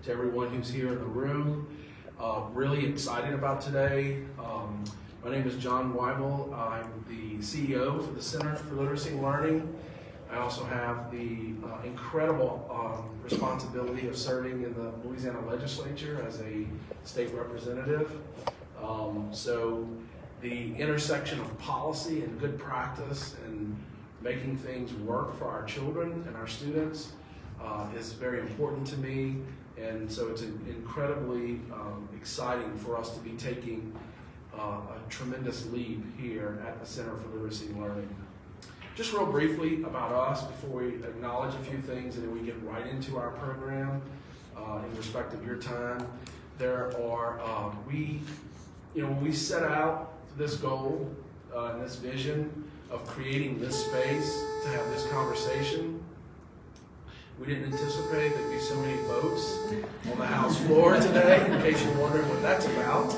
to everyone who's here in the room. Really excited about today. My name is John Weibel. I'm the CEO for the Center for Literacy and Learning. I also have the incredible responsibility of serving in the Louisiana legislature as a state representative. So the intersection of policy and good practice and making things work for our children and our students is very important to me. And so it's incredibly exciting for us to be taking a tremendous leap here at the Center for Literacy and Learning. Just real briefly about us before we acknowledge a few things and then we get right into our program in respect of your time. There are, when we set out this goal and this vision of creating this space to have this conversation, we didn't anticipate there'd be so many folks on the House floor today, in case you're wondering what that's about.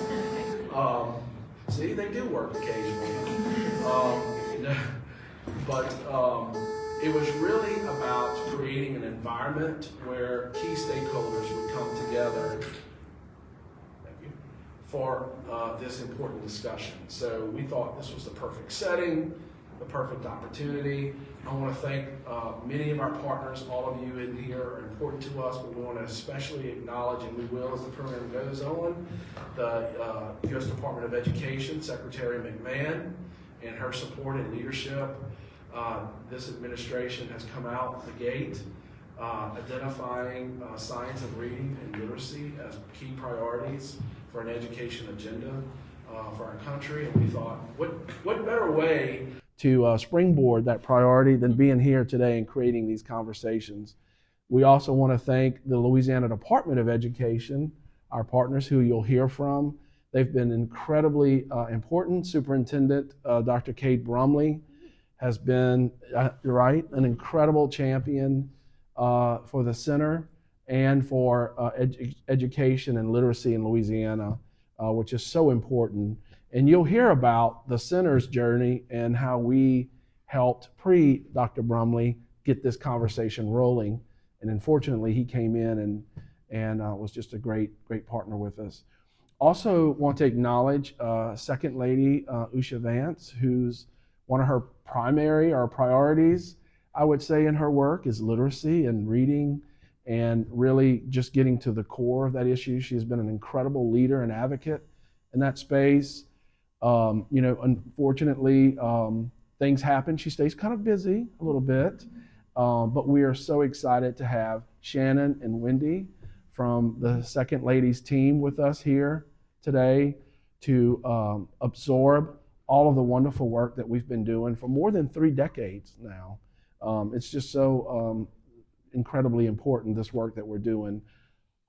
See, they do work occasionally. But it was really about creating an environment where key stakeholders would come together for this important discussion. So we thought this was the perfect setting, the perfect opportunity. I want to thank many of our partners. All of you in here are important to us, but we want to especially acknowledge, and we will as the program goes on, the U.S. Department of Education, Secretary McMahon, and her support and leadership. This administration has come out the gate identifying science of reading and literacy as key priorities for an education agenda for our country. And we thought, what better way to springboard that priority than being here today and creating these conversations. We also want to thank the Louisiana Department of Education, our partners who you'll hear from. They've been incredibly important. Superintendent Dr. Kate Brumley has been, an incredible champion for the center and for education and literacy in Louisiana, which is so important. And you'll hear about the center's journey and how we helped Dr. Brumley get this conversation rolling. And unfortunately, he came in and was just a great partner with us. Also want to acknowledge Second Lady Usha Vance, who's one of her priorities, I would say, in her work is literacy and reading and really just getting to the core of that issue. She's been an incredible leader and advocate in that space. Unfortunately, things happen. She stays kind of busy a little bit, but we are so excited to have Shannon and Wendy from the Second Lady's team with us here today to absorb all of the wonderful work that we've been doing for more than 3 decades now. It's just so incredibly important, this work that we're doing.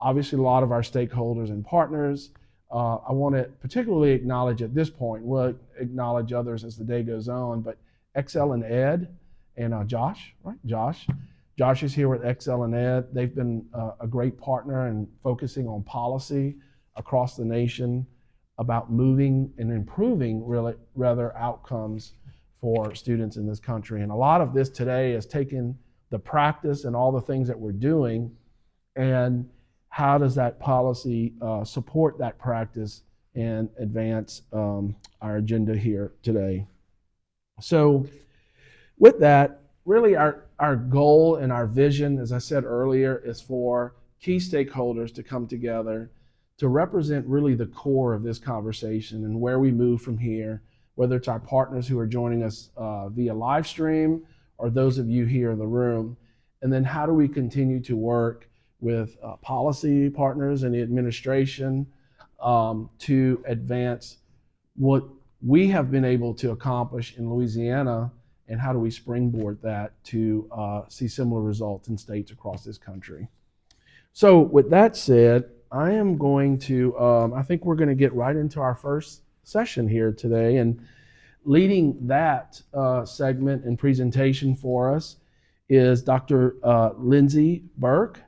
Obviously, a lot of our stakeholders and partners. I want to particularly acknowledge at this point, we'll acknowledge others as the day goes on, but Excel and Ed and Josh, right? Josh is here with Excel and Ed. They've been a great partner in focusing on policy across the nation about moving and improving rather outcomes for students in this country. And a lot of this today is taking the practice and all the things that we're doing and how does that policy support that practice and advance our agenda here today. So with that, really our goal and our vision, as I said earlier, is for key stakeholders to come together to represent really the core of this conversation and where we move from here, whether it's our partners who are joining us via live stream or those of you here in the room. And then how do we continue to work with policy partners and the administration to advance what we have been able to accomplish in Louisiana, and how do we springboard that to see similar results in states across this country. So with that said, I am going to, I think we're going to get right into our first session here today, and leading that segment and presentation for us is Dr. Lindsay Burke.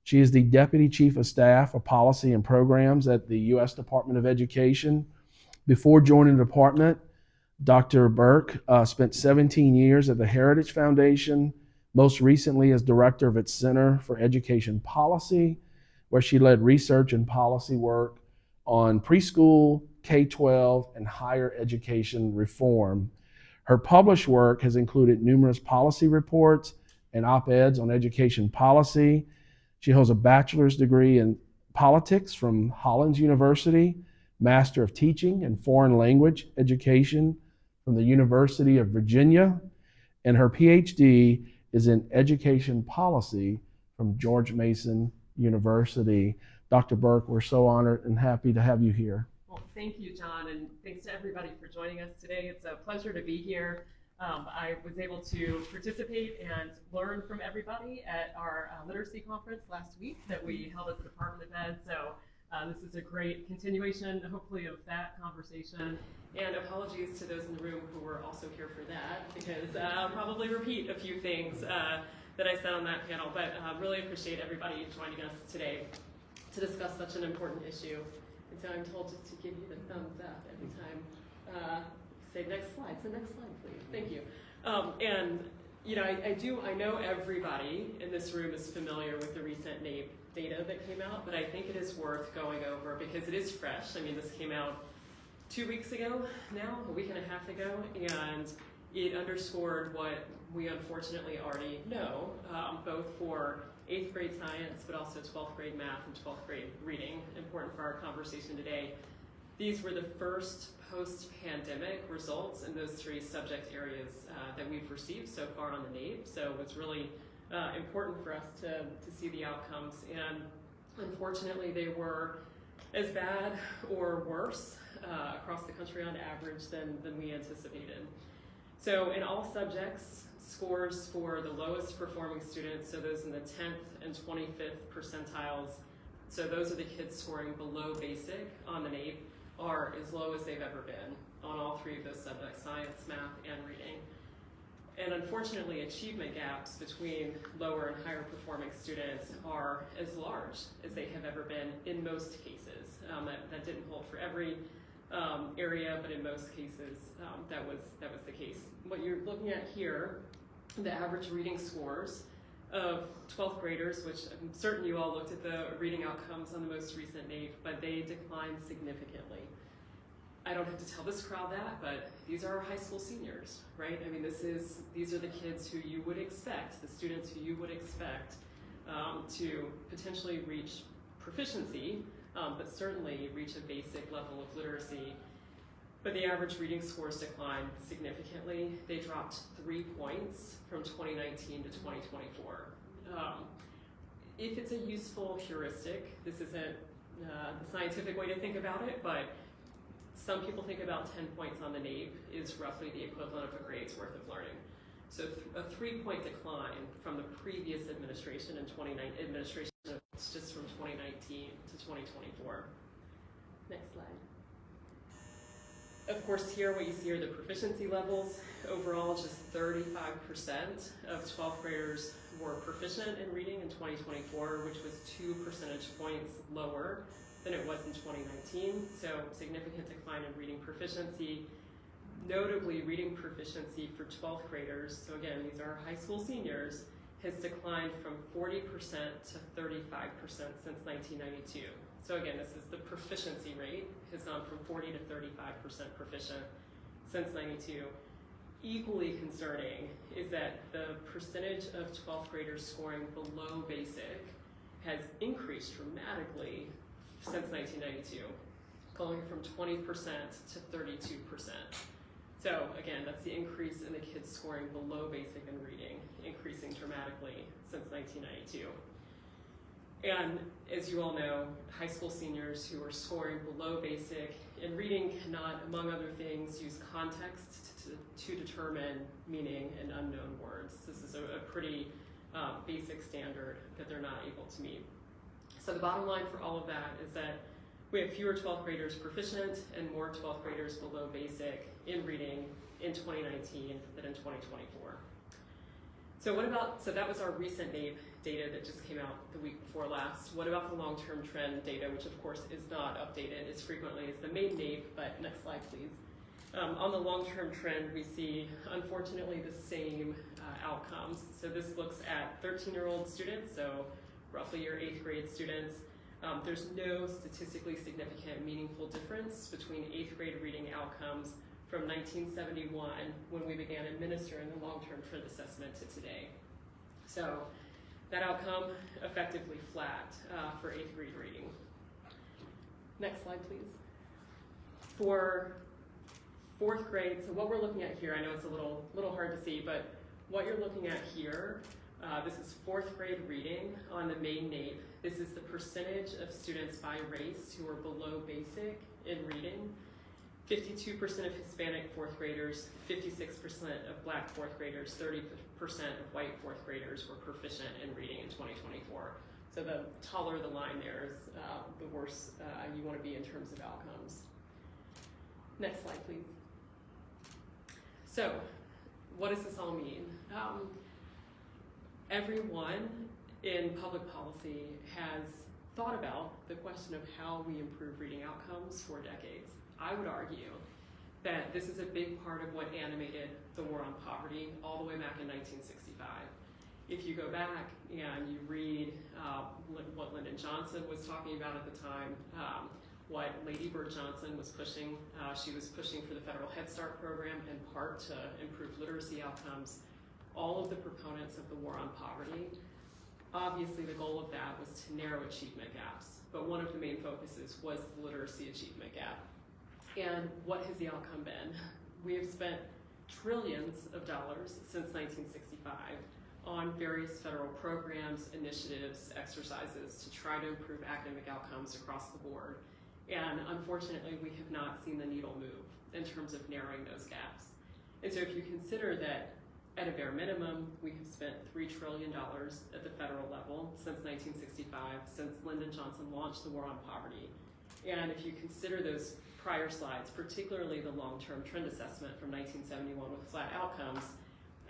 She is the Deputy Chief of Staff for Policy and Programs at the U.S. Department of Education. Before joining the department, Dr. Burke spent 17 years at the Heritage Foundation, most recently as Director of its Center for Education Policy, where she led research and policy work on preschool, K-12, and higher education reform. Her published work has included numerous policy reports and op-eds on education policy. She holds a bachelor's degree in politics from Hollins University, Master of Teaching and Foreign Language Education from the University of Virginia, and her PhD is in education policy from George Mason University. Dr. Burke, we're so honored and happy to have you here. Well, thank you, John, and thanks to everybody for joining us today. It's a pleasure to be here. I was able to participate and learn from everybody at our literacy conference last week that we held at the Department of Ed. So this is a great continuation, hopefully, of that conversation. And apologies to those in the room who were also here for that, because I'll probably repeat a few things that I said on that panel, but really appreciate everybody joining us today to discuss such an important issue. And so I'm told just to give you the thumbs up every time. Say next slide. So next slide, please. Thank you. And you know, I know everybody in this room is familiar with the recent NAEP data that came out, but I think it is worth going over because it is fresh. I mean, this came out 2 weeks ago now, a week and a half ago, and it underscored what we unfortunately already know, both for 8th grade science, but also 12th grade math and 12th grade reading, important for our conversation today. These were the first post-pandemic results in those 3 subject areas that we've received so far on the NAEP. So it's really important for us to see the outcomes. And unfortunately, they were as bad or worse across the country on average than we anticipated. So in all subjects, scores for the lowest performing students, so those in the 10th and 25th percentiles, so those are the kids scoring below basic on the NAEP, are as low as they've ever been on all 3 of those subjects, science, math, and reading. And unfortunately, achievement gaps between lower and higher performing students are as large as they have ever been in most cases. That didn't hold for every area, but in most cases, that was the case. What you're looking at here, the average reading scores of 12th graders, which I'm certain you all looked at the reading outcomes on the most recent NAEP, but they declined significantly. I don't have to tell this crowd that, but these are our high school seniors, right? I mean, these are the kids who you would expect, the students who you would expect to potentially reach proficiency, but certainly reach a basic level of literacy. But the average reading scores declined significantly. They dropped 3 points from 2019 to 2024. If it's a useful heuristic, this isn't the scientific way to think about it, but some people think about 10 points on the NAEP is roughly the equivalent of a grade's worth of learning. So a 3-point decline from the previous administration and administration, it's just from 2019 to 2024. Next slide. Of course, here what you see are the proficiency levels. Overall, just 35% of 12th graders were proficient in reading in 2024, which was 2 percentage points lower than it was in 2019. So significant decline in reading proficiency. Notably, reading proficiency for 12th graders, so again, these are high school seniors, has declined from 40% to 35% since 1992. So again, this is the proficiency rate, has gone from 40 to 35% proficient since 92. Equally concerning is that the percentage of 12th graders scoring below basic has increased dramatically since 1992, going from 20% to 32%. So again, that's the increase in the kids scoring below basic in reading, increasing dramatically since 1992. And as you all know, high school seniors who are scoring below basic in reading cannot, among other things, use context to determine meaning in unknown words. This is a pretty basic standard that they're not able to meet. So the bottom line for all of that is that we have fewer 12th graders proficient and more 12th graders below basic in reading in 2019 than in 2024. So that was our recent NAEP data that just came out the week before last. What about the long-term trend data, which of course is not updated as frequently as the main NAEP, but next slide please. On the long-term trend, we see, unfortunately, the same outcomes. So this looks at 13-year-old students, so roughly your 8th grade students. There's no statistically significant meaningful difference between 8th grade reading outcomes from 1971, when we began administering the long-term trend assessment, to today. So that outcome effectively flat for 8th grade reading. Next slide, please. For 4th grade, so what we're looking at here, I know it's a little hard to see, but what you're looking at here, this is 4th grade reading on the main NAEP. This is the percentage of students by race who are below basic in reading. 52% of Hispanic 4th graders, 56% of Black 4th graders, 30% of white 4th graders were proficient in reading in 2024. So the taller the line there is, the worse you want to be in terms of outcomes. Next slide, please. So, what does this all mean? Everyone in public policy has thought about the question of how we improve reading outcomes for decades. I would argue that this is a big part of what animated the war on poverty all the way back in 1965. If you go back and you read what Lyndon Johnson was talking about at the time, what Lady Bird Johnson was pushing, she was pushing for the federal Head Start program in part to improve literacy outcomes. All of the proponents of the war on poverty, obviously the goal of that was to narrow achievement gaps, but one of the main focuses was the literacy achievement gap. And what has the outcome been? We have spent trillions of dollars since 1965 on various federal programs, initiatives, exercises to try to improve academic outcomes across the board. And unfortunately, we have not seen the needle move in terms of narrowing those gaps. And so if you consider that at a bare minimum, we have spent $3 trillion at the federal level since 1965, since Lyndon Johnson launched the war on poverty. And if you consider those prior slides, particularly the long-term trend assessment from 1971 with flat outcomes,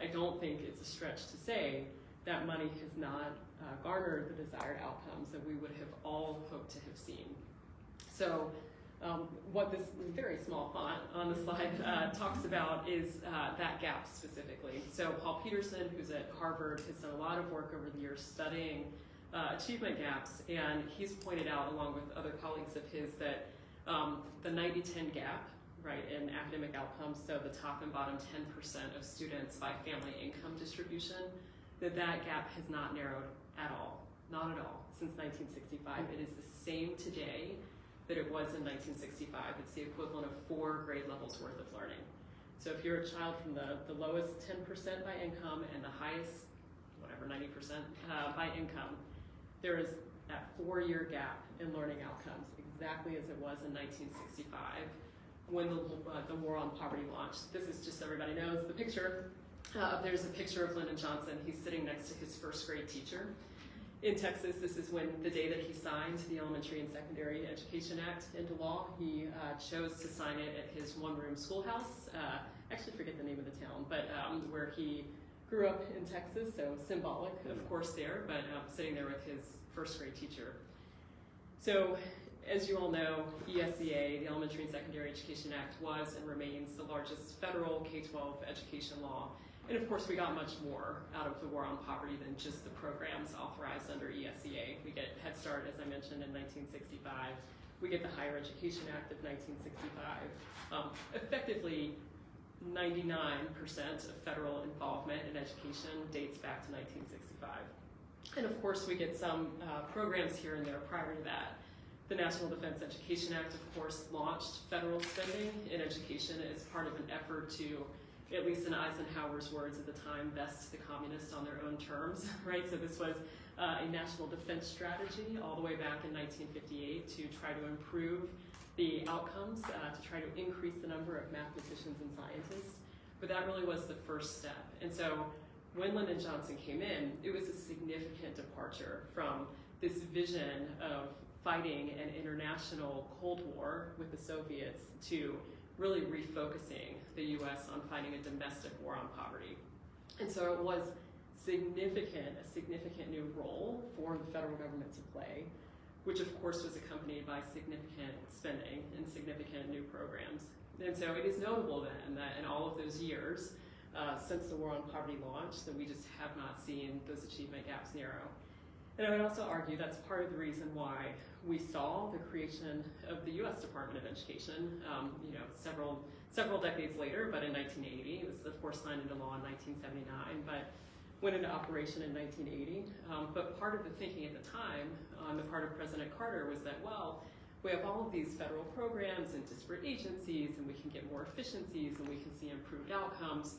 I don't think it's a stretch to say that money has not garnered the desired outcomes that we would have all hoped to have seen. So what this very small font on the slide talks about is that gap specifically. So Paul Peterson, who's at Harvard, has done a lot of work over the years studying achievement gaps, and he's pointed out, along with other colleagues of his, that the 90-10 gap, right, in academic outcomes, so the top and bottom 10% of students by family income distribution, that gap has not narrowed at all, not at all, since 1965. It is the same today that it was in 1965. It's the equivalent of 4 grade levels worth of learning. So if you're a child from the lowest 10% by income and the highest, whatever, 90% by income, there is that 4-year gap in learning outcomes, exactly as it was in 1965 when the war on poverty launched. This is just so everybody knows the picture. There's a picture of Lyndon Johnson. He's sitting next to his 1st grade teacher. In Texas, this is when the day that he signed the Elementary and Secondary Education Act into law. He chose to sign it at his one-room schoolhouse. I actually forget the name of the town, but where he grew up in Texas, so symbolic, of course, there, but sitting there with his 1st grade teacher. So, as you all know, ESEA, the Elementary and Secondary Education Act, was and remains the largest federal K-12 education law. And of course, we got much more out of the war on poverty than just the programs authorized under ESEA. We get Head Start, as I mentioned, in 1965. We get the Higher Education Act of 1965. Effectively, 99% of federal involvement in education dates back to 1965. And of course, we get some programs here and there prior to that. The National Defense Education Act, of course, launched federal spending in education as part of an effort to, at least in Eisenhower's words at the time, best the communists on their own terms, right? So this was a national defense strategy all the way back in 1958 to try to improve the outcomes, to try to increase the number of mathematicians and scientists. But that really was the first step. And so when Lyndon Johnson came in, it was a significant departure from this vision of fighting an international Cold War with the Soviets to really refocusing the U.S. on fighting a domestic war on poverty. And so it was a significant new role for the federal government to play, which of course was accompanied by significant spending and significant new programs. And so it is notable then that in all of those years, since the war on poverty launched, that we just have not seen those achievement gaps narrow. And I would also argue that's part of the reason why we saw the creation of the U.S. Department of Education, several decades later, but in 1980. It was, of course, signed into law in 1979, but went into operation in 1980. But part of the thinking at the time on the part of President Carter was that, well, we have all of these federal programs and disparate agencies, and we can get more efficiencies, and we can see improved outcomes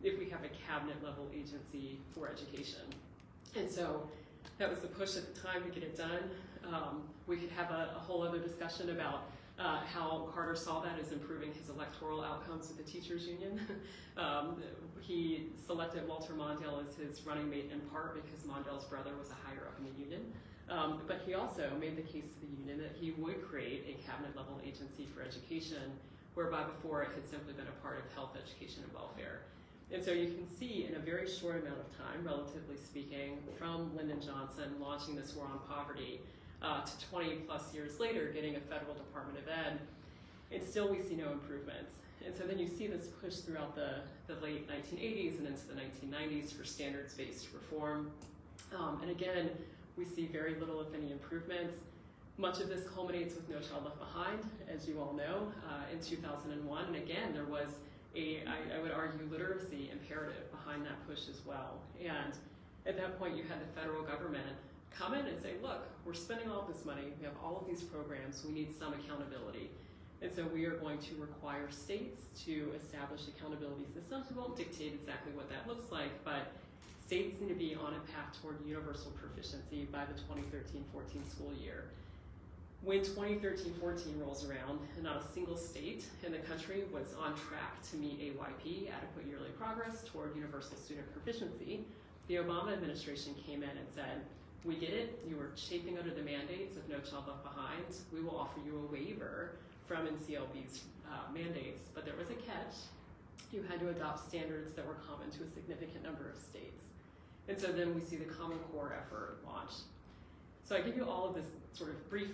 if we have a cabinet-level agency for education. And so that was the push at the time to get it done. We could have a whole other discussion about how Carter saw that as improving his electoral outcomes with the teachers union. He selected Walter Mondale as his running mate in part because Mondale's brother was a higher up in the union. But he also made the case to the union that he would create a cabinet-level agency for education, whereby before it had simply been a part of health, education, and welfare. And so you can see in a very short amount of time, relatively speaking, from Lyndon Johnson launching this war on poverty to 20 plus years later getting a federal Department of Ed, and still we see no improvements. And so then you see this push throughout the late 1980s and into the 1990s for standards-based reform. And again, we see very little, if any, improvements. Much of this culminates with No Child Left Behind, as you all know, in 2001. And again, there was I would argue, literacy imperative behind that push as well. And at that point, you had the federal government come in and say, look, we're spending all this money, we have all of these programs, we need some accountability. And so we are going to require states to establish accountability systems. We won't dictate exactly what that looks like, but states need to be on a path toward universal proficiency by the 2013-14 school year. When 2013-14 rolls around, not a single state in the country was on track to meet AYP, adequate yearly progress, toward universal student proficiency. The Obama administration came in and said, we get it, you are chafing under the mandates of No Child Left Behind. We will offer you a waiver from NCLB's mandates, but there was a catch. You had to adopt standards that were common to a significant number of states. And so then we see the Common Core effort launch. So I give you all of this sort of brief,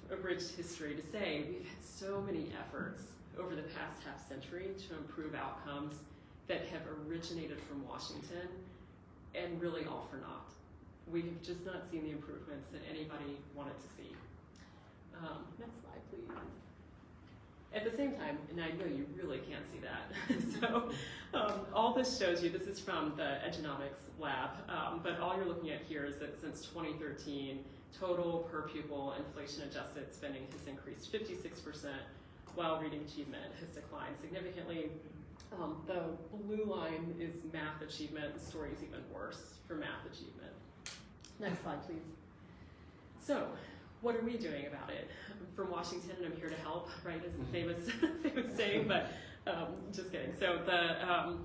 abridged history to say we've had so many efforts over the past half century to improve outcomes that have originated from Washington, and really all for naught. We have just not seen the improvements that anybody wanted to see. Next slide, please. At the same time, and I know you really can't see that, so all this shows you, this is from the Economics Lab, but all you're looking at here is that since 2013, total per pupil inflation adjusted spending has increased 56%, while reading achievement has declined significantly. The blue line is math achievement. The story is even worse for math achievement. Next slide, please. So, what are we doing about it? I'm from Washington, and I'm here to help, right? Is the famous saying, but just kidding. So the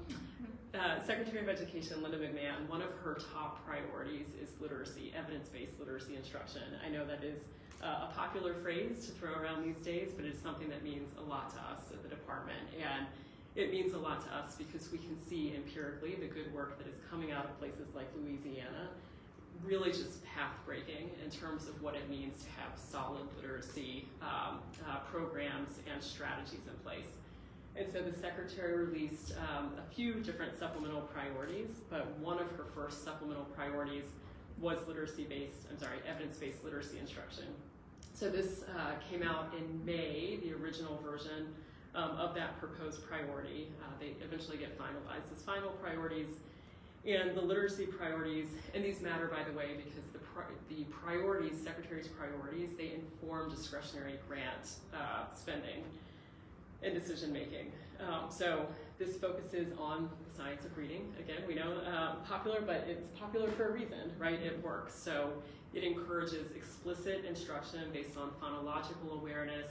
Secretary of Education, Linda McMahon, one of her top priorities is literacy, evidence-based literacy instruction. I know that is a popular phrase to throw around these days, but it is something that means a lot to us at the department. And it means a lot to us because we can see empirically the good work that is coming out of places like Louisiana, really just path-breaking in terms of what it means to have solid literacy programs and strategies in place. And so the Secretary released a few different supplemental priorities, but one of her first supplemental priorities was evidence-based literacy instruction. So this came out in May, the original version of that proposed priority. They eventually get finalized as final priorities. And the literacy priorities, and these matter, by the way, because the priorities, Secretary's priorities, they inform discretionary grant spending and decision making. So this focuses on the science of reading. Again, we know popular, but it's popular for a reason, right? It works. So it encourages explicit instruction based on phonological awareness,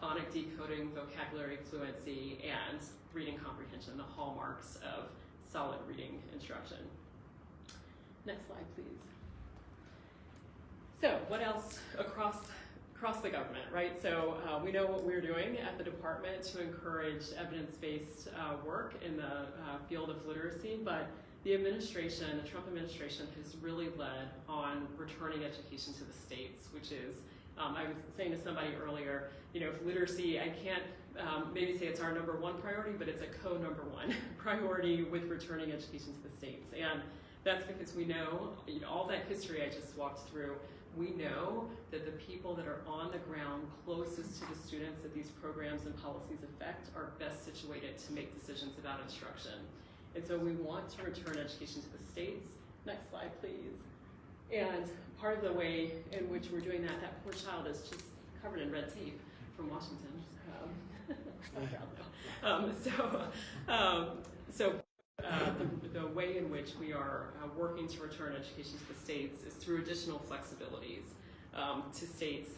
phonic decoding, vocabulary fluency, and reading comprehension, the hallmarks of solid reading instruction. Next slide, please. So what else across the government, right? So we know what we're doing at the department to encourage evidence-based work in the field of literacy, but the administration, the Trump administration, has really led on returning education to the states, which is, I was saying to somebody earlier, if literacy, I can't maybe say it's our number one priority, but it's a co-number one priority with returning education to the states. And That's because we know, all that history I just walked through, we know that the people that are on the ground closest to the students that these programs and policies affect are best situated to make decisions about instruction. And so we want to return education to the states. Next slide, please. And part of the way in which we're doing that, that poor child is just covered in red tape from Washington. The way in which we are working to return education to the states is through additional flexibilities to states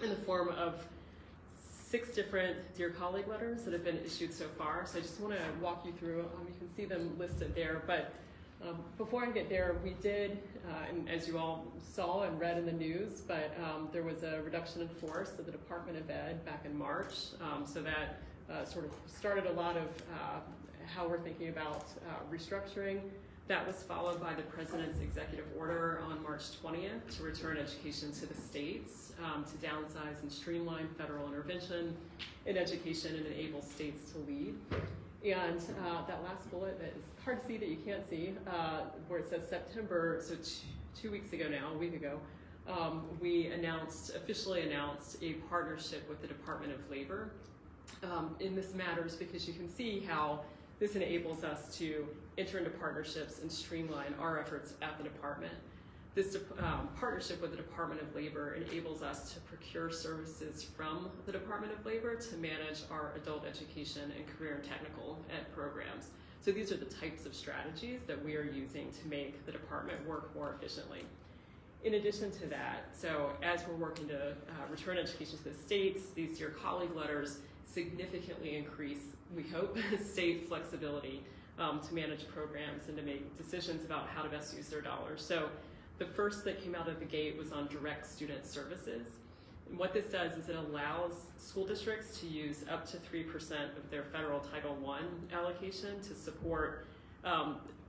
in the form of 6 different Dear Colleague letters that have been issued so far. So I just want to walk you through. You can see them listed there, but before I get there, we did, and as you all saw and read in the news, but there was a reduction in force of the Department of Ed back in March. So that sort of started a lot of how we're thinking about restructuring. That was followed by the President's executive order on March 20th to return education to the states, to downsize and streamline federal intervention in education and enable states to lead. And that last bullet that is hard to see, that you can't see, where it says September, so 2 weeks ago now, a week ago, we officially announced a partnership with the Department of Labor. And this matters because you can see how this enables us to enter into partnerships and streamline our efforts at the department. This partnership with the Department of Labor enables us to procure services from the Department of Labor to manage our adult education and career and technical ed programs. So these are the types of strategies that we are using to make the department work more efficiently. In addition to that, so as we're working to return education to the states, these Dear Colleague letters significantly increase, we hope, state flexibility to manage programs and to make decisions about how to best use their dollars. So the first that came out of the gate was on direct student services. And what this does is it allows school districts to use up to 3% of their federal Title I allocation to support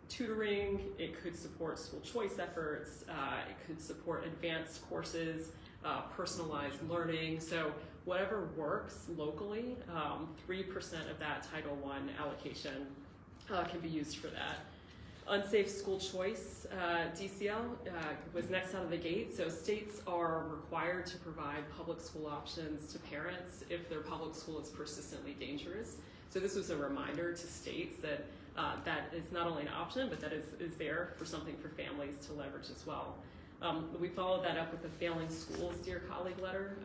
tutoring. It could support school choice efforts. It could support advanced courses, personalized learning. So whatever works locally, 3% of that Title I allocation can be used for that. Unsafe school choice, DCL, was next out of the gate. So states are required to provide public school options to parents if their public school is persistently dangerous. So this was a reminder to states that that is not only an option, but that is there for something for families to leverage as well. We followed that up with the Failing Schools Dear Colleague letter.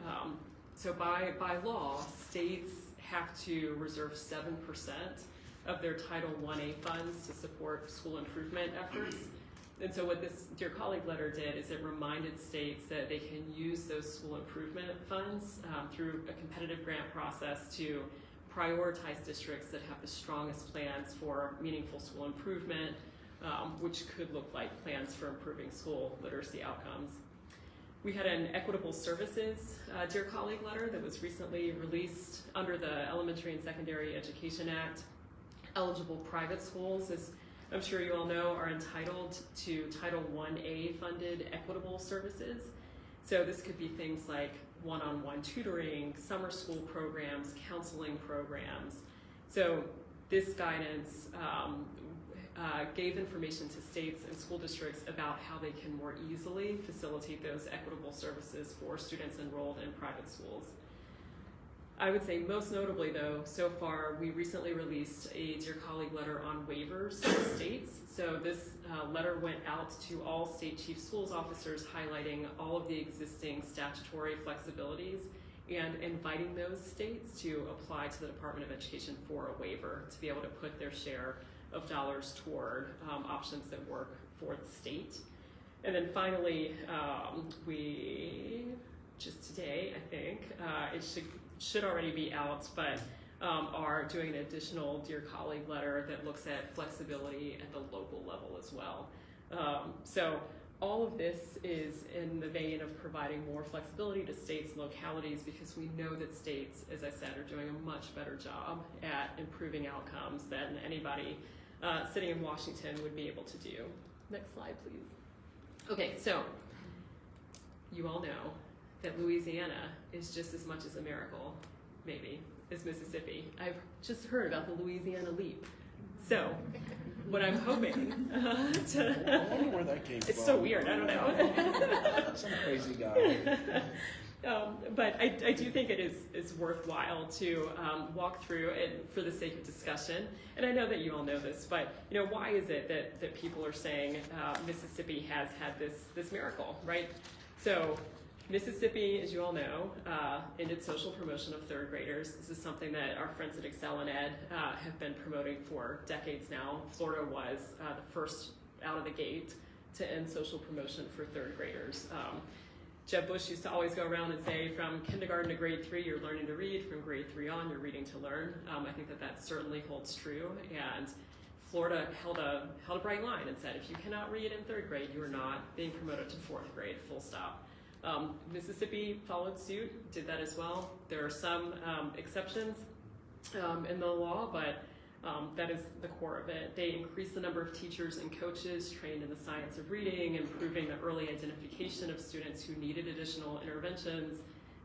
So by law, states have to reserve 7% of their Title I-A funds to support school improvement efforts. And so what this Dear Colleague letter did is it reminded states that they can use those school improvement funds through a competitive grant process to prioritize districts that have the strongest plans for meaningful school improvement, which could look like plans for improving school literacy outcomes. We had an equitable services Dear Colleague letter that was recently released under the Elementary and Secondary Education Act. Eligible private schools, as I'm sure you all know, are entitled to Title I-A funded equitable services. So this could be things like one-on-one tutoring, summer school programs, counseling programs. So this guidance gave information to states and school districts about how they can more easily facilitate those equitable services for students enrolled in private schools. I would say most notably though, so far we recently released a Dear Colleague letter on waivers to states. So this letter went out to all state chief schools officers highlighting all of the existing statutory flexibilities and inviting those states to apply to the Department of Education for a waiver to be able to put their share of dollars toward options that work for the state. And then finally, we, just today, I think, it should already be out, but are doing an additional Dear Colleague letter that looks at flexibility at the local level as well. So all of this is in the vein of providing more flexibility to states and localities because we know that states, as I said, are doing a much better job at improving outcomes than anybody sitting in Washington would be able to do. Next slide, please. Okay, so you all know that Louisiana is just as much as a miracle, maybe, as Mississippi. I've just heard about the Louisiana leap. So what I'm hoping I wonder where that came from. It's so weird, I don't know. Some crazy guy. But I do think it is worthwhile to walk through it for the sake of discussion. And I know that you all know this, but why is it that people are saying Mississippi has had this miracle, right? So Mississippi, as you all know, ended social promotion of third graders. This is something that our friends at Excel and Ed have been promoting for decades now. Florida was the first out of the gate to end social promotion for third graders. Jeb Bush used to always go around and say, from kindergarten to grade 3, you're learning to read. From grade 3 on, you're reading to learn. I think that certainly holds true. And Florida held a bright line and said, if you cannot read in third grade, you are not being promoted to fourth grade, full stop. Mississippi followed suit, did that as well. There are some exceptions in the law, but that is the core of it. They increased the number of teachers and coaches trained in the science of reading, improving the early identification of students who needed additional interventions.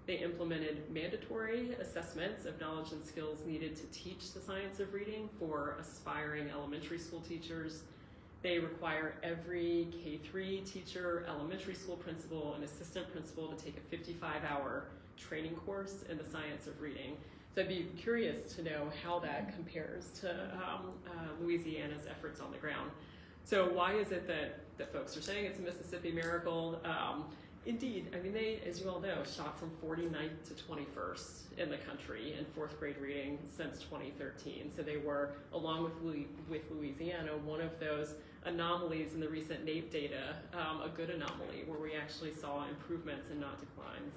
They implemented mandatory assessments of knowledge and skills needed to teach the science of reading for aspiring elementary school teachers. They require every K-3 teacher, elementary school principal, and assistant principal to take a 55-hour training course in the science of reading. So I'd be curious to know how that compares to Louisiana's efforts on the ground. So why is it that folks are saying it's a Mississippi miracle? Indeed, I mean, they, as you all know, shot from 49th to 21st in the country in fourth grade reading since 2013. So they were, along with Louisiana, one of those anomalies in the recent NAEP data, a good anomaly where we actually saw improvements and not declines.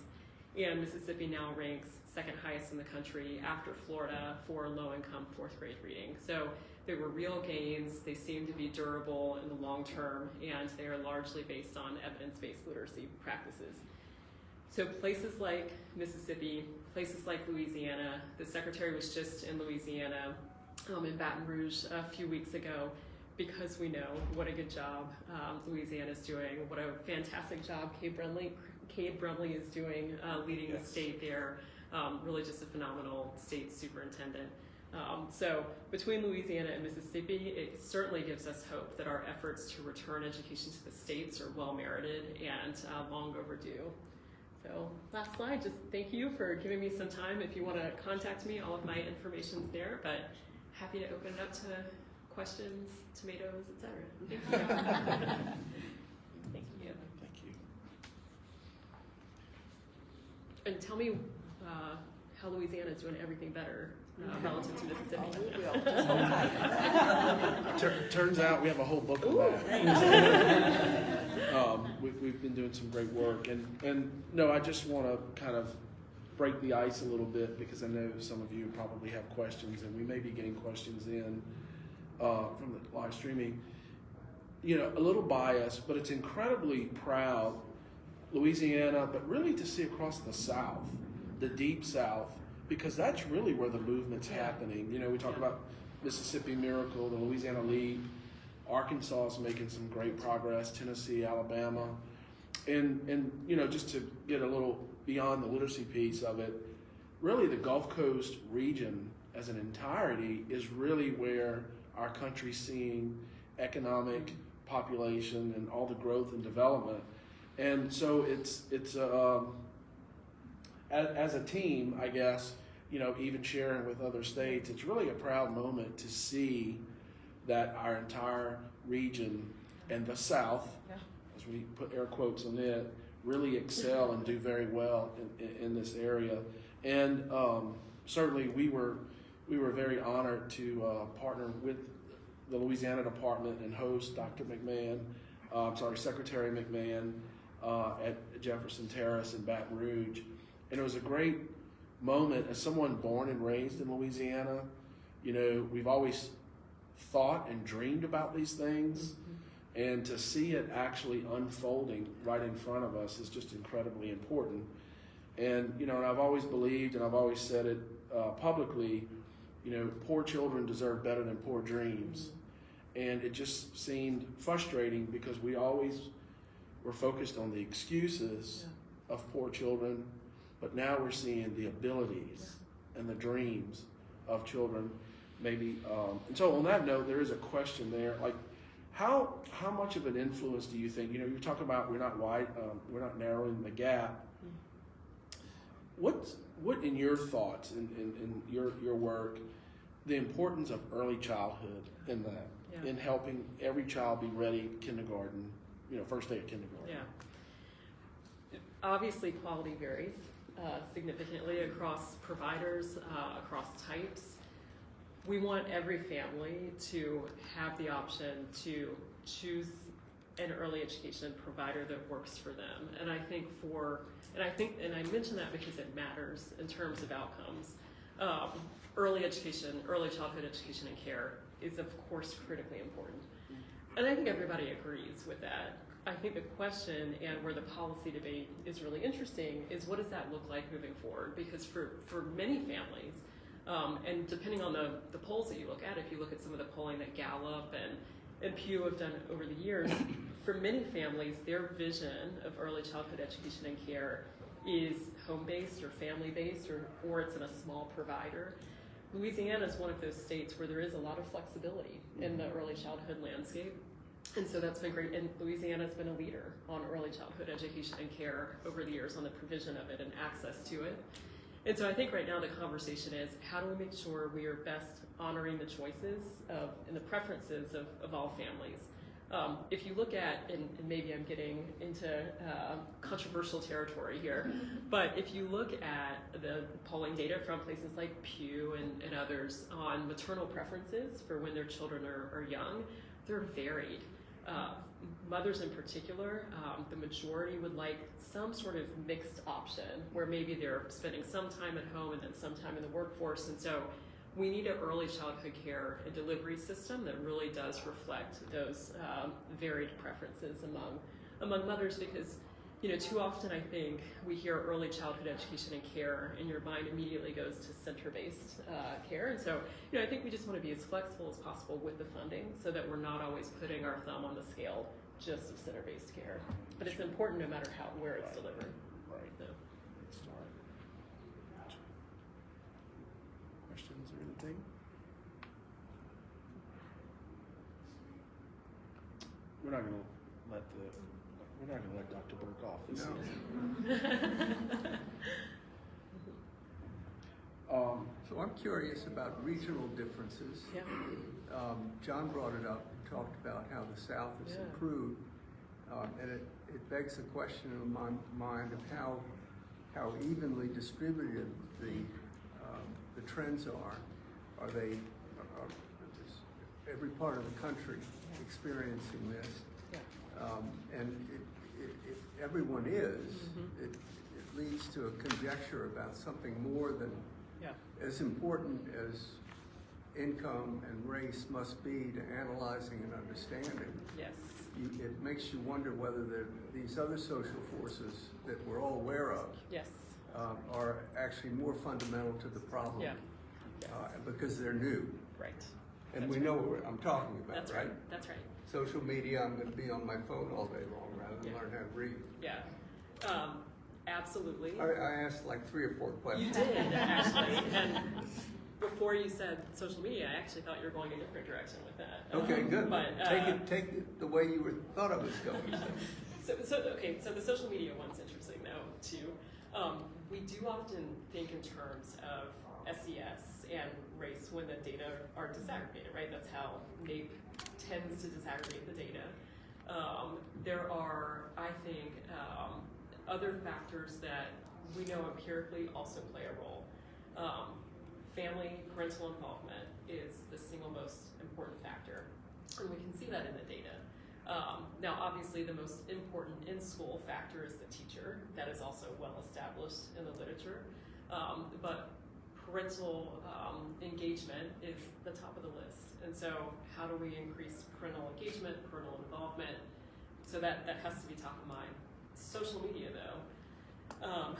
And Mississippi now ranks second highest in the country after Florida for low-income fourth grade reading. So there were real gains, they seem to be durable in the long term, and they are largely based on evidence-based literacy practices. So places like Mississippi, places like Louisiana, the secretary was just in Louisiana, in Baton Rouge a few weeks ago, because we know what a good job Louisiana's doing, what a fantastic job Cade Brumley is doing leading the state there. Really just a phenomenal state superintendent. So between Louisiana and Mississippi, it certainly gives us hope that our efforts to return education to the states are well merited and long overdue. So last slide, just thank you for giving me some time. If you want to contact me, all of my information's there, but happy to open it up to questions, tomatoes, etc. Thank you. Thank you. Thank you. And tell me how Louisiana is doing everything better relative to Mississippi. Turns out we have a whole book on that. We've been doing some great work, and no, I just want to kind of break the ice a little bit because I know some of you probably have questions, and we may be getting questions in from the live streaming. A little biased, but it's incredibly proud, Louisiana, but really to see across the South, the deep South, because that's really where the movement's happening. We talk about Mississippi Miracle, the Louisiana Leap, Arkansas is making some great progress, Tennessee, Alabama, and just to get a little beyond the literacy piece of it, really the Gulf Coast region as an entirety is really where our country's seeing economic, population, and all the growth and development. And so it's as a team, I guess, even sharing with other states, it's really a proud moment to see that our entire region and the South, as we put air quotes on it, really excel and do very well in this area. And certainly we were very honored to partner with the Louisiana Department and host Dr. Secretary McMahon at Jefferson Terrace in Baton Rouge. And it was a great moment as someone born and raised in Louisiana. We've always thought and dreamed about these things, and to see it actually unfolding right in front of us is just incredibly important. And and I've always believed, and I've always said it publicly, poor children deserve better than poor dreams. And it just seemed frustrating because we always were focused on the excuses of poor children, but now we're seeing the abilities and the dreams of children. maybe. And so on that note, there is a question there, like how much of an influence do you think? You know, you're talking about we're not narrowing the gap. What in your thoughts, in your work, the importance of early childhood in that, in helping every child be ready kindergarten, first day of kindergarten? Yeah. Obviously, quality varies significantly across providers, across types. We want every family to have the option to choose an early education provider that works for them. And I mention that because it matters in terms of outcomes. Early education, early childhood education and care is of course critically important. And I think everybody agrees with that. I think the question and where the policy debate is really interesting is what does that look like moving forward? Because for many families, and depending on the polls that you look at, if you look at some of the polling that Gallup and Pew have done over the years, for many families, their vision of early childhood education and care is home-based or family-based, or it's in a small provider. Louisiana is one of those states where there is a lot of flexibility in the early childhood landscape. And so that's been great. And Louisiana has been a leader on early childhood education and care over the years on the provision of it and access to it. And so I think right now the conversation is how do we make sure we are best honoring the choices and the preferences of all families. If you look at, and maybe I'm getting into controversial territory here, but if you look at the polling data from places like Pew and others on maternal preferences for when their children are young, they're varied. Mothers in particular, the majority would like some sort of mixed option where maybe they're spending some time at home and then some time in the workforce. And so we need an early childhood care and delivery system that really does reflect those varied preferences among mothers, because too often I think we hear early childhood education and care and your mind immediately goes to center-based care. And so I think we just want to be as flexible as possible with the funding so that we're not always putting our thumb on the scale just of center-based care. But it's important no matter where it's delivered. Right. So. Questions or anything? We're not gonna let Dr. Burke off this season. So I'm curious about regional differences. Yeah. John brought it up and talked about how the South has improved, and it begs the question in my mind of how evenly distributed the trends are. Are is every part of the country experiencing this? Yeah. And if everyone is, it leads to a conjecture about something more than as important as income and race must be to analyzing and understanding. Yes. It makes you wonder whether these other social forces that we're all aware of are actually more fundamental to the problem because they're new. Right. And That's we know what I'm talking about, That's right. That's right. Social media, I'm going to be on my phone all day long rather than learn how to read. Yeah. Absolutely. I asked like 3 or 4 questions. You did, actually. And before you said social media, I actually thought you were going a different direction with that. Okay, good. But, take it the way you thought I was going. So the social media one's interesting though too. We do often think in terms of SES and race when the data are disaggregated, right? That's how NAEP tends to disaggregate the data. There are, I think, other factors that we know empirically also play a role. Family, parental involvement is the single most important factor, and we can see that in the data. Now, obviously, the most important in-school factor is the teacher. That is also well established in the literature. But parental engagement is the top of the list. And so how do we increase parental engagement, parental involvement? So that has to be top of mind. Social media, though.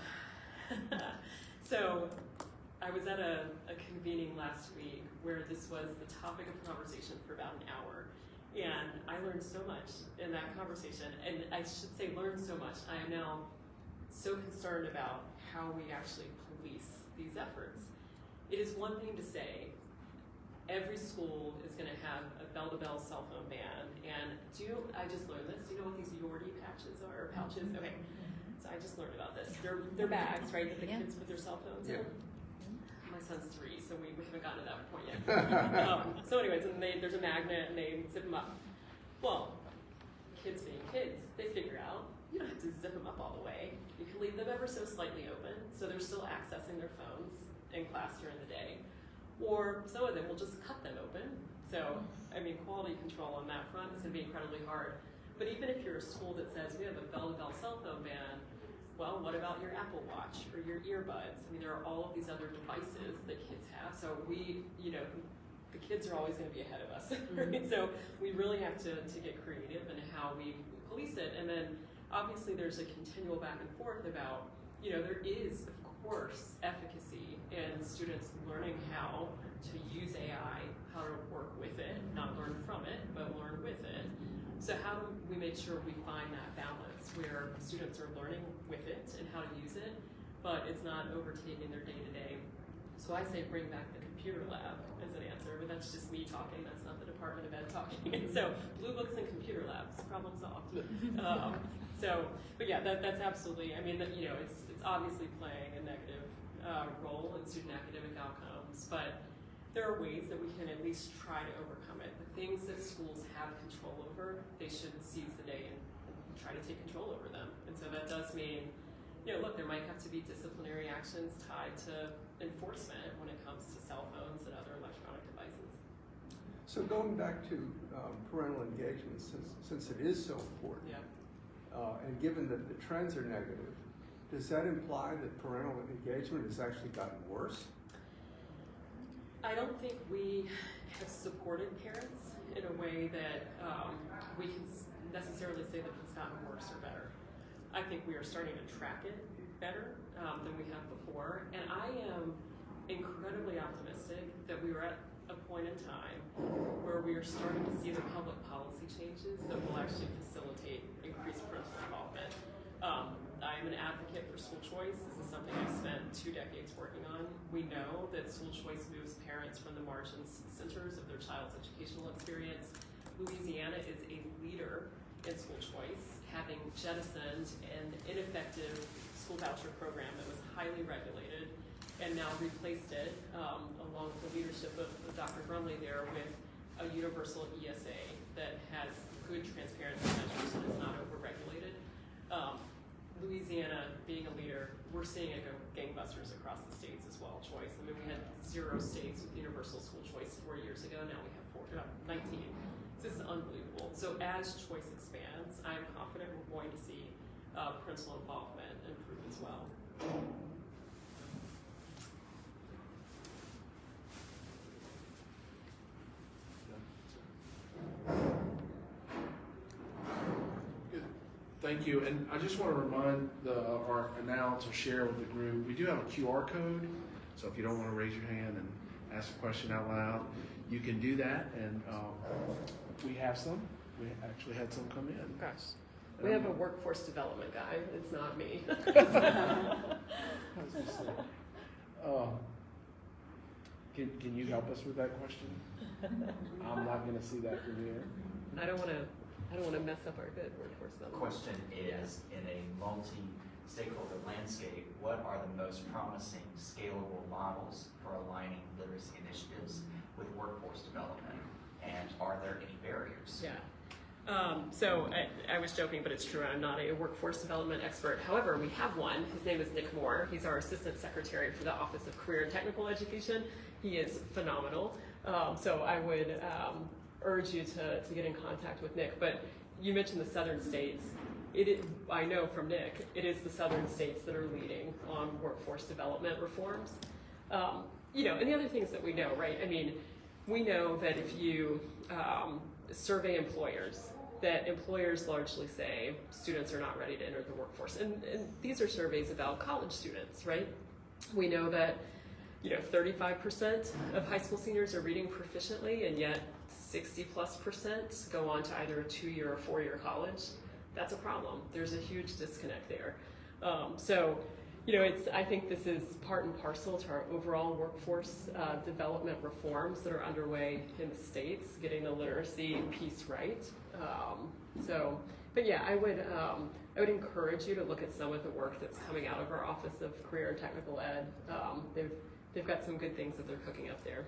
So I was at a convening last week where this was the topic of conversation for about an hour. And I learned so much in that conversation. And I should say learned so much. I am now so concerned about how we actually police these efforts. It is one thing to say, every school is going to have a bell-to-bell cell phone ban. And I just learned this. Do you know what these Yordi patches are, or pouches? Okay, so I just learned about this. They're bags, right, that the kids put their cell phones in. My son's 3, so we haven't gotten to that point yet. So anyways, and there's a magnet, and they zip them up. Well, kids being kids, they figure out you don't have to zip them up all the way. You can leave them ever so slightly open, so they're still accessing their phones in class during the day. Or some of them will just cut them open. So, I mean, quality control on that front is going to be incredibly hard. But even if you're a school that says we have a bell-to-bell cell phone ban, well, what about your Apple Watch or your earbuds? I mean, there are all of these other devices that kids have. So the kids are always going to be ahead of us. Right? So we really have to get creative in how we police it. And then obviously there's a continual back and forth about, there is, of course, efficacy in students learning how to use AI, how to work with it, not learn from it, but learn with it. So how do we make sure we find that balance where students are learning with it and how to use it, but it's not overtaking their day-to-day? So I say bring back the computer lab as an answer, but that's just me talking. That's not the Department of Ed talking. So blue books and computer labs, problem solved. But yeah, that's absolutely. I mean, it's obviously playing a negative role in student academic outcomes, but there are ways that we can at least try to overcome it. The things that schools have control over, they should seize the day and try to take control over them. And so that does mean, look, there might have to be disciplinary actions tied to enforcement when it comes to cell phones and other electronic devices. So going back to parental engagement, since it is so important, and given that the trends are negative, does that imply that parental engagement has actually gotten worse? I don't think we have supported parents in a way that we can necessarily say that it's gotten worse or better. I think we are starting to track it better than we have before, and I am incredibly optimistic that we are at a point in time where we are starting to see the public policy changes that will actually facilitate increased parental involvement. I am an advocate for school choice. This is something I've spent 2 decades working on. We know that school choice moves parents from the margins to the centers of their child's educational experience. Louisiana is a leader in school choice, having jettisoned an ineffective school voucher program that was highly regulated and now replaced it, along with the leadership of Dr. Brumley there, with a universal ESA that has good transparency measures and is not over-regulated. Louisiana, being a leader, we're seeing it go gangbusters across the states as well, choice. I mean, we had 0 states with universal school choice 4 years ago. Now we have 19. So this is unbelievable. So as choice expands, I'm confident we're going to see parental involvement improve as well. Thank you, and I just want to remind our announcer, share with the group, we do have a QR code, so if you don't want to raise your hand and ask a question out loud, you can do that, and we have some. We actually had some come in. Gosh, we have a workforce development guy. It's not me. Can you help us with that question? I'm not going to see that from you. I don't want to mess up our good workforce The development. question is, in a multi-stakeholder landscape, what are the most promising scalable models for aligning literacy initiatives with workforce development? And are there any barriers? Yeah. So I was joking, but it's true. I'm not a workforce development expert. However, we have one. His name is Nick Moore. He's our Assistant Secretary for the Office of Career and Technical Education. He is phenomenal. So I would urge you to get in contact with Nick. But you mentioned the southern states. I know from Nick, it is the southern states that are leading on workforce development reforms. And the other things that we know, right? I mean, we know that if you survey employers, that employers largely say students are not ready to enter the workforce. And these are surveys about college students, right? We know that 35% of high school seniors are reading proficiently, and yet 60+% go on to either a 2-year or 4-year college. That's a problem. There's a huge disconnect there. So I think this is part and parcel to our overall workforce development reforms that are underway in the states, getting the literacy piece right. But yeah, I would encourage you to look at some of the work that's coming out of our Office of Career and Technical Ed. They've got some good things that they're cooking up there.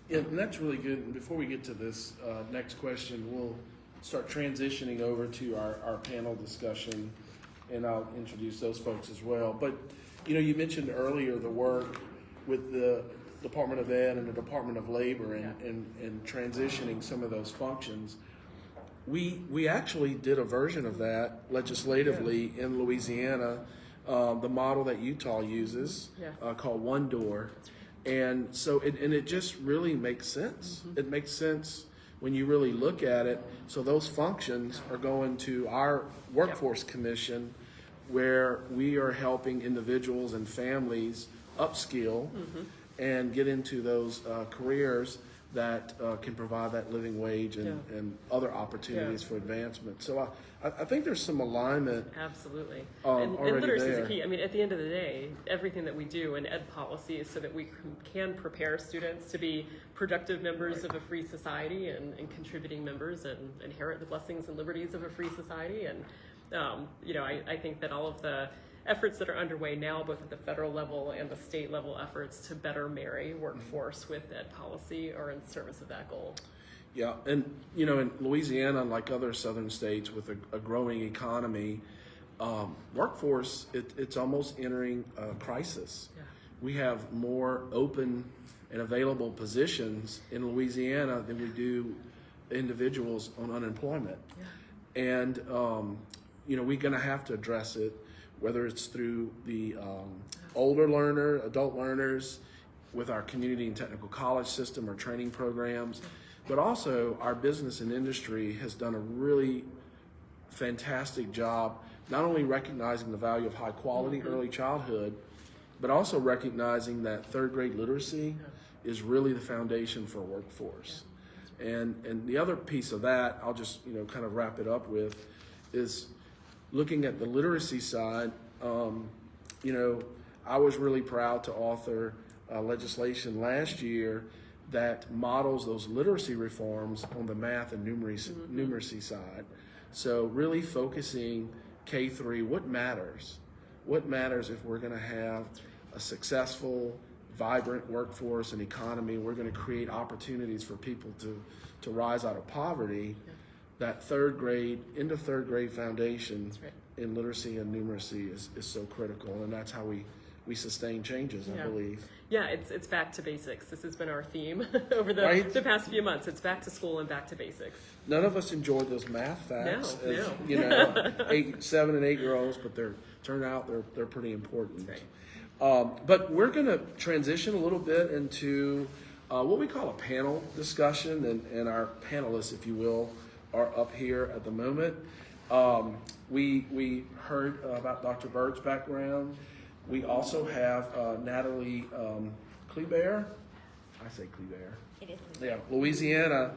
Yeah, and that's really good. And before we get to this next question, we'll start transitioning over to our panel discussion, and I'll introduce those folks as well. But, you mentioned earlier the work with the Department of Ed and the Department of Labor and transitioning some of those functions. We actually did a version of that legislatively in Louisiana, the model that Utah uses, called One Door. And so it just really makes sense. Mm-hmm. It makes sense when you really look at it. So those functions are going to our workforce commission, where we are helping individuals and families upskill and get into those careers that can provide that living wage and other opportunities for advancement. So I think there's some alignment. Absolutely. And literacy there. is a key. I mean, at the end of the day, everything that we do in ed policy is so that we can prepare students to be productive members of a free society and contributing members and inherit the blessings and liberties of a free society. And, I think that all of the efforts that are underway now, both at the federal level and the state level efforts to better marry workforce with ed policy, are in service of that goal. Yeah, and in Louisiana, like other southern states with a growing economy, workforce, it's almost entering a crisis. Yeah. We have more open and available positions in Louisiana than we do individuals on unemployment. Yeah. And, we're going to have to address it, whether it's through the adult learners, with our community and technical college system or training programs. But also, our business and industry has done a really fantastic job, not only recognizing the value of high quality early childhood, but also recognizing that third grade literacy is really the foundation for a workforce. And the other piece of that, I'll just kind of wrap it up with, is looking at the literacy side. I was really proud to author legislation last year that models those literacy reforms on the math and numeracy side. So really focusing K-3, what matters? What matters if we're going to have a successful, vibrant workforce and economy? We're going to create opportunities for people to rise out of poverty. That third grade foundation in literacy and numeracy is so critical, and that's how we sustain changes, I believe. Yeah, it's back to basics. This has been our theme over the past few months. It's back to school and back to basics. None of us enjoy those math facts as 7 and 8 year olds, but they're pretty important. Right. But we're going to transition a little bit into what we call a panel discussion, and our panelists, if you will, are up here at the moment. We heard about Dr. Bird's background. We also have Natalie Kleber. I say Kleber. It is. Yeah, Louisiana.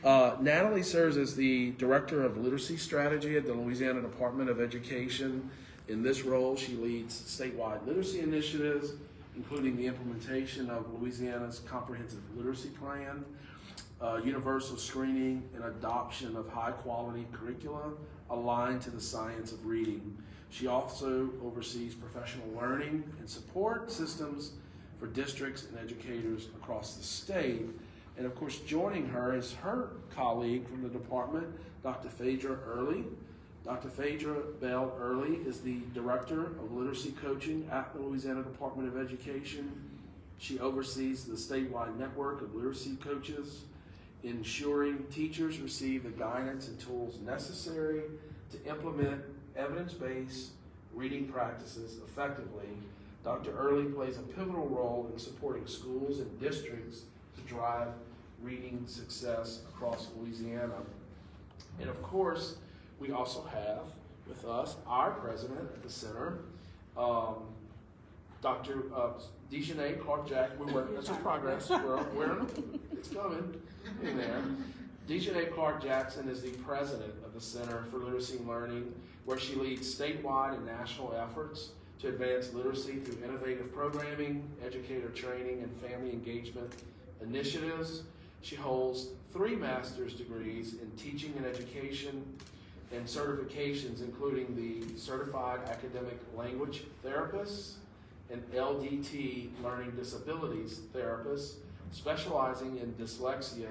Natalie serves as the Director of Literacy Strategy at the Louisiana Department of Education. In this role, she leads statewide literacy initiatives, including the implementation of Louisiana's Comprehensive Literacy Plan, universal screening and adoption of high-quality curricula aligned to the science of reading. She also oversees professional learning and support systems for districts and educators across the state. And of course, joining her is her colleague from the department, Dr. Phaedra Early. Dr. Phaedra Bell Early is the Director of Literacy Coaching at the Louisiana Department of Education. She oversees the statewide network of literacy coaches, ensuring teachers receive the guidance and tools necessary to implement evidence-based reading practices effectively. Dr. Early plays a pivotal role in supporting schools and districts to drive reading success across Louisiana. And of course, we also have with us our president at the center, Dr. Dejanay Clark-Jackson. That's just progress. It's coming in there. Dejanay Clark-Jackson is the president of the Center for Literacy and Learning, where she leads statewide and national efforts to advance literacy through innovative programming, educator training, and family engagement initiatives. She holds 3 master's degrees in teaching and education and certifications, including the Certified Academic Language Therapist and LDT Learning Disabilities Therapist, specializing in dyslexia,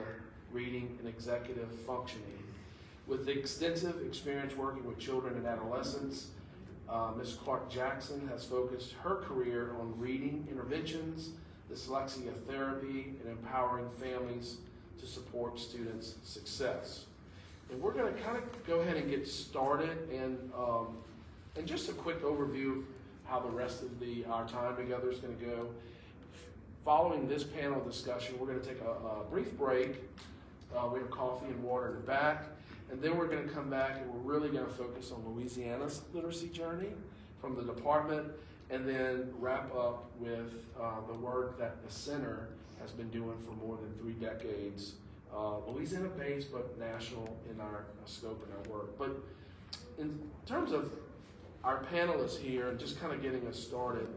reading, and executive functioning. With extensive experience working with children and adolescents, Ms. Clark-Jackson has focused her career on reading interventions, dyslexia therapy, and empowering families to support students' success. And we're going to kind of go ahead and get started, and just a quick overview of how the rest of our time together is going to go. Following this panel discussion, we're going to take a brief break. We have coffee and water in the back, and then we're going to come back and we're really going to focus on Louisiana's literacy journey from the department, and then wrap up with the work that the center has been doing for more than 3 decades, Louisiana-based but national in our scope and our work. But in terms of our panelists here and just kind of getting us started,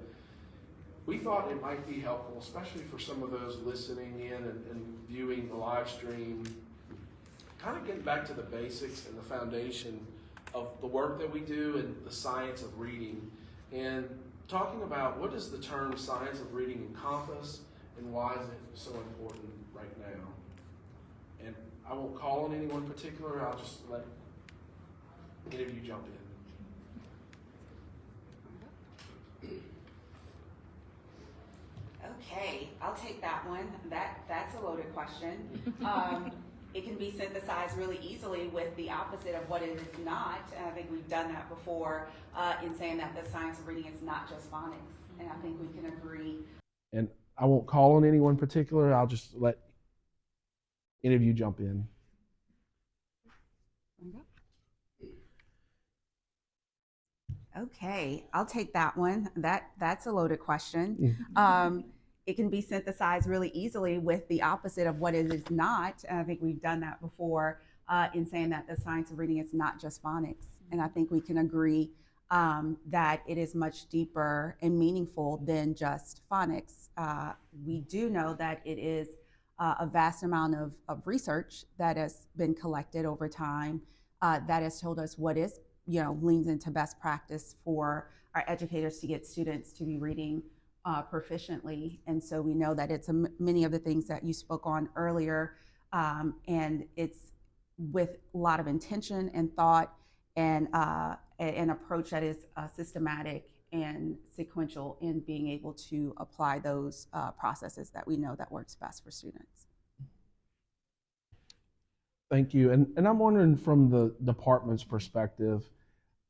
we thought it might be helpful, especially for some of those listening in and viewing the live stream, kind of getting back to the basics and the foundation of the work that we do and the science of reading, and talking about what does the term science of reading encompass and why is it so important right now. And I won't call on anyone particular, I'll just let any of you jump in. Okay, I'll take that one. That's a loaded question. It can be synthesized really easily with the opposite of what it is not. And I think we've done that before in saying that the science of reading is not just phonics. And I think we can agree. And I won't call on anyone particular, I'll just let any of you jump in. Okay, I'll take that one. That's a loaded question. It can be synthesized really easily with the opposite of what it is not. And I think we've done that before in saying that the science of reading is not just phonics. And I think we can agree that it is much deeper and meaningful than just phonics. We do know that it is a vast amount of research that has been collected over time that has told us what is, leans into best practice for our educators to get students to be reading proficiently. And so we know that it's many of the things that you spoke on earlier, and it's with a lot of intention and thought and an approach that is systematic and sequential in being able to apply those processes that we know that works best for students. Thank you. And I'm wondering, from the department's perspective,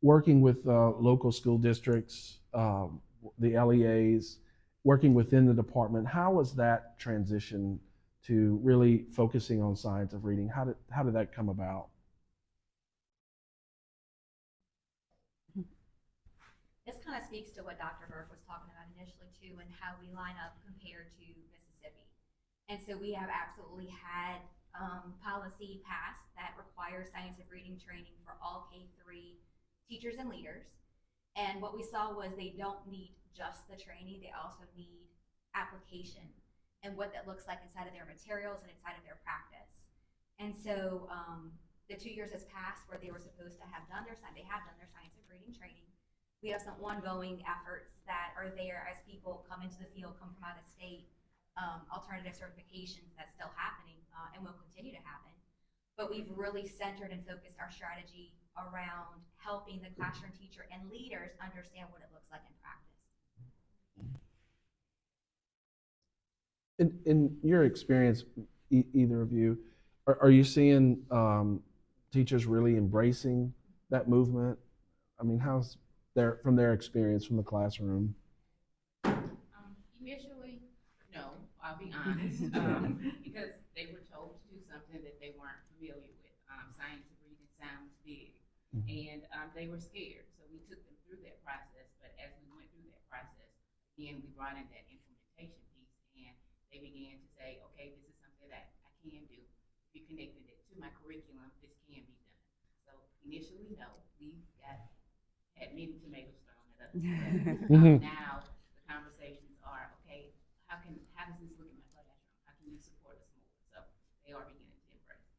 working with local school districts, the LEAs, working within the department, how was that transition to really focusing on science of reading? How did that come about? This kind of speaks to what Dr. Burke was talking about initially too, and how we line up compared to Mississippi. And so we have absolutely had policy passed that requires science of reading training for all K-3 teachers and leaders. And what we saw was they don't need just the training, they also need application and what that looks like inside of their materials and inside of their practice. And so the 2 years has passed where they were supposed to have done their science of reading training. We have some ongoing efforts that are there as people come into the field, come from out of state, alternative certifications that's still happening and will continue to happen. But we've really centered and focused our strategy around helping the classroom teacher and leaders understand what it looks like in practice. In your experience, either of you, are you seeing teachers really embracing that movement? I mean, how's from their experience from the classroom? Initially, no, I'll be honest, because they were told to do something that they weren't familiar with. Science of reading sounds big, and they were scared. So we took them through that process. But as we went through that process, again, we brought in that implementation piece, and they began to say, okay, this is something that I can do. If you connected it to my curriculum, this can be done. So initially, no, we had many tomatoes thrown at us. But, Mhm. now the conversations are, okay, how does this look in my classroom? How can you support us more? So they are beginning to embrace.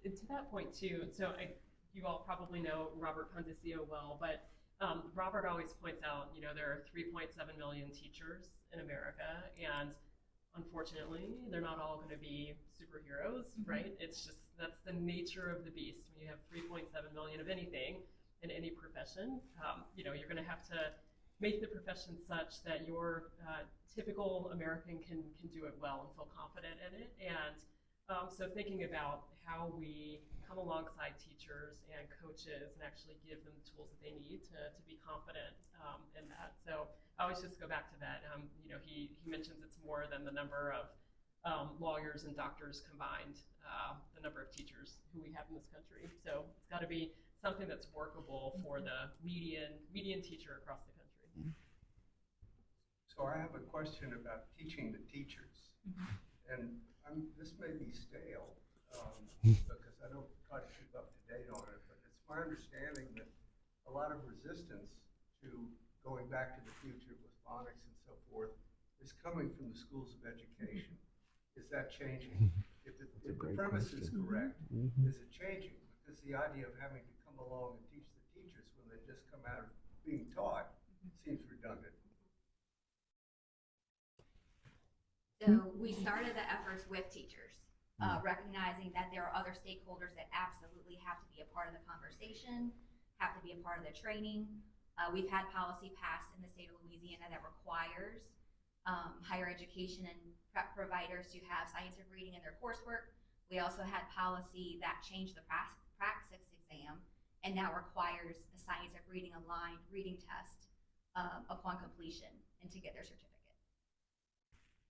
And to that point too, so you all probably know Robert Condisio well, but Robert always points out, there are 3.7 million teachers in America, and unfortunately, they're not all going to be superheroes, right? It's just, that's the nature of the beast. When you have 3.7 million of anything in any profession, you're going to have to make the profession such that your typical American can do it well and feel confident in it. And so thinking about how we come alongside teachers and coaches and actually give them the tools that they need to be confident in that. So I always just go back to that. He mentions it's more than the number of lawyers and doctors combined, the number of teachers who we have in this country. So it's got to be something that's workable for the median teacher across the country. So I have a question about teaching the teachers. And this may be stale, because I don't try to keep up to date on it, but it's my understanding that a lot of resistance to going back to the future with phonics and so forth is coming from the schools of education. Is that changing? If the premise is correct, is it changing? Because the idea of having to come along and teach the teachers when they just come out of being taught seems redundant. So we started the efforts with teachers, recognizing that there are other stakeholders that absolutely have to be a part of the conversation, have to be a part of the training. We've had policy passed in the state of Louisiana that requires higher education and prep providers to have science of reading in their coursework. We also had policy that changed the praxis exam and now requires a science of reading aligned reading test upon completion and to get their certificate.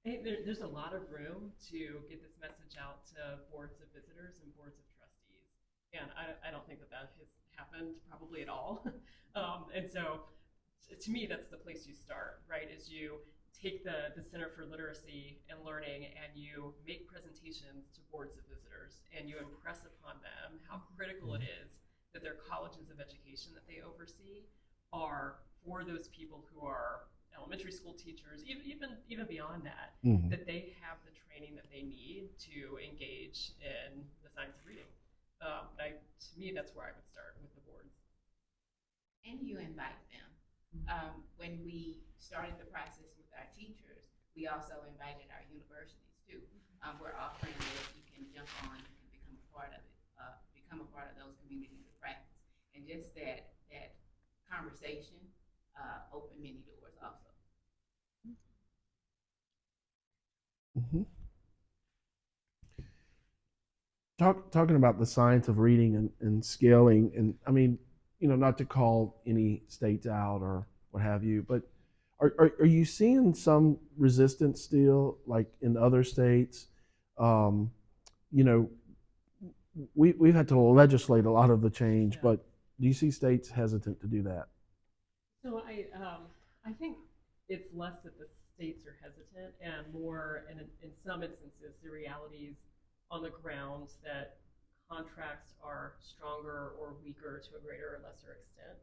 I think there's a lot of room to get this message out to boards of visitors and boards of trustees. And I don't think that has happened probably at all. And so to me, that's the place you start, right? Is you take the Center for Literacy and Learning and you make presentations to boards of visitors and you impress upon them how critical it is that their colleges of education that they oversee are for those people who are elementary school teachers, even beyond that, that they have the training that they need to engage in the science of reading. To me, that's where I would start with the boards. And you invite them. When we started the process with our teachers, we also invited our universities too. We're offering that you can jump on and become a part of it, become a part of those communities of practice. And just that conversation opened many doors also. Talking about the science of reading and scaling, and I mean, not to call any states out or what have you, but are you seeing some resistance still, like in other states? We've had to legislate a lot of the change, but do you see states hesitant to do that? So I think it's less that the states are hesitant and more, in some instances, the realities on the ground that contracts are stronger or weaker to a greater or lesser extent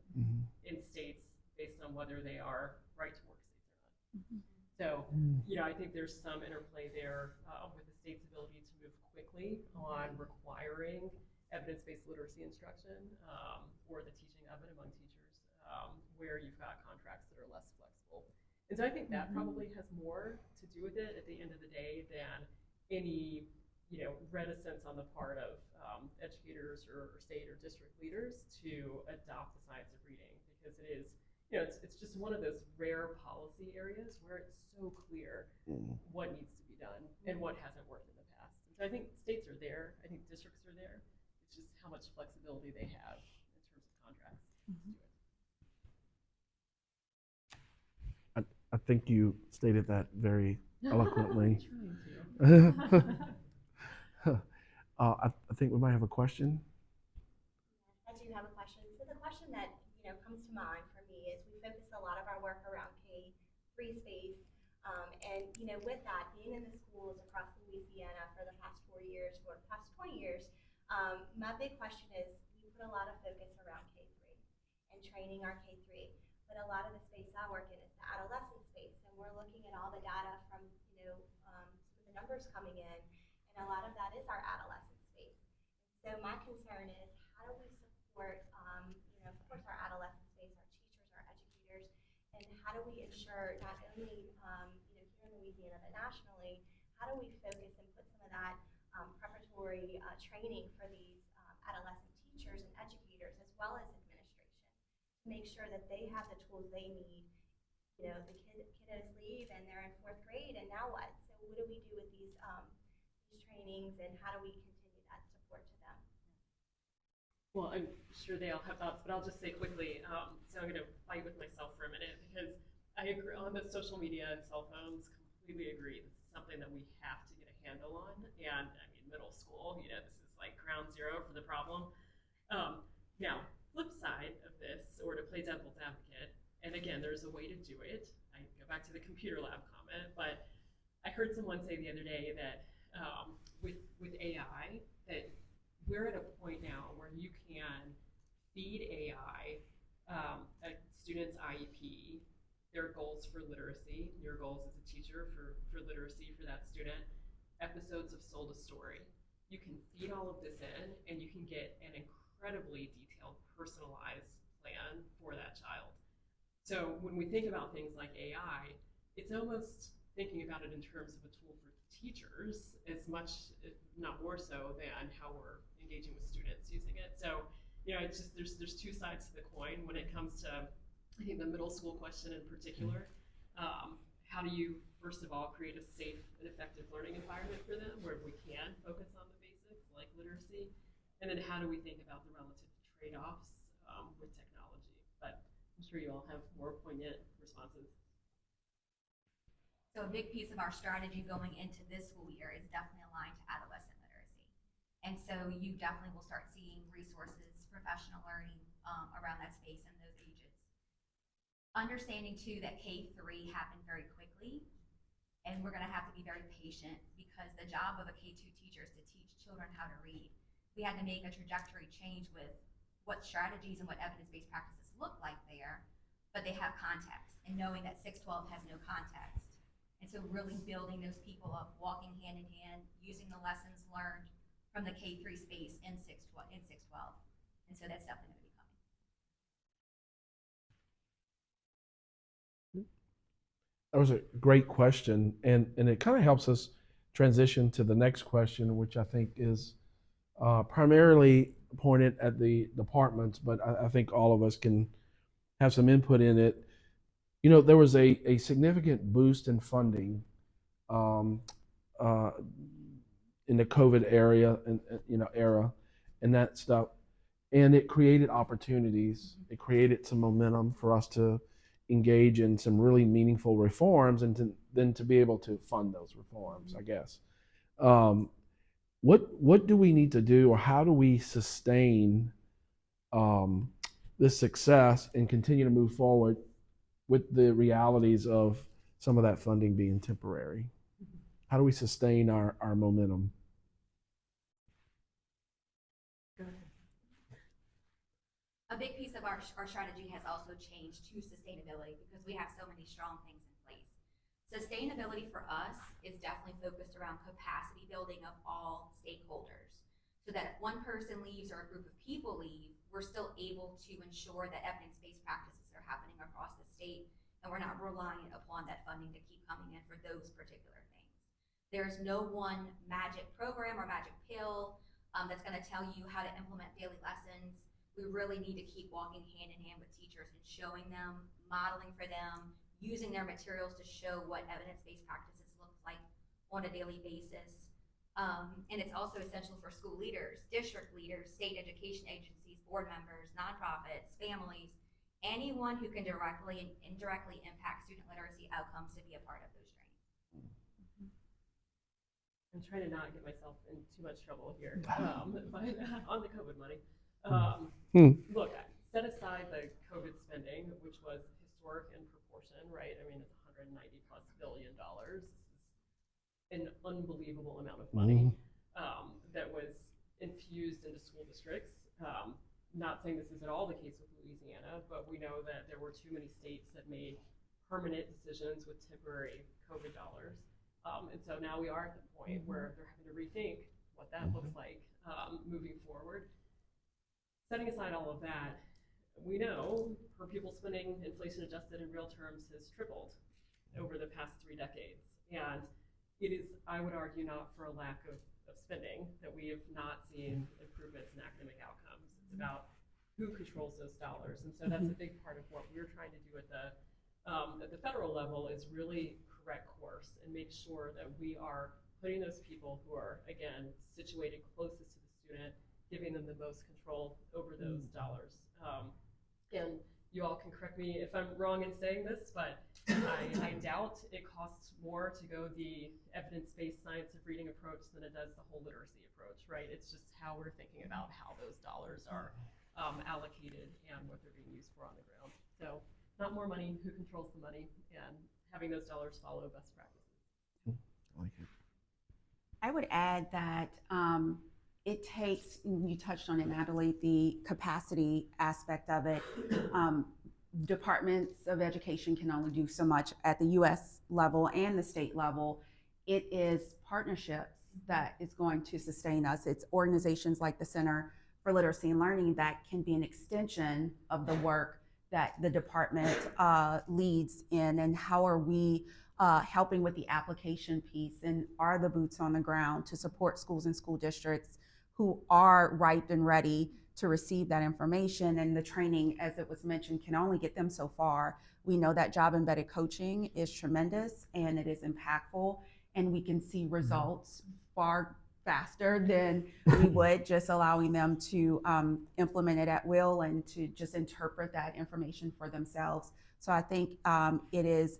in states based on whether they are right to work states or not. So, I think there's some interplay there with the state's ability to move quickly on requiring evidence-based literacy instruction or the teaching of it among teachers, where you've got contracts that are less flexible. And so I think that probably has more to do with it at the end of the day than any reticence on the part of educators or state or district leaders to adopt the science of reading, because it is, it's just one of those rare policy areas where it's so clear what needs to be done and what hasn't worked in the past. And so I think states are there, I think districts are there. It's just how much flexibility they have in terms of contracts to do it. I think you stated that very eloquently. I think we might have a question. I do have a question. So the question that comes to mind for me is we focus a lot of our work around K-3 space, and with that being in the schools across Louisiana for the past 4 years, for the past 20 years, my big question is we put a lot of focus around K-3, and training our K-3. But a lot of the space I work in is the adolescent space, and we're looking at all the data from, some of the numbers coming in, and a lot of that is our adolescent space. So my concern is, how do we support, of course, our adolescent space, our teachers, our educators, and how do we ensure not only, here in Louisiana, but nationally, how do we focus and put some of that preparatory training for these adolescent teachers and educators, as well as administration, to make sure that they have the tools they need. The kiddos leave and they're in 4th grade, and now what? So what do we do with these trainings, and how do we continue that support to them? Well, I'm sure they all have thoughts, but I'll just say quickly, so I'm going to fight with myself for a minute, because I agree on the social media and cell phones, completely agree. This is something that we have to get a handle on. And I mean, middle school, this is like ground zero for the problem. Now, flip side of this, or to play devil's advocate, and again, there's a way to do it. I go back to the computer lab comment, but I heard someone say the other day that with AI, that we're at a point now where you can feed AI a student's IEP, their goals for literacy, your goals as a teacher for literacy for that student, episodes of Sold a Story. You can feed all of this in, and you can get an incredibly detailed, personalized plan for that child. So when we think about things like AI, it's almost thinking about it in terms of a tool for teachers as much, if not more so, than how we're engaging with students using it. So, it's just, there's two sides to the coin when it comes to, I think, the middle school question in particular. How do you, first of all, create a safe and effective learning environment for them where we can focus on the basics like literacy? And then how do we think about the relative trade-offs with technology? But I'm sure you all have more poignant responses. So a big piece of our strategy going into this school year is definitely aligned to adolescent literacy. And so you definitely will start seeing resources, professional learning around that space in those ages. Understanding too that K-3 happened very quickly, and we're gonna have to be very patient, because the job of a K-2 teacher is to teach children how to read. We had to make a trajectory change with what strategies and what evidence-based practices look like there, but they have context, and knowing that 612 has no context. And so really building those people up, walking hand in hand, using the lessons learned from the K-3 space in 612. And so that's definitely going to be coming. That was a great question, and it kind of helps us transition to the next question, which I think is primarily pointed at the departments, but I think all of us can have some input in it. There was a significant boost in funding in the COVID era and that stuff, and it created opportunities. It created some momentum for us to engage in some really meaningful reforms, and then to be able to fund those reforms, I guess. What do we need to do, or how do we sustain this success and continue to move forward with the realities of some of that funding being temporary? How do we sustain our momentum? Go ahead. A big piece of our strategy has also changed to sustainability, because we have so many strong things in place. Sustainability for us is definitely focused around capacity building of all stakeholders, so that if one person leaves or a group of people leave, we're still able to ensure that evidence-based practices are happening across the state, and we're not reliant upon that funding to keep coming in for those particular things. There's no one magic program or magic pill that's going to tell you how to implement daily lessons. We really need to keep walking hand in hand with teachers and showing them, modeling for them, using their materials to show what evidence-based practices look like on a daily basis. And it's also essential for school leaders, district leaders, state education agencies, board members, nonprofits, families, anyone who can directly and indirectly impact student literacy outcomes to be a part of those trainings. I'm trying to not get myself in too much trouble here, but on the COVID money. Look, set aside the COVID spending, which was historic in proportion, right? I mean, it's $190+ billion. This is an unbelievable amount of money that was infused into school districts. not saying this is at all the case with Louisiana, but we know that there were too many states that made permanent decisions with temporary COVID dollars. And so now we are at the point where they're having to rethink what that looks like moving forward. Setting aside all of that, we know per pupil spending, inflation adjusted in real terms, has tripled over the past 3 decades. And it is, I would argue, not for a lack of spending that we have not seen improvements in academic outcomes. It's about who controls those dollars. And so that's a big part of what we're trying to do at the federal level, is really correct course and make sure that we are putting those people who are, again, situated closest to the student, giving them the most control over those dollars. And you all can correct me if I'm wrong in saying this, but I doubt it costs more to go the evidence-based science of reading approach than it does the whole literacy approach, right? It's just how we're thinking about how those dollars are allocated and what they're being used for on the ground. So not more money, who controls the money, and having those dollars follow best practices. I like it. I would add that it takes, you touched on it, Natalie, the capacity aspect of it. Departments of education can only do so much at the U.S. level and the state level. It is partnerships that is going to sustain us. It's organizations like the Center for Literacy and Learning that can be an extension of the work that the department leads in, and how are we helping with the application piece, and are the boots on the ground to support schools and school districts who are ripe and ready to receive that information. And the training, as it was mentioned, can only get them so far. We know that job embedded coaching is tremendous and it is impactful, and we can see results far faster than we would just allowing them to implement it at will and to just interpret that information for themselves. So I think it is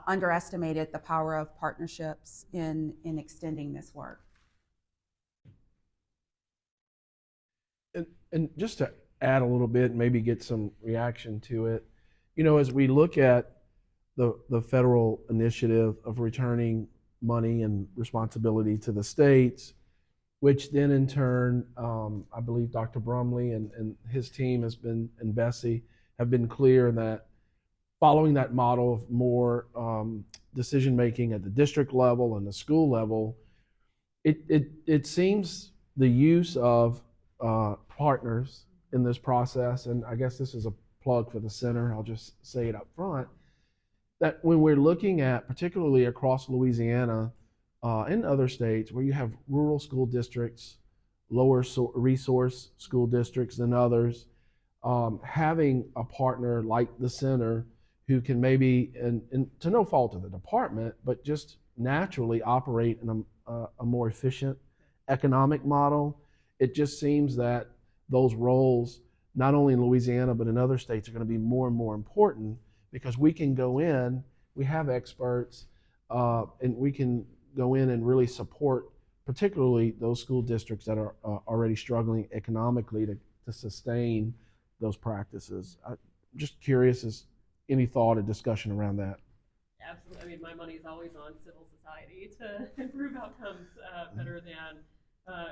underestimated, the power of partnerships in extending this work. And just to add a little bit, maybe get some reaction to it, you know, as we look at the federal initiative of returning money and responsibility to the states, which then in turn, I believe Dr. Brumley and his team has been, and Bessie, have been clear that following that model of more decision making at the district level and the school level, it seems the use of partners in this process, and I guess this is a plug for the center, I'll just say it up front, that when we're looking at, particularly across Louisiana and other states where you have rural school districts, lower resource school districts than others, having a partner like the center who can maybe, and to no fault of the department, but just naturally operate in a more efficient economic model. It just seems that those roles, not only in Louisiana, but in other states, are going to be more and more important, because we can go in, we have experts, and we can go in and really support particularly those school districts that are already struggling economically to sustain those practices. I'm just curious, is any thought or discussion around that? Absolutely. I mean, my money is always on civil society to improve outcomes better than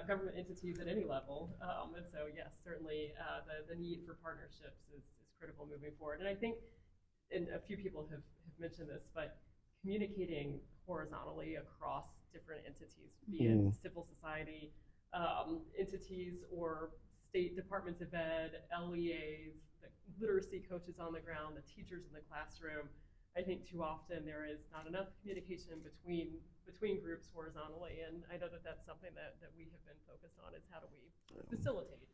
government entities at any level. And so, yes, certainly the need for partnerships is critical moving forward. And I think, and a few people have mentioned this, but communicating horizontally across different entities, be it civil society entities or state departments of ed, LEAs, the literacy coaches on the ground, the teachers in the classroom. I think too often there is not enough communication between groups horizontally, and I know that that's something that we have been focused on, is how do we facilitate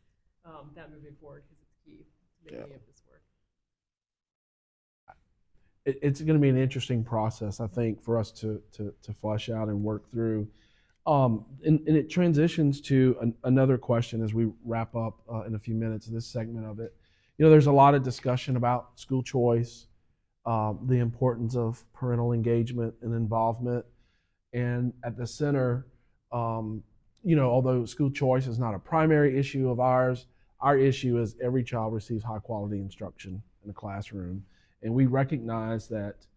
that moving forward, because it's key to making any of this work. It's going to be an interesting process, I think, for us to flesh out and work through. And it transitions to another question as we wrap up in a few minutes of this segment of it. You know, there's a lot of discussion about school choice, the importance of parental engagement and involvement. And at the center, you know, although school choice is not a primary issue of ours, our issue is every child receives high quality instruction in the classroom. And we recognize that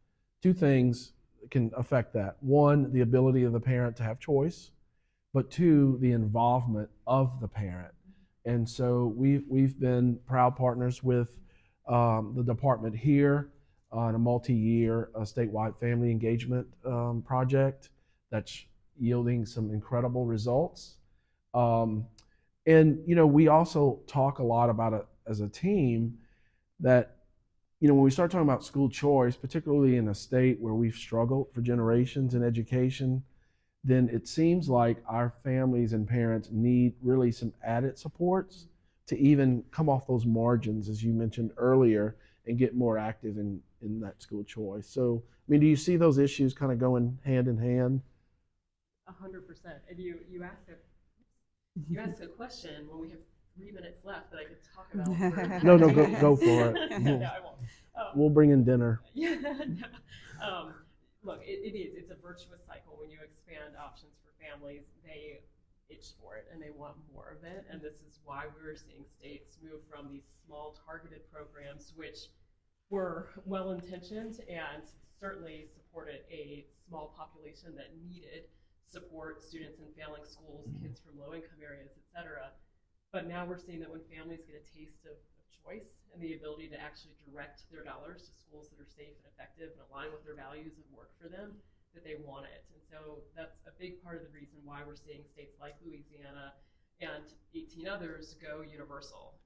two things can affect that. One, the ability of the parent to have choice, but two, the involvement of the parent. And so we've been proud partners with the department here on a multi-year statewide family engagement project that's yielding some incredible results. And we also talk a lot about it as a team that when we start talking about school choice, particularly in a state where we've struggled for generations in education, then it seems like our families and parents need really some added supports to even come off those margins, as you mentioned earlier, and get more active in that school choice. So, I mean, do you see those issues kind of going hand in hand? 100%. And you asked a question when we have 3 minutes left that I could talk about. No, go for it. No, I won't. We'll bring in dinner. Yeah. Look, it's a virtuous cycle. When you expand options for families, they itch for it and they want more of it. And this is why we're seeing states move from these small targeted programs, which were well-intentioned and certainly supported a small population that needed support, students in failing schools, kids from low-income areas, et cetera. But now we're seeing that when families get a taste of choice and the ability to actually direct their dollars to schools that are safe and effective and align with their values and work for them, that they want it. And so that's a big part of the reason why we're seeing states like Louisiana and 18 others go universal.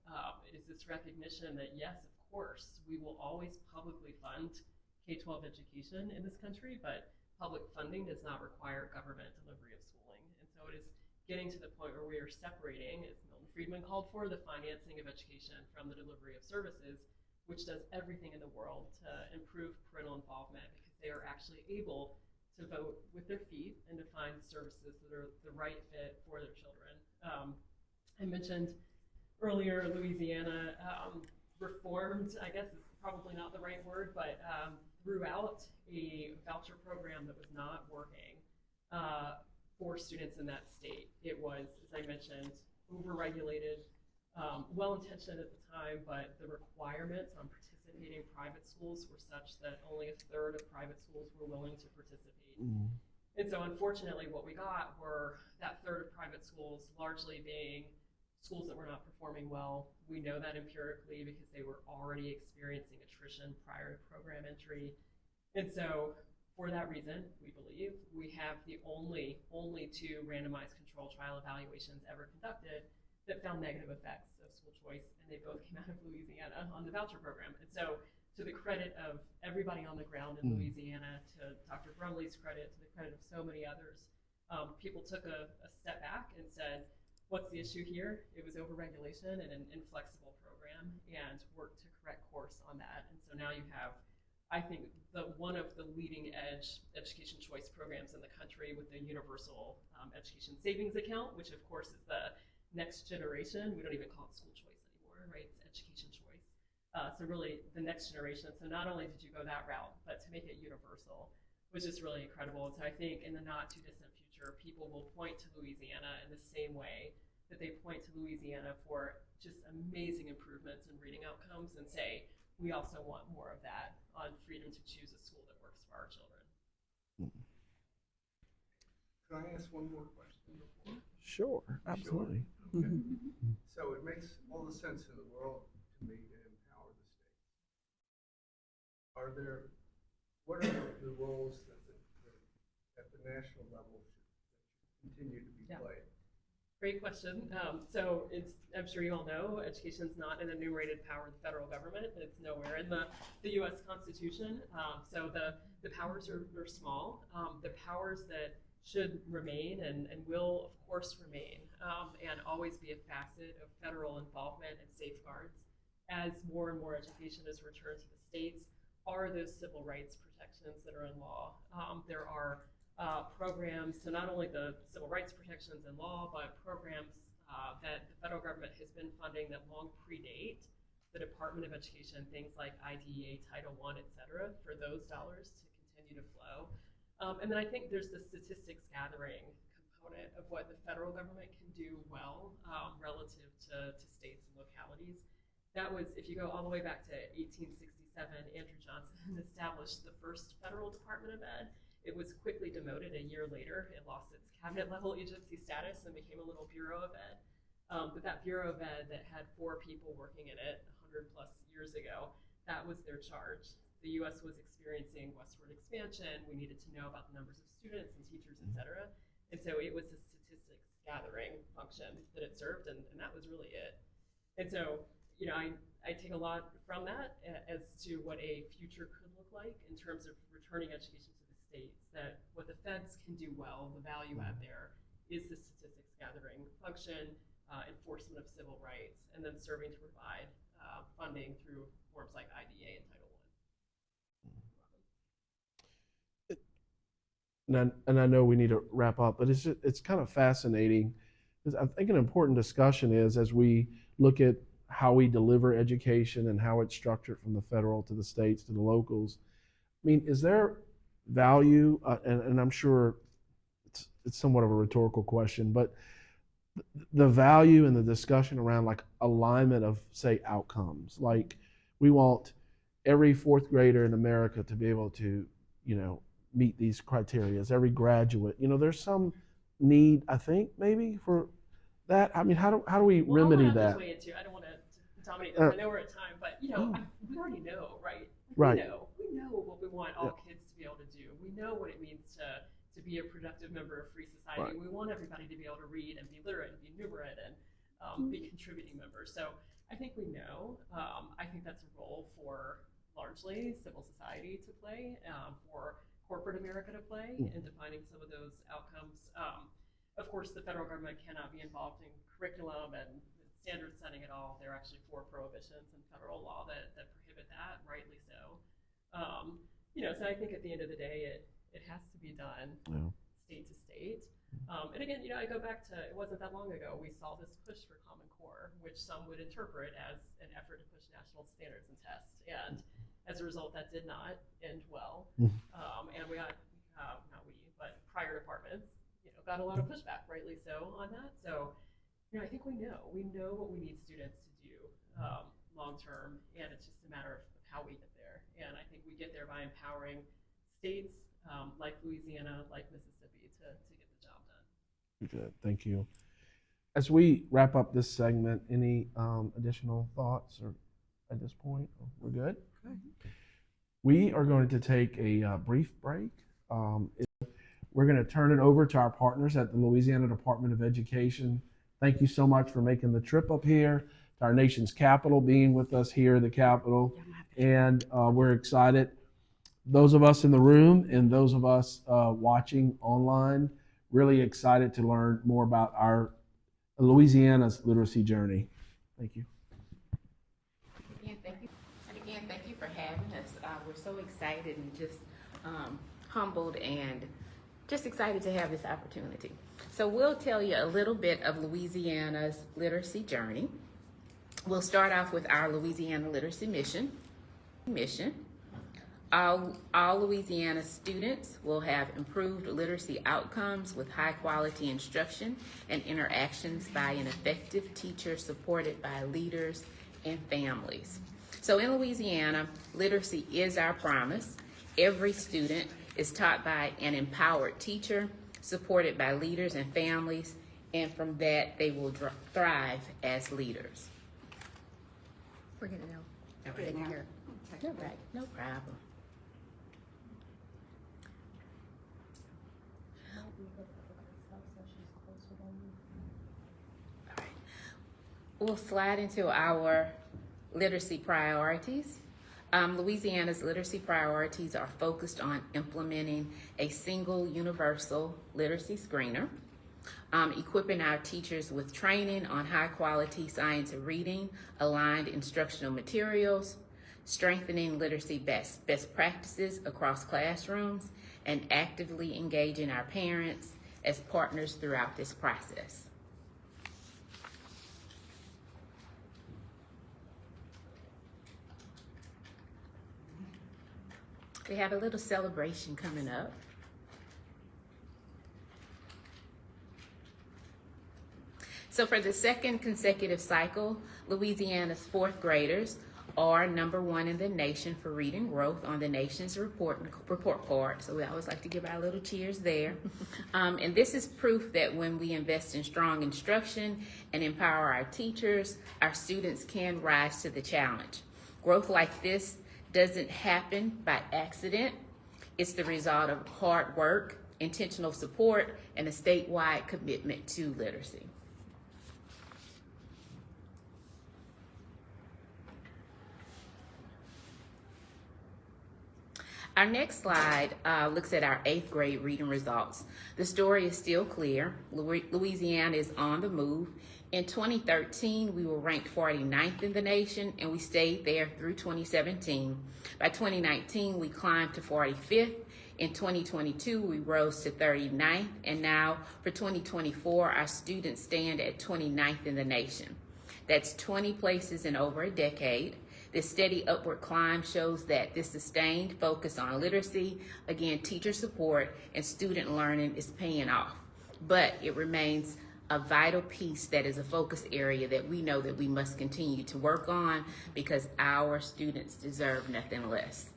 It is this recognition that, yes, of course, we will always publicly fund K-12 education in this country, but public funding does not require government delivery of schooling. And so it is getting to the point where we are separating, as Milton Friedman called for, the financing of education from the delivery of services, which does everything in the world to improve parental involvement because they are actually able to vote with their feet and to find services that are the right fit for their children. I mentioned earlier Louisiana reformed, I guess is probably not the right word, but threw out a voucher program that was not working for students in that state. It was, as I mentioned, over-regulated, well-intentioned at the time, but the requirements on participating private schools were such that only a third of private schools were willing to participate. And so unfortunately what we got were that third of private schools largely being schools that were not performing well. We know that empirically because they were already experiencing attrition prior to program entry. And so for that reason, we believe we have the only 2 randomized control trial evaluations ever conducted that found negative effects of school choice, and they both came out of Louisiana on the voucher program. And so to the credit of everybody on the ground in Louisiana, to Dr. Brumley's credit, to the credit of so many others, people took a step back and said, what's the issue here? It was overregulation and an inflexible program, and worked to correct course on that. And so now you have, I think, one of the leading edge education choice programs in the country with the universal education savings account, which of course is the next generation. We don't even call it school choice anymore, right? It's education choice. So really the next generation. So not only did you go that route, but to make it universal was just really incredible. And so I think in the not too distant future, people will point to Louisiana in the same way that they point to Louisiana for just amazing improvements in reading outcomes and say, we also want more of that on freedom to choose a school that works for our children. Can I ask one more question before? Sure, absolutely. Sure. Okay. So it makes all the sense in the world to me to empower the states. What are the roles that at the national level should continue to be played? Great question. So I'm sure you all know, education is not an enumerated power of the federal government. It's nowhere in the U.S. Constitution. So the powers are small. The powers that should remain and will, of course, remain and always be a facet of federal involvement and safeguards as more and more education is returned to the states are those civil rights protections that are in law. There are programs, so not only the civil rights protections in law, but programs that the federal government has been funding that long predate the Department of Education, things like IDEA, Title I, et cetera, for those dollars to continue to flow. And then I think there's the statistics gathering component of what the federal government can do well relative to states and localities. That was, if you go all the way back to 1867, Andrew Johnson established the first federal Department of Ed. It was quickly demoted a year later. It lost its cabinet level agency status and became a little Bureau of Ed. But that Bureau of Ed that had 4 people working in it 100 plus years ago, that was their charge. The U.S. was experiencing westward expansion. We needed to know about the numbers of students and teachers, et cetera. And so it was a statistics gathering function that it served, and that was really it. And so, you know, I take a lot from that as to what a future could look like in terms of returning education to the states, that what the feds can do well, the value add there, is the statistics gathering function, enforcement of civil rights, and then serving to provide funding through forms like IDA and Title I. And I know we need to wrap up, but it's kind of fascinating, because I think an important discussion is, as we look at how we deliver education and how it's structured from the federal to the states to the locals. I mean, is there value, and I'm sure it's somewhat of a rhetorical question, but the value and the discussion around like alignment of, say, outcomes. Like, we want every 4th grader in America to be able to, you know, meet these criteria, every graduate. You know, there's some need, I think, maybe for that. I mean, how do we remedy that? I don't want to dominate this. I know we're at time, but you know, we already know, right? Right. We know what we want all kids to be able to do. We know what it means to be a productive member of free society. Right. We want everybody to be able to read and be literate and be numerate and be contributing members. So I think we know. I think that's a role for largely civil society to play, for corporate America to play in defining some of those outcomes. Of course, the federal government cannot be involved in curriculum and standard setting at all. There are actually 4 prohibitions in federal law that prohibit that, rightly so. You know, so I think at the end of the day, it has to be done state to state. And again, you know, I go back to, it wasn't that long ago, we saw this push for Common Core, which some would interpret as an effort to push national standards and tests. And as a result, that did not end well. And we got, not we, but prior departments, you know, got a lot of pushback, rightly so, on that. So, you know, I think we know what we need students to do long term, and it's just a matter of how we get there. And I think we get there by empowering states like Louisiana, like Mississippi, to get the job done. Good, thank you. As we wrap up this segment, any additional thoughts or at this point? We're good? Okay. We are going to take a brief break. We're going to turn it over to our partners at the Louisiana Department of Education. Thank you so much for making the trip up here to our nation's capital, being with us here at the Capitol. And we're excited. Those of us in the room and those of us watching online, really excited to learn more about our Louisiana's literacy journey. Thank you. Again, thank you for having us. We're so excited and just humbled and just excited to have this opportunity. So we'll tell you a little bit of Louisiana's literacy journey. We'll start off with our Louisiana literacy mission. All Louisiana students will have improved literacy outcomes with high quality instruction and interactions by an effective teacher supported by leaders and families. So in Louisiana, literacy is our promise. Every student is taught by an empowered teacher, supported by leaders and families, and from that they will thrive as leaders. We're gonna know. Okay. Right. No problem. All right. We'll slide into our literacy priorities. Louisiana's literacy priorities are focused on implementing a single universal literacy screener, equipping our teachers with training on high quality science and reading, aligned instructional materials, strengthening literacy best practices across classrooms, and actively engaging our parents as partners throughout this process. We have a little celebration coming up. So for the second consecutive cycle, Louisiana's 4th graders are #1 in the nation for reading growth on the nation's report card. So we always like to give our little cheers there. And this is proof that when we invest in strong instruction and empower our teachers, our students can rise to the challenge. Growth like this doesn't happen by accident. It's the result of hard work, intentional support, and a statewide commitment to literacy. Our next slide looks at our 8th grade reading results. The story is still clear. Louisiana is on the move. In 2013, we were ranked 49th in the nation, and we stayed there through 2017. By 2019, we climbed to 45th. In 2022, we rose to 39th, and now for 2024, our students stand at 29th in the nation. That's 20 places in over a decade. This steady upward climb shows that this sustained focus on literacy, again, teacher support, and student learning is paying off. But it remains a vital piece that is a focus area that we know that we must continue to work on because our students deserve nothing less.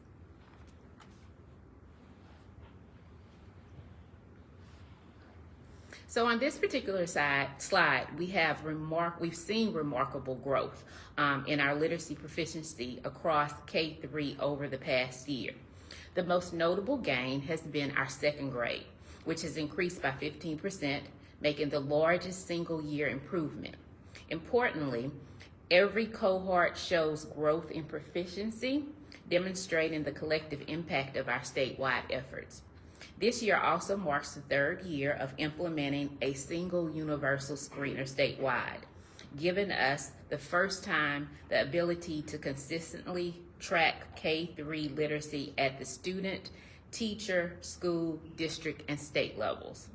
So on this particular slide, we've seen remarkable growth in our literacy proficiency across K-3 over the past year. The most notable gain has been our 2nd grade, which has increased by 15%, making the largest single year improvement. Importantly, every cohort shows growth in proficiency, demonstrating the collective impact of our statewide efforts. This year also marks the 3rd year of implementing a single universal screener statewide, giving us the first time the ability to consistently track K-3 literacy at the student, teacher, school, district, and state levels.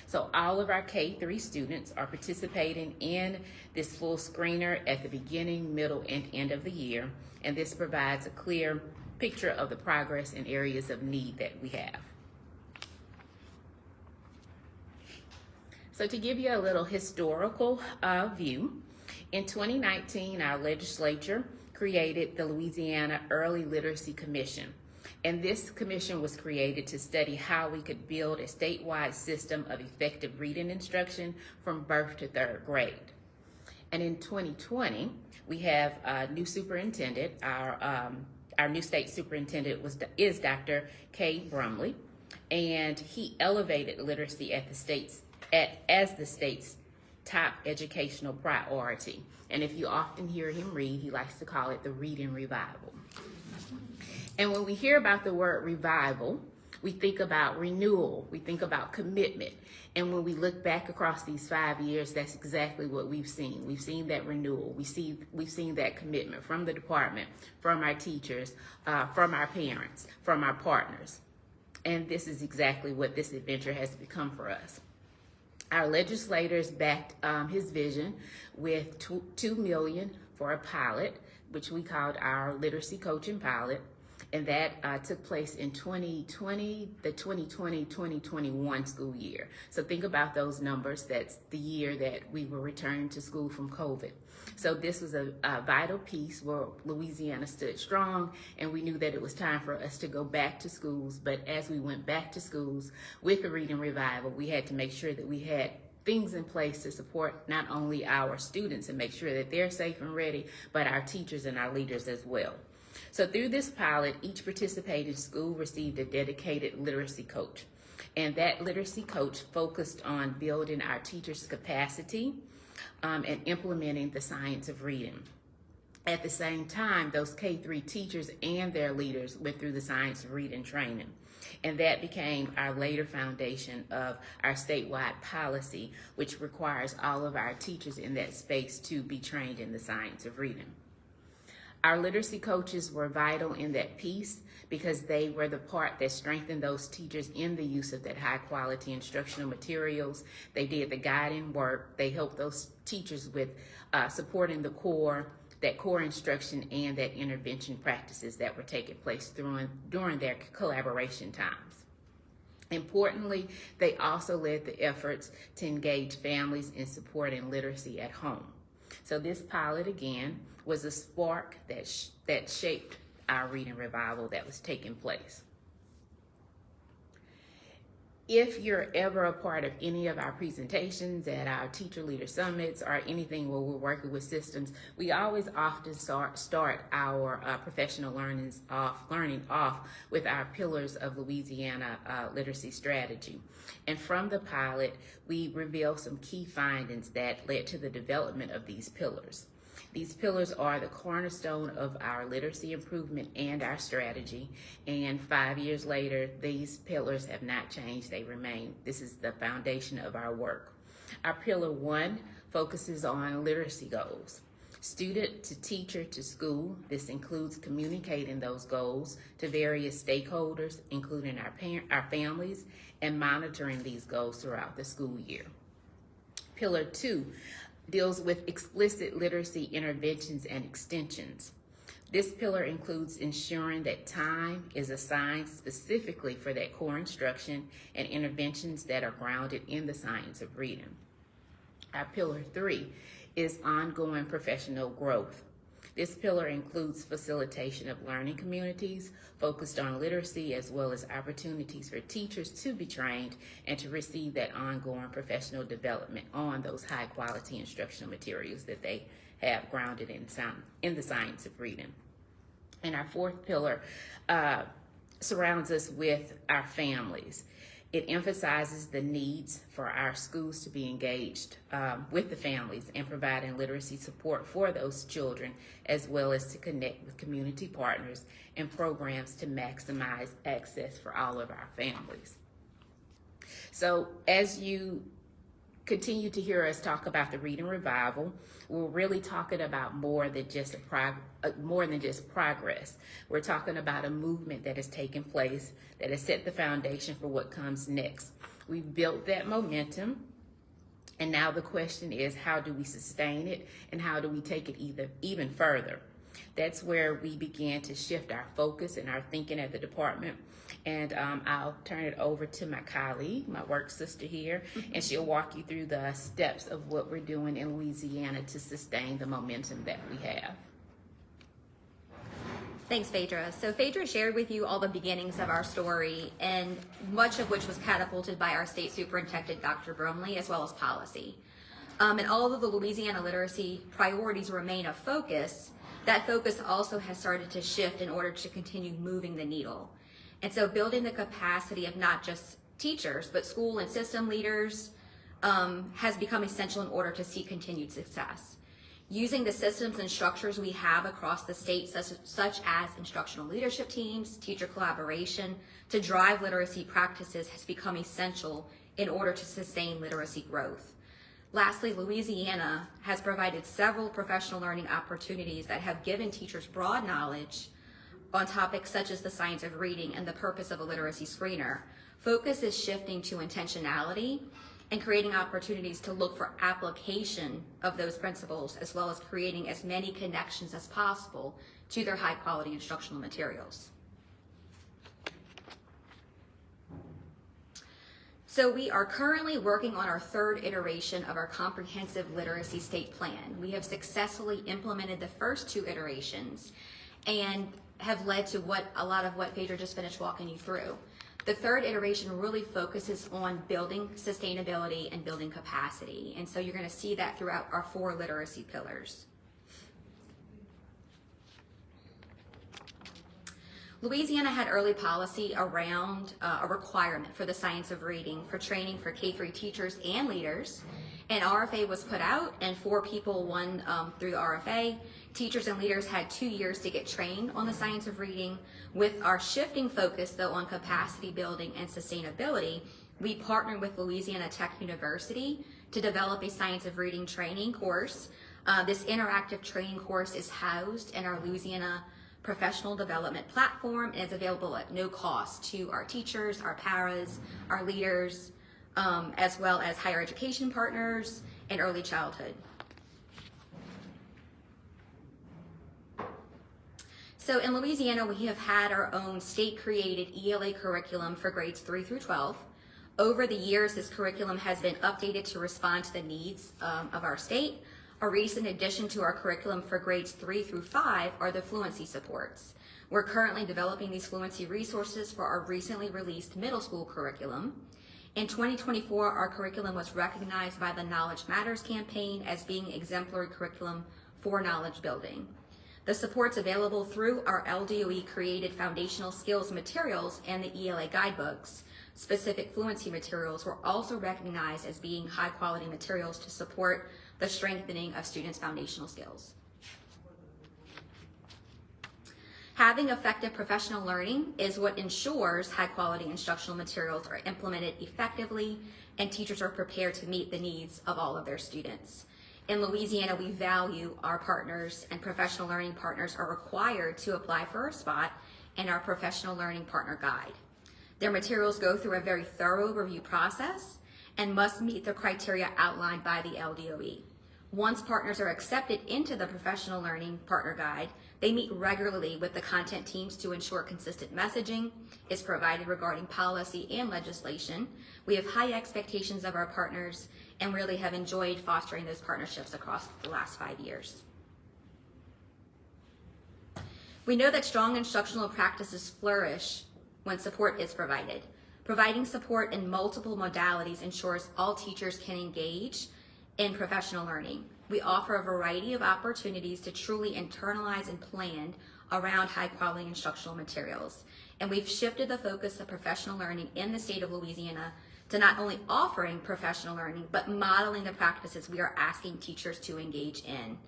So all of our K-3 students are participating in this full screener at the beginning, middle, and end of the year, and this provides a clear picture of the progress and areas of need that we have. So to give you a little historical view, in 2019, our legislature created the Louisiana Early Literacy Commission. And this commission was created to study how we could build a statewide system of effective reading instruction from birth to 3rd grade. And in 2020, we have a new superintendent. Our new state superintendent is Dr. Kay Brumley, and he elevated literacy at the state's as the state's top educational priority. And if you often hear him read, he likes to call it the reading revival. And when we hear about the word revival, we think about renewal, we think about commitment. And when we look back across these 5 years, that's exactly what we've seen. We've seen that renewal. We've seen that commitment from the department, from our teachers, from our parents, from our partners. And this is exactly what this adventure has become for us. Our legislators backed his vision with $2 million for a pilot, which we called our literacy coaching pilot, and that took place in 2020, the 2020-2021 school year. So think about those numbers. That's the year that we were returned to school from COVID. So this was a vital piece where Louisiana stood strong, and we knew that it was time for us to go back to schools. But as we went back to schools with the Reading Revival, we had to make sure that we had things in place to support not only our students and make sure that they're safe and ready, but our teachers and our leaders as well. So through this pilot, each participating school received a dedicated literacy coach. And that literacy coach focused on building our teachers' capacity and implementing the science of reading. At the same time, those K-3 teachers and their leaders went through the science of reading training. And that became our later foundation of our statewide policy, which requires all of our teachers in that space to be trained in the science of reading. Our literacy coaches were vital in that piece because they were the part that strengthened those teachers in the use of that high quality instructional materials. They did the guiding work. They helped those teachers with supporting that core instruction and that intervention practices that were taking place during their collaboration times. Importantly, they also led the efforts to engage families in supporting literacy at home. So this pilot, again, was a spark that shaped our reading revival that was taking place. If you're ever a part of any of our presentations at our teacher leader summits or anything where we're working with systems, we always often start our professional learning off with our pillars of Louisiana literacy strategy. And from the pilot, we reveal some key findings that led to the development of these pillars. These pillars are the cornerstone of our literacy improvement and our strategy. And 5 years later, these pillars have not changed, they remain. This is the foundation of our work. Our pillar 1 focuses on literacy goals. Student to teacher to school, this includes communicating those goals to various stakeholders, including our families, and monitoring these goals throughout the school year. Pillar 2 deals with explicit literacy interventions and extensions. This pillar includes ensuring that time is assigned specifically for that core instruction and interventions that are grounded in the science of reading. Our pillar 3 is ongoing professional growth. This pillar includes facilitation of learning communities focused on literacy, as well as opportunities for teachers to be trained and to receive that ongoing professional development on those high quality instructional materials that they have grounded in the science of reading. And our 4th pillar surrounds us with our families. It emphasizes the needs for our schools to be engaged with the families and providing literacy support for those children, as well as to connect with community partners and programs to maximize access for all of our families. So as you continue to hear us talk about the reading revival, we're really talking about more than just progress. We're talking about a movement that has taken place that has set the foundation for what comes next. We've built that momentum, and now the question is, how do we sustain it, and how do we take it even further? That's where we began to shift our focus and our thinking at the department. And I'll turn it over to my colleague, my work sister here, and she'll walk you through the steps of what we're doing in Louisiana to sustain the momentum that we have. Thanks, Phaedra. So Phaedra shared with you all the beginnings of our story, and much of which was catapulted by our state superintendent, Dr. Bromley, as well as policy. And although the Louisiana literacy priorities remain a focus, that focus also has started to shift in order to continue moving the needle. And so building the capacity of not just teachers, but school and system leaders has become essential in order to see continued success. Using the systems and structures we have across the state, such as instructional leadership teams, teacher collaboration, to drive literacy practices has become essential in order to sustain literacy growth. Lastly, Louisiana has provided several professional learning opportunities that have given teachers broad knowledge on topics such as the science of reading and the purpose of a literacy screener. Focus is shifting to intentionality and creating opportunities to look for application of those principles, as well as creating as many connections as possible to their high quality instructional materials. So we are currently working on our 3rd iteration of our comprehensive literacy state plan. We have successfully implemented the first 2 iterations and have led to a lot of what Phaedra just finished walking you through. The 3rd iteration really focuses on building sustainability and building capacity. And so you're going to see that throughout our 4 literacy pillars. Louisiana had early policy around a requirement for the science of reading for training for K-3 teachers and leaders. An RFA was put out, and 4 people won through the RFA. Teachers and leaders had 2 years to get trained on the science of reading. With our shifting focus, though, on capacity building and sustainability, we partnered with Louisiana Tech University to develop a science of reading training course. This interactive training course is housed in our Louisiana professional development platform and is available at no cost to our teachers, our paras, our leaders, as well as higher education partners and early childhood. So in Louisiana, we have had our own state-created ELA curriculum for grades 3 through 12. Over the years, this curriculum has been updated to respond to the needs of our state. A recent addition to our curriculum for grades 3 through 5 are the fluency supports. We're currently developing these fluency resources for our recently released middle school curriculum. In 2024, our curriculum was recognized by the Knowledge Matters campaign as being exemplary curriculum for knowledge building. The supports available through our LDOE created foundational skills materials and the ELA guidebooks, specific fluency materials, were also recognized as being high quality materials to support the strengthening of students' foundational skills. Having effective professional learning is what ensures high quality instructional materials are implemented effectively and teachers are prepared to meet the needs of all of their students. In Louisiana, we value our partners, and professional learning partners are required to apply for a spot in our professional learning partner guide. Their materials go through a very thorough review process and must meet the criteria outlined by the LDOE. Once partners are accepted into the professional learning partner guide, they meet regularly with the content teams to ensure consistent messaging is provided regarding policy and legislation. We have high expectations of our partners and really have enjoyed fostering those partnerships across the last 5 years. We know that strong instructional practices flourish when support is provided. Providing support in multiple modalities ensures all teachers can engage in professional learning. We offer a variety of opportunities to truly internalize and plan around high quality instructional materials. And we've shifted the focus of professional learning in the state of Louisiana to not only offering professional learning, but modeling the practices we are asking teachers to engage in,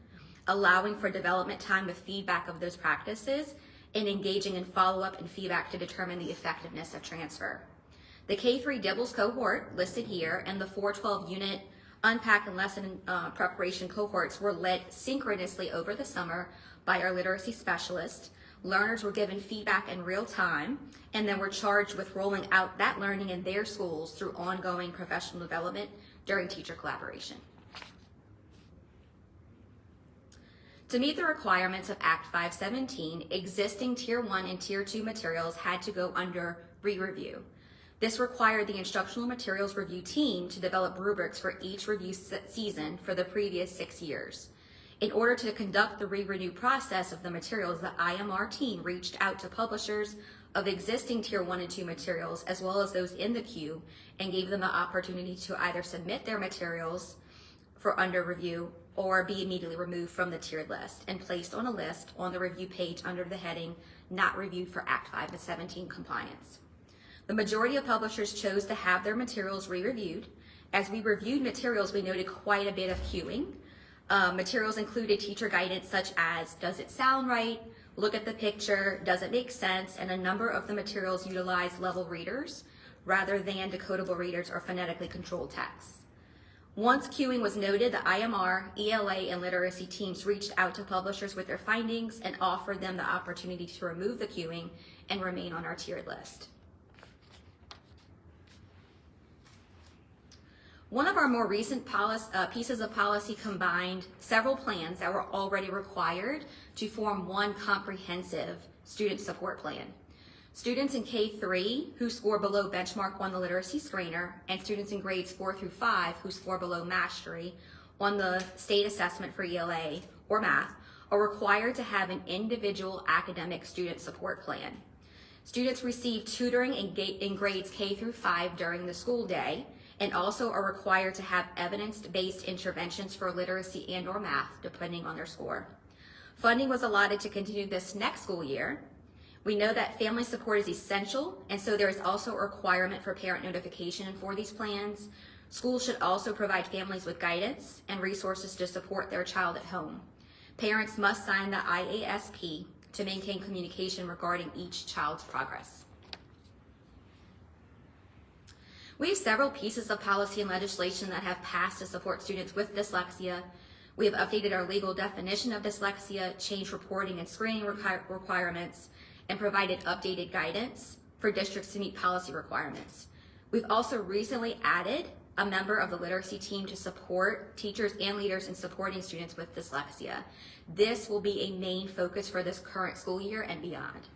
allowing for development time with feedback of those practices, and engaging in follow-up and feedback to determine the effectiveness of transfer. The K-3 DIBELS cohort listed here and the 412 unit unpack and lesson preparation cohorts were led synchronously over the summer by our literacy specialist. Learners were given feedback in real time and then were charged with rolling out that learning in their schools through ongoing professional development during teacher collaboration. To meet the requirements of Act 517, existing Tier 1 and Tier 2 materials had to go under re-review. This required the instructional materials review team to develop rubrics for each review season for the previous 6 years. In order to conduct the re-renew process of the materials, the IMR team reached out to publishers of existing Tier 1 and 2 materials, as well as those in the queue, and gave them the opportunity to either submit their materials for under review or be immediately removed from the tiered list and placed on a list on the review page under the heading Not Reviewed for Act 517 Compliance. The majority of publishers chose to have their materials re-reviewed. As we reviewed materials, we noted quite a bit of queuing. Materials included teacher guidance such as, does it sound right? Look at the picture, does it make sense? And a number of the materials utilize level readers rather than decodable readers or phonetically controlled texts. Once queuing was noted, the IMR, ELA, and literacy teams reached out to publishers with their findings and offered them the opportunity to remove the queuing and remain on our tiered list. One of our more recent pieces of policy combined several plans that were already required to form one comprehensive student support plan. Students in K-3 who score below benchmark on the literacy screener and students in grades 4 through 5 who score below mastery on the state assessment for ELA or math are required to have an individual academic student support plan. Students receive tutoring in grades K through 5 during the school day and also are required to have evidence-based interventions for literacy and or math depending on their score. Funding was allotted to continue this next school year. We know that family support is essential, and so there is also a requirement for parent notification for these plans. Schools should also provide families with guidance and resources to support their child at home. Parents must sign the IASP to maintain communication regarding each child's progress. We have several pieces of policy and legislation that have passed to support students with dyslexia. We have updated our legal definition of dyslexia, changed reporting and screening requirements, and provided updated guidance for districts to meet policy requirements. We've also recently added a member of the literacy team to support teachers and leaders in supporting students with dyslexia. This will be a main focus for this current school year and beyond.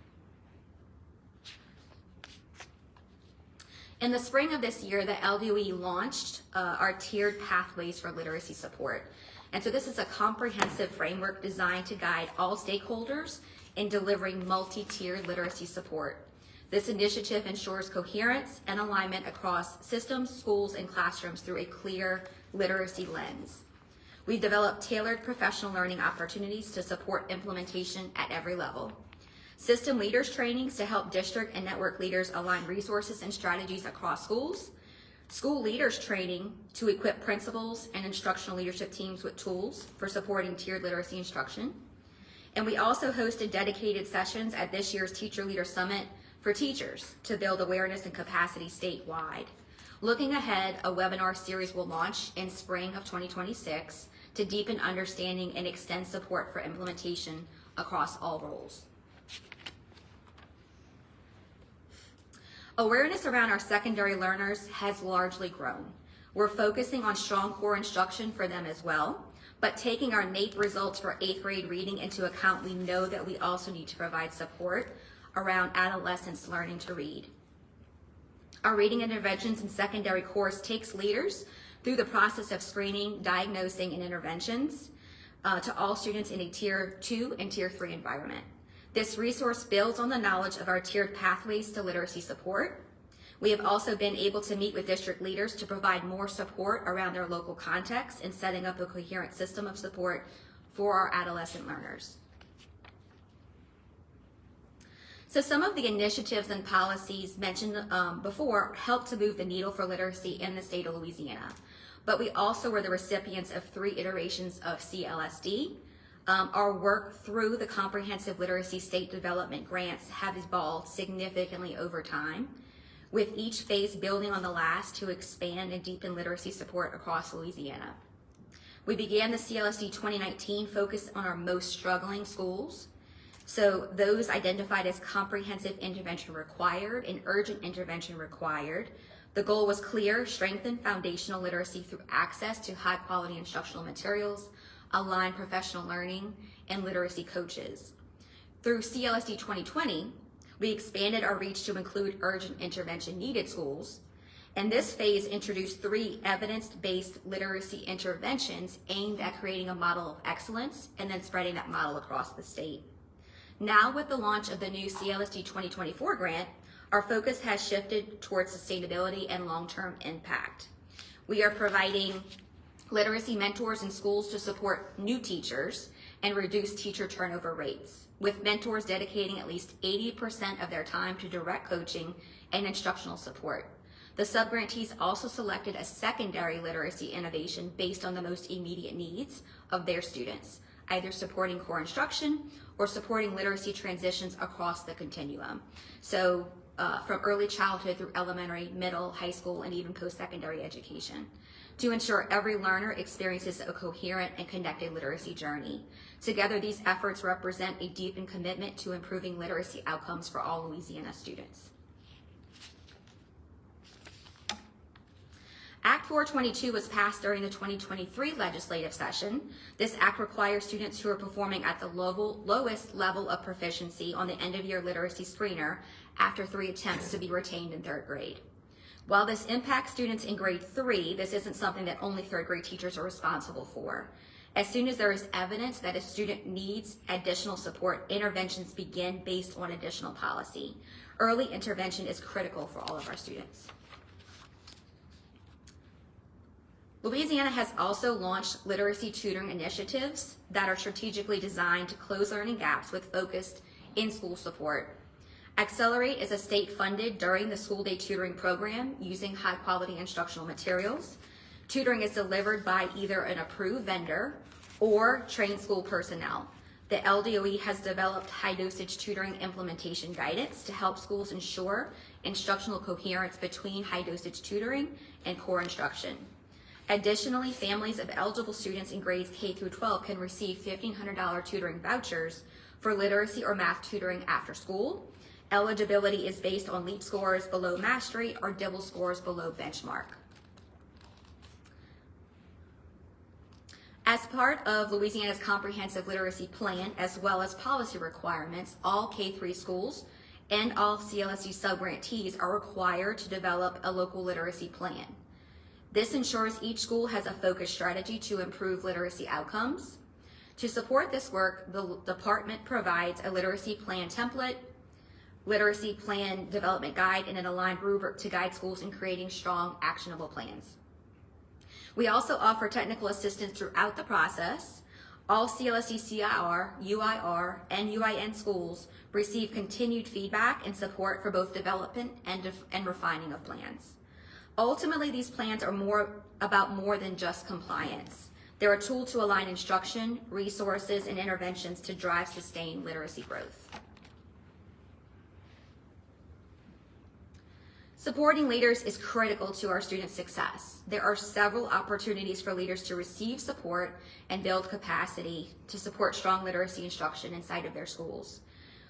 In the spring of this year, the LDOE launched our tiered pathways for literacy support. And so this is a comprehensive framework designed to guide all stakeholders in delivering multi-tiered literacy support. This initiative ensures coherence and alignment across systems, schools, and classrooms through a clear literacy lens. We've developed tailored professional learning opportunities to support implementation at every level. System leaders trainings to help district and network leaders align resources and strategies across schools. School leaders training to equip principals and instructional leadership teams with tools for supporting tiered literacy instruction. And we also hosted dedicated sessions at this year's Teacher Leader Summit for teachers to build awareness and capacity statewide. Looking ahead, a webinar series will launch in spring of 2026 to deepen understanding and extend support for implementation across all roles. Awareness around our secondary learners has largely grown. We're focusing on strong core instruction for them as well, but taking our NAEP results for 8th grade reading into account, we know that we also need to provide support around adolescents learning to read. Our reading interventions in secondary course takes leaders through the process of screening, diagnosing, and interventions to all students in a Tier 2 and Tier 3 environment. This resource builds on the knowledge of our tiered pathways to literacy support. We have also been able to meet with district leaders to provide more support around their local context and setting up a coherent system of support for our adolescent learners. So some of the initiatives and policies mentioned before help to move the needle for literacy in the state of Louisiana. But we also were the recipients of 3 iterations of CLSD. Our work through the Comprehensive Literacy State Development Grants have evolved significantly over time, with each phase building on the last to expand and deepen literacy support across Louisiana. We began the CLSD 2019 focused on our most struggling schools. So those identified as comprehensive intervention required and urgent intervention required. The goal was clear: strengthen foundational literacy through access to high quality instructional materials, align professional learning, and literacy coaches. Through CLSD 2020, we expanded our reach to include urgent intervention needed schools. And this phase introduced 3 evidence-based literacy interventions aimed at creating a model of excellence and then spreading that model across the state. Now, with the launch of the new CLSD 2024 grant, our focus has shifted towards sustainability and long-term impact. We are providing literacy mentors in schools to support new teachers and reduce teacher turnover rates, with mentors dedicating at least 80% of their time to direct coaching and instructional support. The subgrantees also selected a secondary literacy innovation based on the most immediate needs of their students, either supporting core instruction or supporting literacy transitions across the continuum. So from early childhood through elementary, middle, high school, and even post-secondary education, to ensure every learner experiences a coherent and connected literacy journey. Together, these efforts represent a deepened commitment to improving literacy outcomes for all Louisiana students. Act 422 was passed during the 2023 legislative session. This act requires students who are performing at the lowest level of proficiency on the end-of-year literacy screener after 3 attempts to be retained in 3rd grade. While this impacts students in grade 3, this isn't something that only 3rd grade teachers are responsible for. As soon as there is evidence that a student needs additional support, interventions begin based on additional policy. Early intervention is critical for all of our students. Louisiana has also launched literacy tutoring initiatives that are strategically designed to close learning gaps with focused in-school support. Accelerate is a state-funded during the school day tutoring program using high-quality instructional materials. Tutoring is delivered by either an approved vendor or trained school personnel. The LDOE has developed high-dosage tutoring implementation guidance to help schools ensure instructional coherence between high-dosage tutoring and core instruction. Additionally, families of eligible students in grades K through 12 can receive $1,500 tutoring vouchers for literacy or math tutoring after school. Eligibility is based on LEAP scores below mastery or DIBEL scores below benchmark. As part of Louisiana's comprehensive literacy plan, as well as policy requirements, all K-3 schools and all CLSU subgrantees are required to develop a local literacy plan. This ensures each school has a focused strategy to improve literacy outcomes. To support this work, the department provides a literacy plan template, literacy plan development guide, and an aligned rubric to guide schools in creating strong, actionable plans. We also offer technical assistance throughout the process. All CLSE CIR, UIR, and UIN schools receive continued feedback and support for both development and refining of plans. Ultimately, these plans are about more than just compliance. They're a tool to align instruction, resources, and interventions to drive sustained literacy growth. Supporting leaders is critical to our students' success. There are several opportunities for leaders to receive support and build capacity to support strong literacy instruction inside of their schools.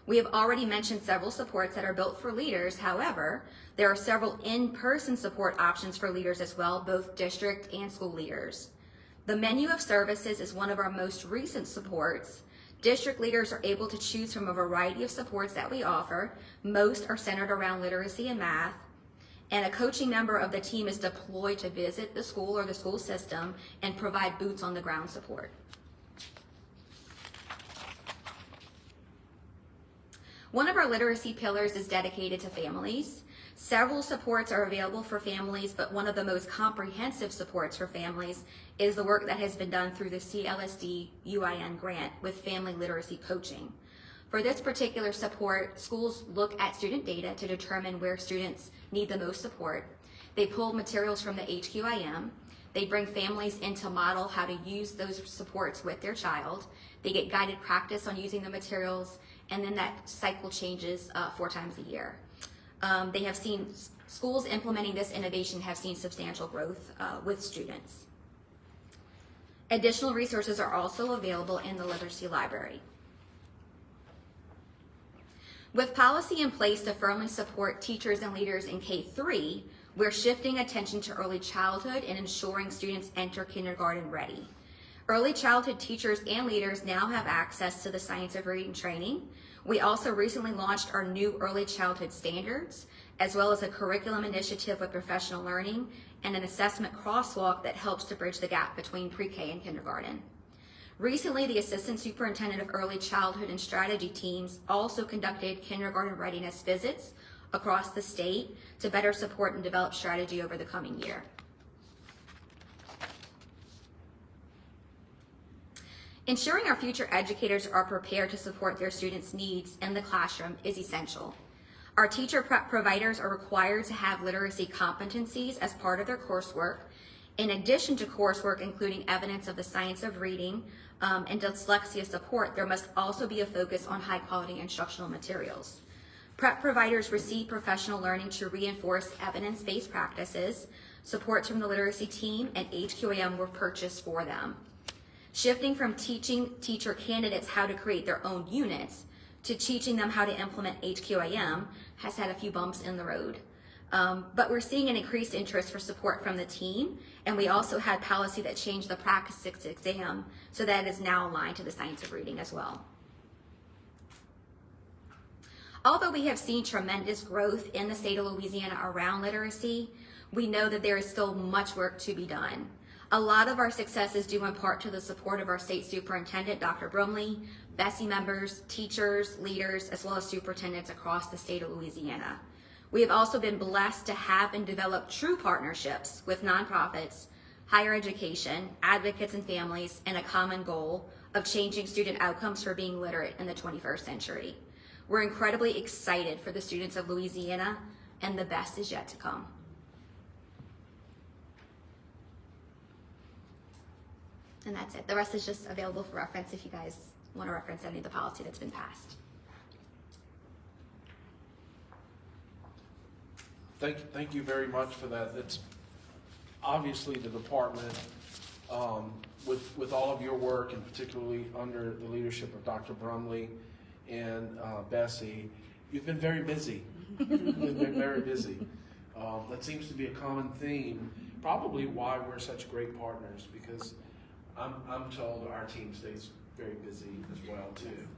We have already mentioned several supports that are built for leaders. However, there are several in-person support options for leaders as well, both district and school leaders. The menu of services is one of our most recent supports. District leaders are able to choose from a variety of supports that we offer. Most are centered around literacy and math. And a coaching member of the team is deployed to visit the school or the school system and provide boots on the ground support. One of our literacy pillars is dedicated to families. Several supports are available for families, but one of the most comprehensive supports for families is the work that has been done through the CLSD UIN grant with family literacy coaching. For this particular support, schools look at student data to determine where students need the most support. They pull materials from the HQIM. They bring families in to model how to use those supports with their child. They get guided practice on using the materials, and then that cycle changes 4 times a year. They have seen schools implementing this innovation have seen substantial growth with students. Additional resources are also available in the literacy library. With policy in place to firmly support teachers and leaders in K-3, we're shifting attention to early childhood and ensuring students enter kindergarten ready. Early childhood teachers and leaders now have access to the science of reading training. We also recently launched our new early childhood standards, as well as a curriculum initiative with professional learning and an assessment crosswalk that helps to bridge the gap between pre-K and kindergarten. Recently, the Assistant Superintendent of Early Childhood and Strategy teams also conducted kindergarten readiness visits across the state to better support and develop strategy over the coming year. Ensuring our future educators are prepared to support their students' needs in the classroom is essential. Our teacher prep providers are required to have literacy competencies as part of their coursework. In addition to coursework including evidence of the science of reading and dyslexia support, there must also be a focus on high quality instructional materials. Prep providers receive professional learning to reinforce evidence-based practices. Supports from the literacy team and HQAM were purchased for them. Shifting from teaching teacher candidates how to create their own units to teaching them how to implement HQAM has had a few bumps in the road. But we're seeing an increased interest for support from the team, and we also had policy that changed the practice exam so that it is now aligned to the science of reading as well. Although we have seen tremendous growth in the state of Louisiana around literacy, we know that there is still much work to be done. A lot of our success is due in part to the support of our state superintendent, Dr. Brumley, BESI members, teachers, leaders, as well as superintendents across the state of Louisiana. We have also been blessed to have and develop true partnerships with nonprofits, higher education, advocates and families, and a common goal of changing student outcomes for being literate in the 21st century. We're incredibly excited for the students of Louisiana, and the best is yet to come. And that's it. The rest is just available for reference if you guys want to reference any of the policy that's been passed. Thank you very much for that. It's obviously the department, with all of your work, and particularly under the leadership of Dr. Brumley and Bessie, you've been very busy. You've been very busy. That seems to be a common theme, probably why we're such great partners, because I'm told our team stays very busy as well too.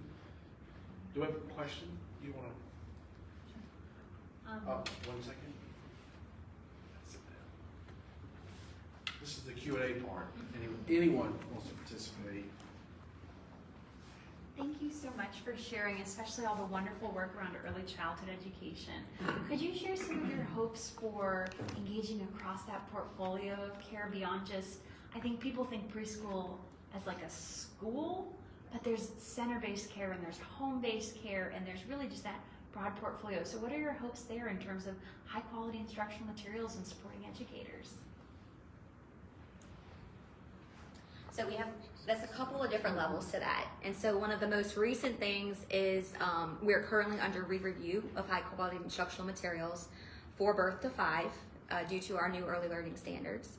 Do I have a question? You want to? 1 second. Q&A part. Anyone wants to participate. Thank you so much for sharing, especially all the wonderful work around early childhood education. Could you share some of your hopes for engaging across that portfolio of care beyond just, I think people think preschool as like a school, but there's center-based care and there's home-based care and there's really just that broad portfolio. So what are your hopes there in terms of high-quality instructional materials and supporting educators? So there's a couple of different levels to that. And so one of the most recent things is we're currently under re-review of high quality instructional materials for birth to 5 due to our new early learning standards.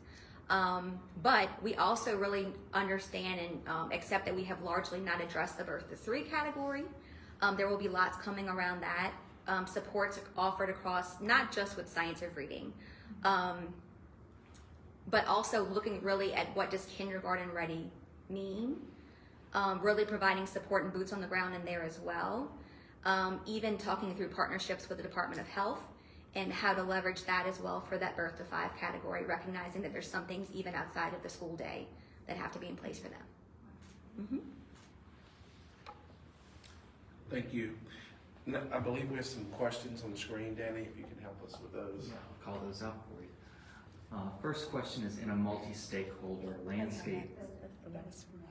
But we also really understand and accept that we have largely not addressed the birth to 3 category. There will be lots coming around that. Supports offered across, not just with science of reading, but also looking really at what does kindergarten ready mean, really providing support and boots on the ground in there as well, even talking through partnerships with the Department of Health and how to leverage that as well for that birth to 5 category, recognizing that there's some things even outside of the school day that have to be in place for them. Mm-hmm. Thank you. Now, I believe we have some questions on the screen. Danny, if you can help us with those. Yeah, I'll call those out for you. First question is, in a multi-stakeholder landscape. I'm sorry.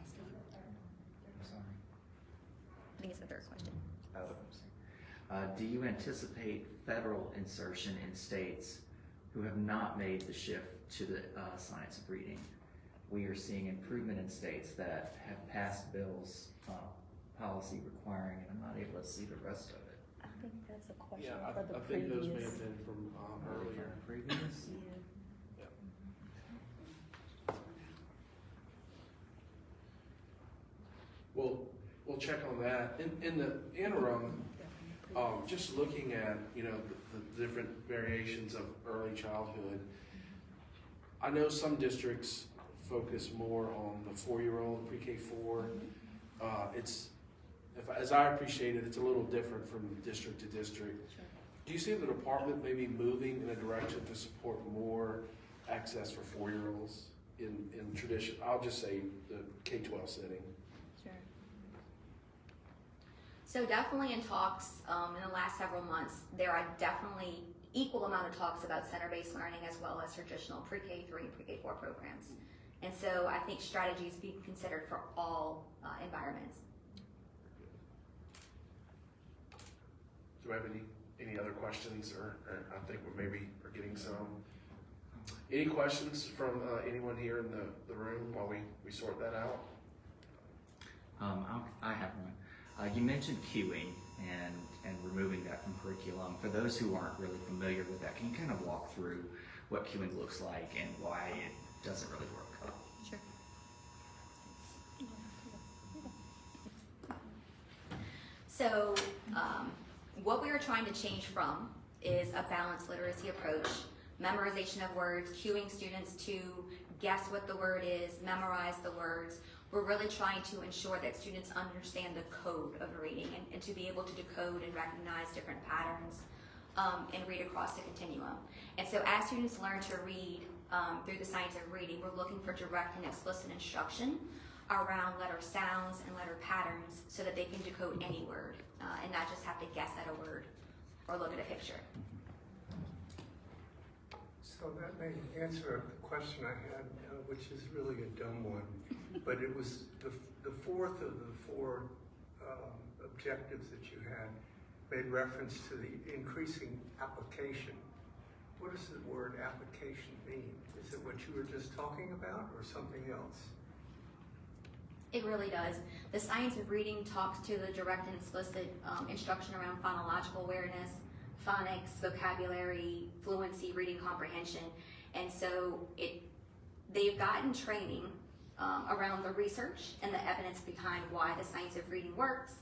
I think it's the third question. Oh, I'm sorry. Do you anticipate federal insertion in states who have not made the shift to the science of reading? We are seeing improvement in states that have passed bills, policy requiring, and I'm not able to see the rest of it. I think that's a question Yeah, for the I think those may previous. have been from earlier. Previous? We'll check on that. In the interim, just looking at the different variations of early childhood, I know some districts focus more on the 4-year-old pre-K4. As I appreciate it, it's a little different from district to district. Sure. Do you see the department maybe moving in a direction to support more access for 4-year-olds in tradition? I'll just say the K-12 setting. Sure. So definitely in talks in the last several months, there are definitely equal amount of talks about center-based learning as well as traditional pre-K3 and pre-K4 programs. And so I think strategy is being considered for all environments. Do we have any other questions, or I think we maybe are getting some. Any questions from anyone here in the room while we sort that out? I have one. You mentioned queuing and removing that from curriculum. For those who aren't really familiar with that, can you kind of walk through what queuing looks like and why it doesn't really work? Sure. So what we are trying to change from is a balanced literacy approach, memorization of words, cueing students to guess what the word is, memorize the words. We're really trying to ensure that students understand the code of reading and to be able to decode and recognize different patterns and read across the continuum. And so as students learn to read through the science of reading, we're looking for direct and explicit instruction around letter sounds and letter patterns so that they can decode any word and not just have to guess at a word or look at a picture. So that may answer the question I had, which is really a dumb one, but it was the fourth of the 4 objectives that you had made reference to the increasing application. What does the word application mean? Is it what you were just talking about or something else? It really does. The science of reading talks to the direct and explicit instruction around phonological awareness, phonics, vocabulary, fluency, reading comprehension. And so they've gotten training around the research and the evidence behind why the science of reading works,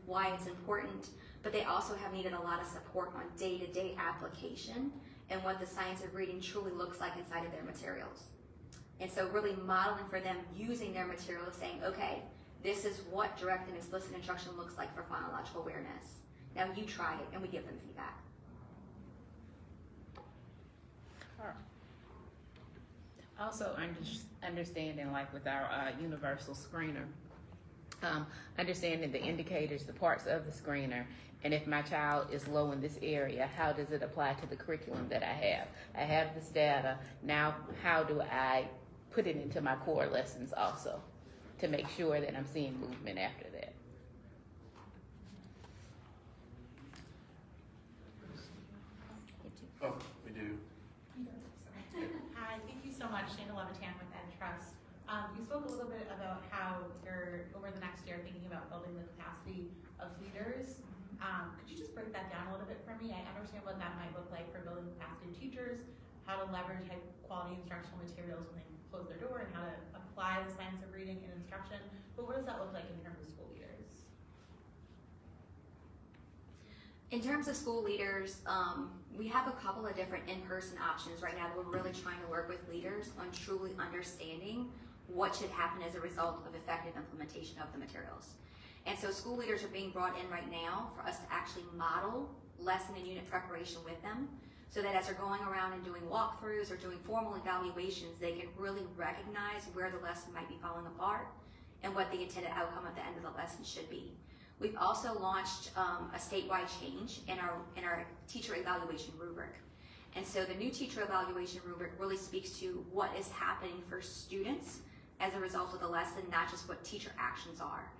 why it's important, but they also have needed a lot of support on day-to-day application and what the science of reading truly looks like inside of their materials. And so really modeling for them using their materials, saying, okay, this is what direct and explicit instruction looks like for phonological awareness. Now you try it, and we give them feedback. Also understanding, like with our universal screener, understanding the indicators, the parts of the screener, and if my child is low in this area, how does it apply to the curriculum that I have? I have this data, now how do I put it into my core lessons also to make sure that I'm seeing movement after that? Oh, we do. Hi, thank you so much, Shana Levitan with Trust. You spoke a little bit about how you're, over the next year, thinking about building the capacity of leaders. Could you just break that down a little bit for me? I understand what that might look like for building the capacity of teachers, how to leverage high quality instructional materials when they close their door, and how to apply the science of reading in instruction. But what does that look like in terms of school leaders? In terms of school leaders, we have a couple of different in-person options right now. We're really trying to work with leaders on truly understanding what should happen as a result of effective implementation of the materials. And so school leaders are being brought in right now for us to actually model lesson and unit preparation with them, so that as they're going around and doing walkthroughs or doing formal evaluations, they can really recognize where the lesson might be falling apart and what the intended outcome at the end of the lesson should be. We've also launched a statewide change in our teacher evaluation rubric. And so the new teacher evaluation rubric really speaks to what is happening for students as a result of the lesson, not just what teacher actions are.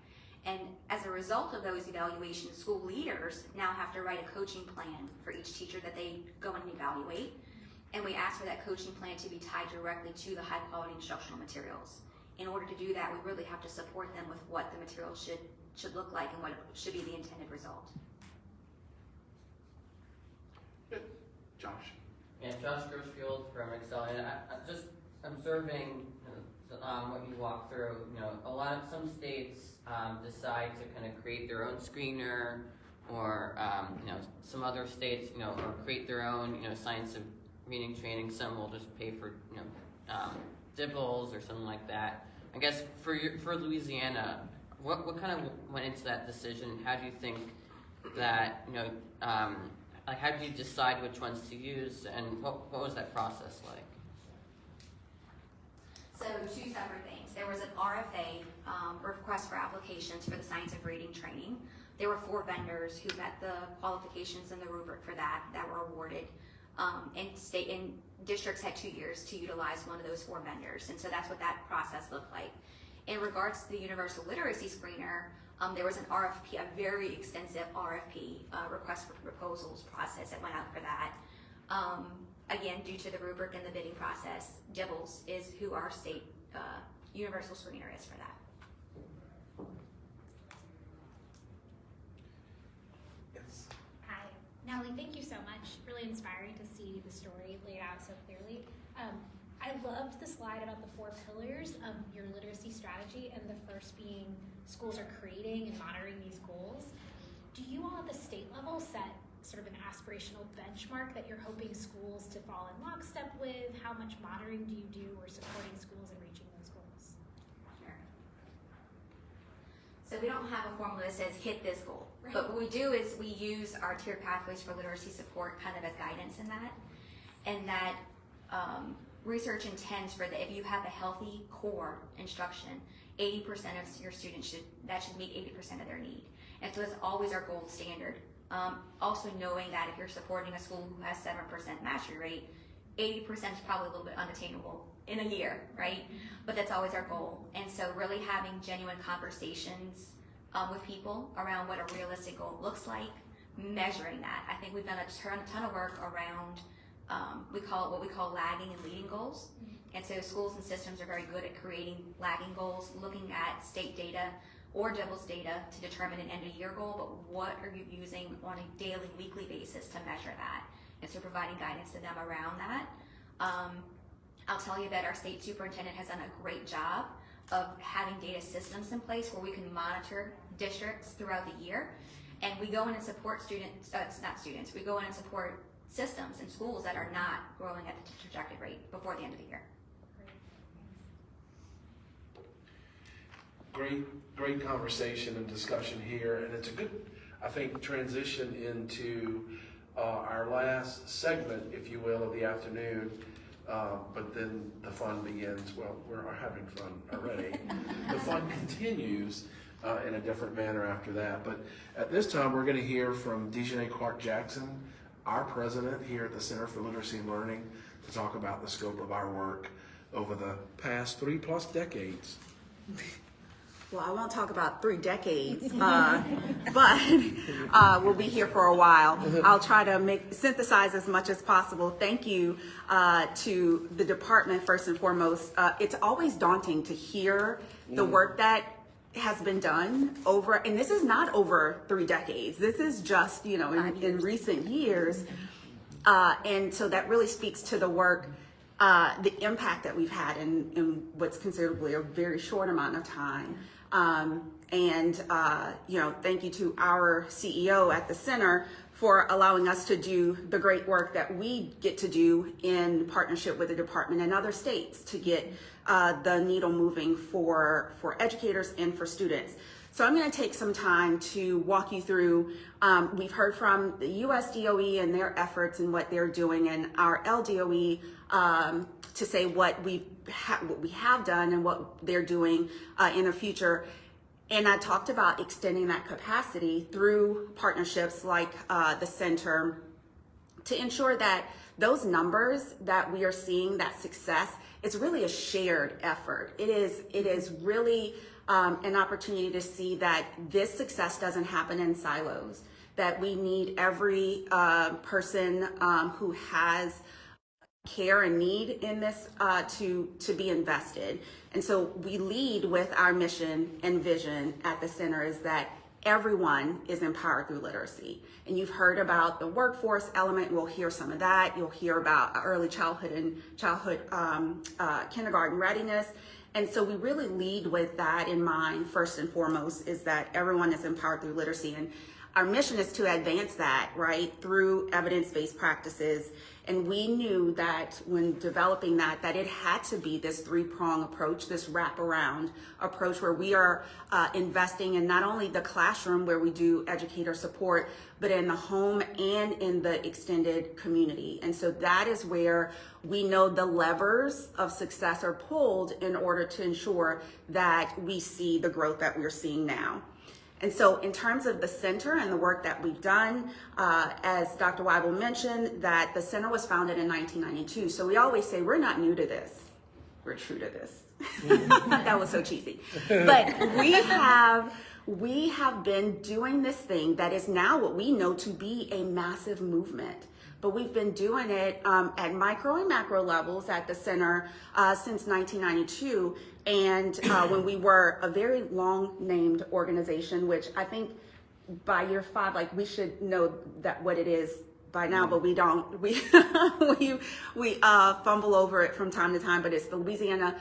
And as a result of those evaluations, school leaders now have to write a coaching plan for each teacher that they go and evaluate. And we ask for that coaching plan to be tied directly to the high quality instructional materials. In order to do that, we really have to support them with what the materials should look like and what should be the intended result. Good. Josh? Yeah, Josh Grossfield from Excel, and I just observing what you walk through. Some states decide to kind of create their own screener, or some other states or create their own science of reading training. Some will just pay for DIBELS or something like that. I guess for Louisiana, what kind of went into that decision? How do you think that like how do you decide which ones to use, and what was that process like? So two separate things. There was an RFA, request for applications for the science of reading training. There were 4 vendors who met the qualifications and the rubric for that were awarded. And state and districts had 2 years to utilize one of those 4 vendors. And so that's what that process looked like. In regards to the universal literacy screener, there was an RFP, a very extensive RFP, request for proposals process that went out for that. Again, due to the rubric and the bidding process, DIBELS is who our state universal screener is for that. Yes. Hi. Natalie, thank you so much. Really inspiring to see the story laid out so clearly. I loved the slide about the 4 pillars of your literacy strategy, and the first being schools are creating and monitoring these goals. Do you all at the state level set sort of an aspirational benchmark that you're hoping schools to fall in lockstep with? How much monitoring do you do or supporting schools in reaching those goals? Sure. So we don't have a formula that says hit this goal, Right. but what we do is we use our tiered pathways for literacy support kind of as guidance in that, and that research intends for that if you have a healthy core instruction, 80% of your students should meet 80% of their need. And so it's always our gold standard. Also knowing that if you're supporting a school who has 7% mastery rate, 80% is probably a little bit unattainable in a year, right? But that's always our goal. And so really having genuine conversations with people around what a realistic goal looks like, measuring that. I think we've done a ton of work around what we call lagging and leading goals. And so schools and systems are very good at creating lagging goals, looking at state data or DIBELS data to determine an end-of-year goal, but what are you using on a daily, weekly basis to measure that? And so providing guidance to them around that. I'll tell you that our state superintendent has done a great job of having data systems in place where we can monitor districts throughout the year. And we go in and support we go in and support systems and schools that are not growing at the projected rate before the end of the year. Great conversation and discussion here, and it's a good, I think, transition into our last segment, if you will, of the afternoon, But then the fun begins. Well, we're having fun already. The fun continues in a different manner after that. But at this time, we're going to hear from Dejanay Clark-Jackson, our president here at the Center for Literacy and Learning, to talk about the scope of our work over the past 3+ decades. Well, I won't talk about 3 decades, but we'll be here for a while. I'll try to synthesize as much as possible. Thank you to the department, first and foremost. It's always daunting to hear the work that has been done over, and this is not over 3 decades. This is just, in recent years. And so that really speaks to the work, the impact that we've had in what's considerably a very short amount of time. Thank you to our CEO at the center for allowing us to do the great work that we get to do in partnership with the department and other states to get the needle moving for educators and for students. So I'm going to take some time to walk you through, we've heard from the US DOE and their efforts and what they're doing, and our LDOE to say what we have done and what they're doing in the future. And I talked about extending that capacity through partnerships like the center to ensure that those numbers that we are seeing, that success, it's really a shared effort. It is really an opportunity to see that this success doesn't happen in silos, that we need every person who has care and need in this to be invested. And so we lead with our mission and vision at the center is that everyone is empowered through literacy. And you've heard about the workforce element. We'll hear some of that. You'll hear about early childhood and kindergarten readiness. And so we really lead with that in mind. First and foremost is that everyone is empowered through literacy. And our mission is to advance that, right, through evidence-based practices. And we knew that when developing that it had to be this 3-prong approach, this wraparound approach where we are investing in not only the classroom where we do educator support, but in the home and in the extended community. And so that is where we know the levers of success are pulled in order to ensure that we see the growth that we're seeing now. And so in terms of the center and the work that we've done, as Dr. Weibel mentioned, that the center was founded in 1992. So we always say, we're not new to this. We're true to this. That was so cheesy. But we have been doing this thing that is now what we know to be a massive movement. But we've been doing it at micro and macro levels at the center since 1992. And when we were a very long named organization, which I think by year 5, like we should know that what it is by now, but we don't. We fumble over it from time to time, but it's the Louisiana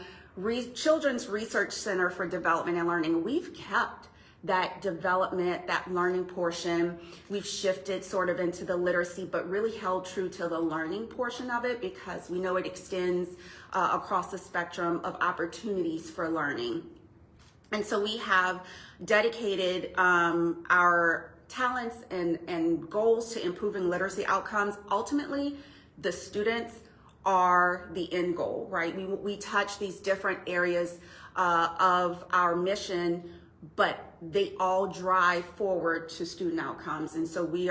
Children's Research Center for Development and Learning. We've kept that development, that learning portion. We've shifted sort of into the literacy, but really held true to the learning portion of it because we know it extends across the spectrum of opportunities for learning. And so we have dedicated our talents and goals to improving literacy outcomes. Ultimately, the students are the end goal, right? We touch these different areas of our mission, but they all drive forward to student outcomes. And so we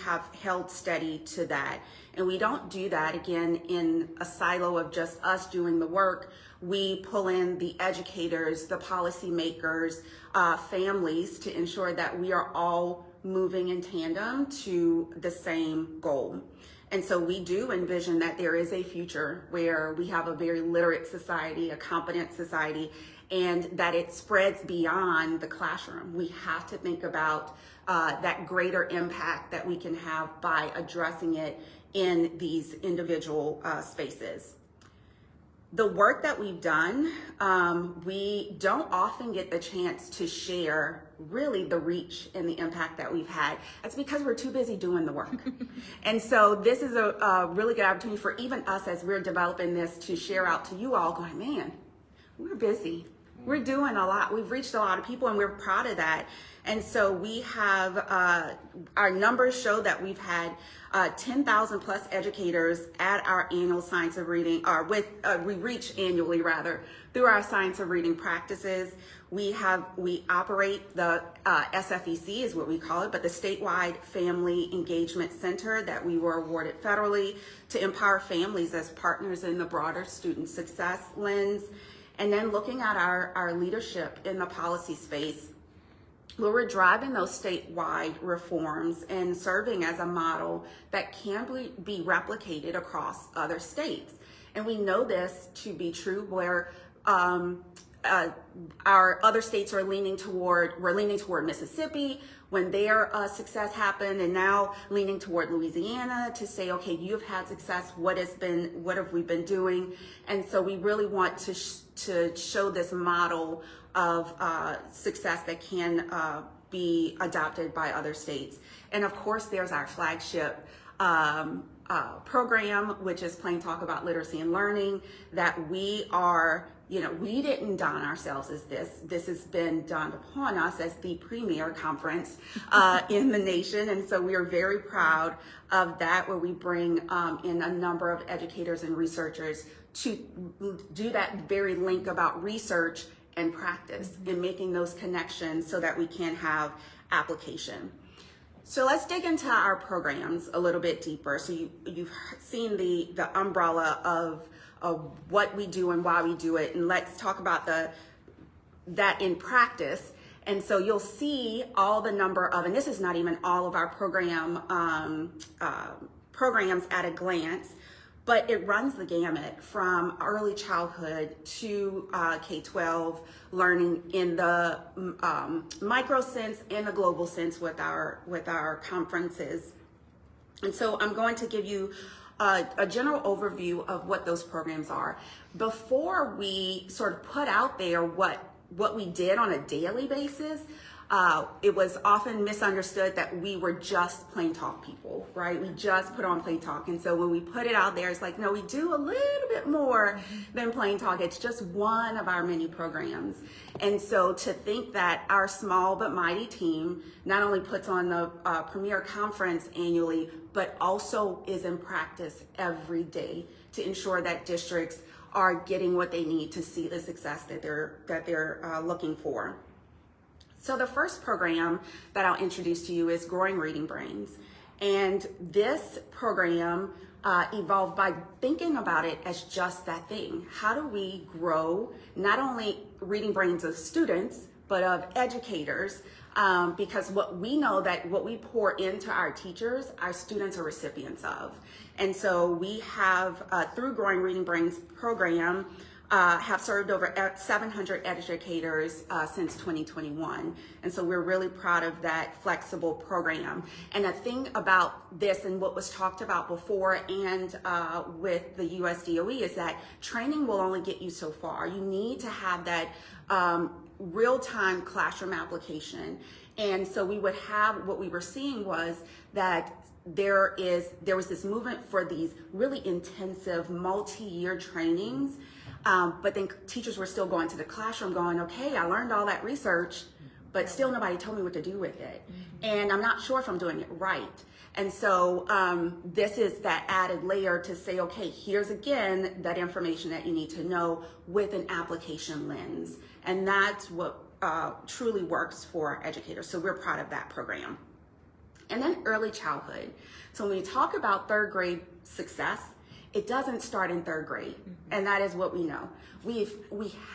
have held steady to that. And we don't do that, again, in a silo of just us doing the work. We pull in the educators, the policymakers, families to ensure that we are all moving in tandem to the same goal. And so we do envision that there is a future where we have a very literate society, a competent society, and that it spreads beyond the classroom. We have to think about that greater impact that we can have by addressing it in these individual spaces. The work that we've done, we don't often get the chance to share really the reach and the impact that we've had. That's because we're too busy doing the work. And so this is a really good opportunity for even us as we're developing this to share out to you all going, man, we're busy. We're doing a lot. We've reached a lot of people, and we're proud of that. And so we have, our numbers show that we've had 10,000 plus educators at our annual Science of Reading, or we reach annually rather, through our Science of Reading practices. We operate the SFEC is what we call it, but the statewide Family Engagement Center that we were awarded federally to empower families as partners in the broader student success lens. And then looking at our leadership in the policy space, where we're driving those statewide reforms and serving as a model that can be replicated across other states. And we know this to be true where our other states are we're leaning toward Mississippi when their success happened, and now leaning toward Louisiana to say, okay, you've had success, what have we been doing? And so we really want to show this model of success that can be adopted by other states. And of course, there's our flagship program, which is Plain Talk About Literacy and Learning, that we are, we didn't don ourselves as this. This has been donned upon us as the premier conference in the nation. And so we are very proud of that, where we bring in a number of educators and researchers to do that very link about research and practice and making those connections so that we can have application. So let's dig into our programs a little bit deeper. So you've seen the umbrella of what we do and why we do it, and let's talk about that in practice. And so you'll see all the number of, and this is not even all of our programs at a glance, but it runs the gamut from early childhood to K-12 learning in the micro sense and the global sense with our conferences. And so I'm going to give you a general overview of what those programs are. Before we sort of put out there what we did on a daily basis, it was often misunderstood that we were just Plain Talk people, right? We just put on Plain Talk. And so when we put it out there, it's like, no, we do a little bit more than Plain Talk. It's just one of our many programs. And so to think that our small but mighty team not only puts on the premier conference annually, but also is in practice every day to ensure that districts are getting what they need to see the success that they're looking for. So the first program that I'll introduce to you is Growing Reading Brains. And this program evolved by thinking about it as just that thing. How do we grow not only reading brains of students, but of educators? Because what we know that what we pour into our teachers, our students are recipients of. And so we have, through Growing Reading Brains program, have served over 700 educators since 2021. And so we're really proud of that flexible program. And the thing about this and what was talked about before and with the USDOE is that training will only get you so far. You need to have that real-time classroom application. And so we would have, what we were seeing was that there was this movement for these really intensive multi-year trainings. But then teachers were still going to the classroom going, okay, I learned all that research, but still nobody told me what to do with it. And I'm not sure if I'm doing it right. And so this is that added layer to say, okay, here's again that information that you need to know with an application lens. And that's what truly works for educators. So we're proud of that program. And then early childhood. So when we talk about third grade success, it doesn't start in third grade, and that is what we know. We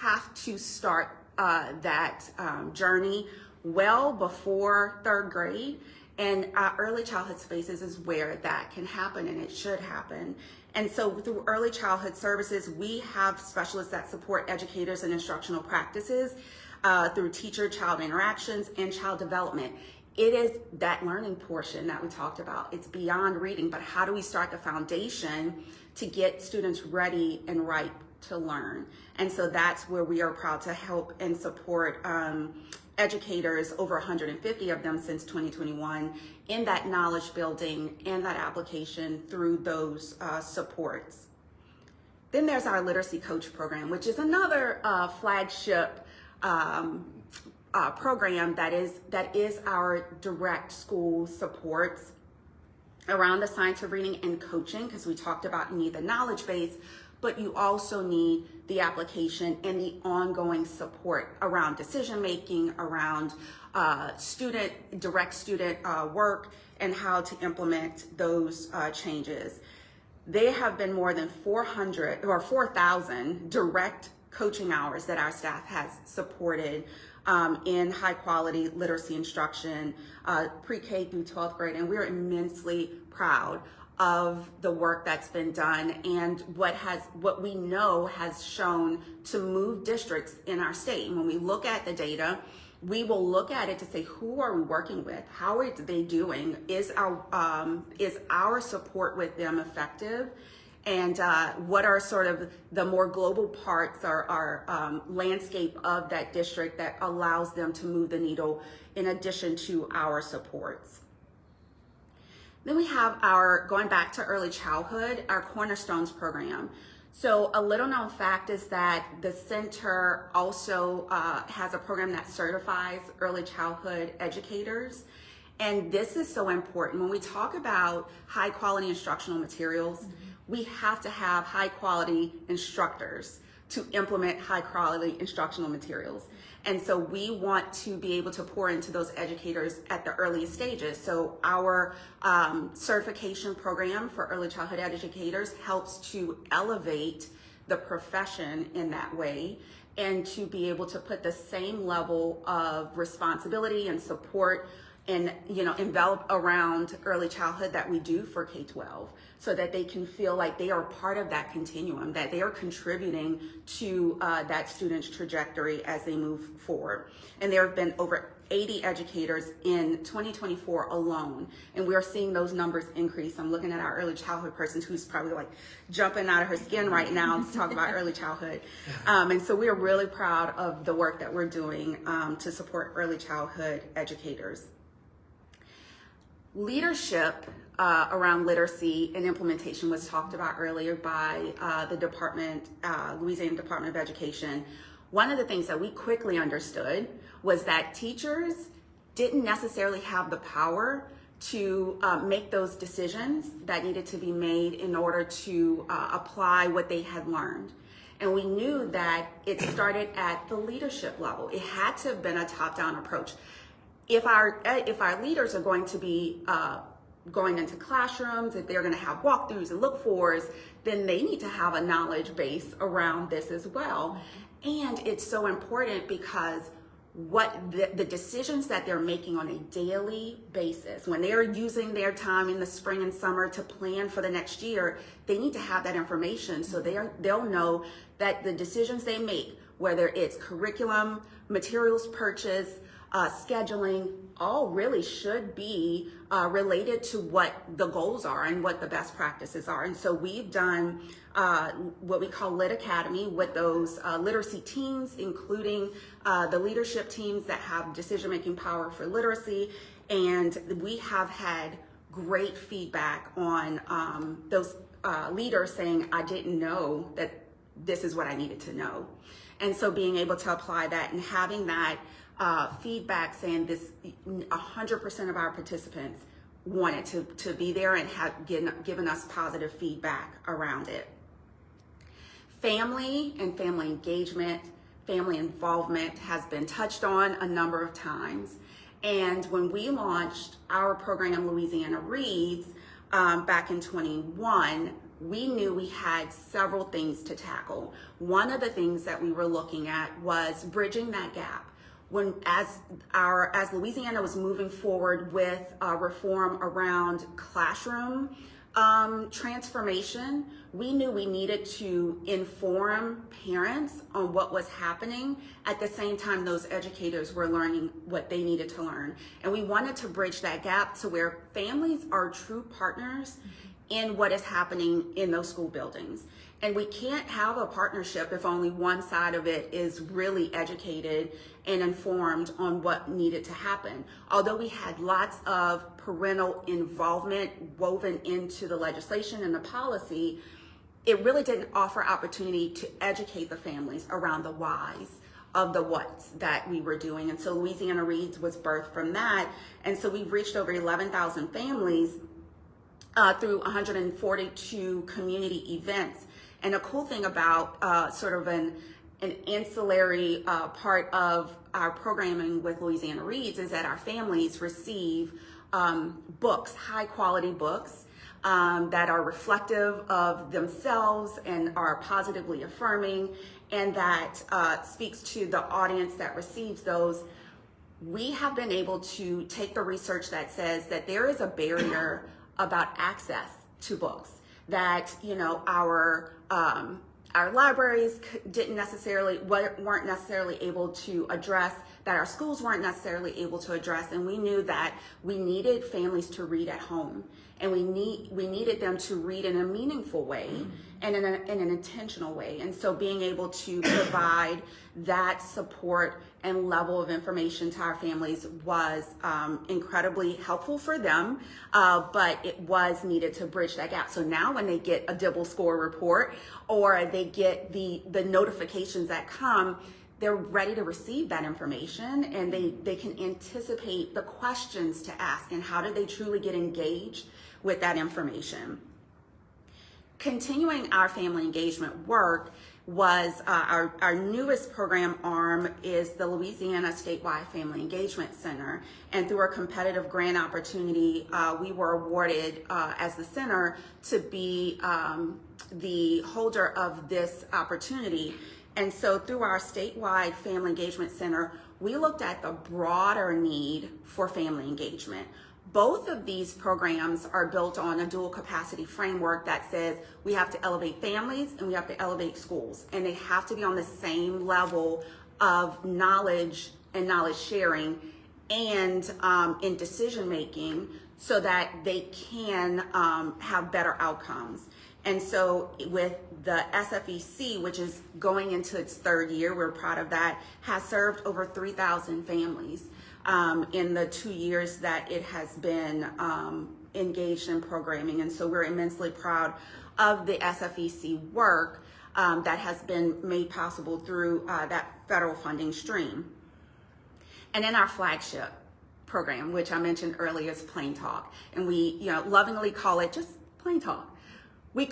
have to start that journey well before third grade, and early childhood spaces is where that can happen, and it should happen. And so through early childhood services, we have specialists that support educators in instructional practices through teacher-child interactions and child development. It is that learning portion that we talked about. It's beyond reading, but how do we start the foundation to get students ready and ripe to learn? And so that's where we are proud to help and support educators, over 150 of them since 2021, in that knowledge building and that application through those supports. Then there's our literacy coach program, which is another flagship program that is our direct school supports around the science of reading and coaching, because we talked about you need the knowledge base, but you also need the application and the ongoing support around decision making, around direct student work, and how to implement those changes. There have been more than 4,000 direct coaching hours that our staff has supported in high quality literacy instruction, pre-K through 12th grade, and we're immensely proud of the work that's been done and what we know has shown to move districts in our state. And when we look at the data, we will look at it to say, who are we working with? How are they doing? Is our support with them effective? And what are sort of the more global parts or landscape of that district that allows them to move the needle in addition to our supports? Then we have going back to early childhood, our Cornerstones program. So a little known fact is that the center also has a program that certifies early childhood educators. And this is so important. When we talk about high quality instructional materials, we have to have high quality instructors to implement high quality instructional materials. And so we want to be able to pour into those educators at the earliest stages. So our certification program for early childhood educators helps to elevate the profession in that way, and to be able to put the same level of responsibility and support and envelop around early childhood that we do for K-12, so that they can feel like they are part of that continuum, that they are contributing to that student's trajectory as they move forward. And there have been over 80 educators in 2024 alone, and we are seeing those numbers increase. I'm looking at our early childhood person who's probably like jumping out of her skin right now to talk about early childhood. And so we are really proud of the work that we're doing to support early childhood educators. Leadership around literacy and implementation was talked about earlier by the Louisiana Department of Education. One of the things that we quickly understood was that teachers didn't necessarily have the power to make those decisions that needed to be made in order to apply what they had learned. And we knew that it started at the leadership level. It had to have been a top-down approach. If our leaders are going to be going into classrooms, if they're going to have walkthroughs and look-fors, then they need to have a knowledge base around this as well. And it's so important because what the decisions that they're making on a daily basis, when they're using their time in the spring and summer to plan for the next year, they need to have that information so they'll know that the decisions they make, whether it's curriculum, materials purchase, scheduling, all really should be related to what the goals are and what the best practices are. And so we've done what we call Lit Academy with those literacy teams, including the leadership teams that have decision-making power for literacy. And we have had great feedback on those leaders saying, I didn't know that this is what I needed to know. And so being able to apply that and having that feedback saying this 100% of our participants wanted to be there and have given us positive feedback around it. Family and family engagement, family involvement has been touched on a number of times. And when we launched our program, Louisiana Reads, back in 21, we knew we had several things to tackle. One of the things that we were looking at was bridging that gap. As Louisiana was moving forward with reform around classroom transformation, we knew we needed to inform parents on what was happening. At the same time, those educators were learning what they needed to learn. And we wanted to bridge that gap to where families are true partners in what is happening in those school buildings. And we can't have a partnership if only one side of it is really educated and informed on what needed to happen. Although we had lots of parental involvement woven into the legislation and the policy, it really didn't offer opportunity to educate the families around the whys of the what's that we were doing. And so Louisiana Reads was birthed from that. And so we've reached over 11,000 families through 142 community events. And the cool thing about sort of an ancillary part of our programming with Louisiana Reads is that our families receive books, high quality books that are reflective of themselves and are positively affirming, and that speaks to the audience that receives those. We have been able to take the research that says that there is a barrier about access to books, that, you know, our libraries weren't necessarily able to address, that our schools weren't necessarily able to address, and we knew that we needed families to read at home, and we needed them to read in a meaningful way and in an intentional way. And so being able to provide that support and level of information to our families was incredibly helpful for them, but it was needed to bridge that gap. So now when they get a Dibble score report or they get the notifications that come, they're ready to receive that information, and they can anticipate the questions to ask and how do they truly get engaged with that information. Continuing our family engagement work was our newest program arm is the Louisiana Statewide Family Engagement Center. And through a competitive grant opportunity, we were awarded as the center to be the holder of this opportunity. And so through our statewide family engagement center, we looked at the broader need for family engagement. Both of these programs are built on a dual capacity framework that says we have to elevate families and we have to elevate schools, and they have to be on the same level of knowledge and knowledge sharing and in decision making, so that they can have better outcomes. And so with the SFEC, which is going into its third year, we're proud of that, has served over 3,000 families in the 2 years that it has been engaged in programming. And so we're immensely proud of the SFEC work that has been made possible through that federal funding stream. And then our flagship program, which I mentioned earlier, is Plain Talk. And we lovingly call it just Plain Talk. We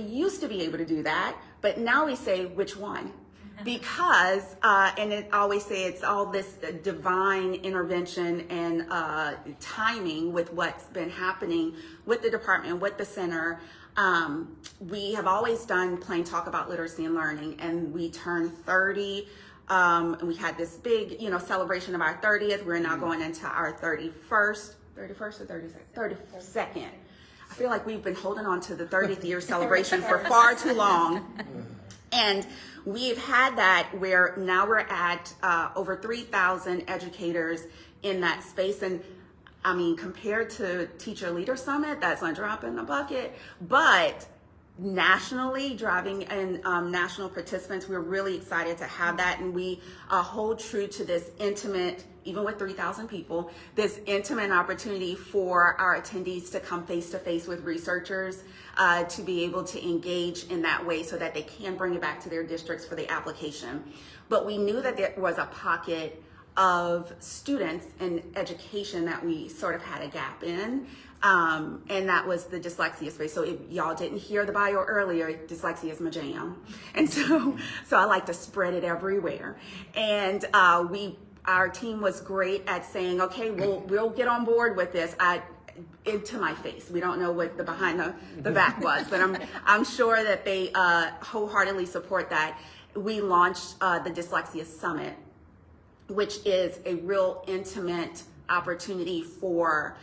used to be able to do that, but now we say which one? Because, and it always say it's all this divine intervention and timing with what's been happening with the department, with the center. We have always done Plain Talk about literacy and learning, and we turned 30. And we had this big, celebration of our 30th. We're now going into our 31st or 32nd. I feel like we've been holding on to the 30th year celebration for far too long. And we've had that where now we're at over 3,000 educators in that space. And I mean, compared to Teacher Leader Summit, that's a drop in the bucket. But nationally, driving and national participants, we're really excited to have that. And we hold true to this intimate, even with 3,000 people, this intimate opportunity for our attendees to come face to face with researchers, to be able to engage in that way so that they can bring it back to their districts for the application. But we knew that there was a pocket of students in education that we sort of had a gap in. And that was the dyslexia space. So if y'all didn't hear the bio earlier, dyslexia is my jam. And so I like to spread it everywhere. And our team was great at saying, okay, we'll get on board with this. Into my face. We don't know what the behind the back was, but I'm sure that they wholeheartedly support that. We launched the Dyslexia Summit, which is a real intimate opportunity for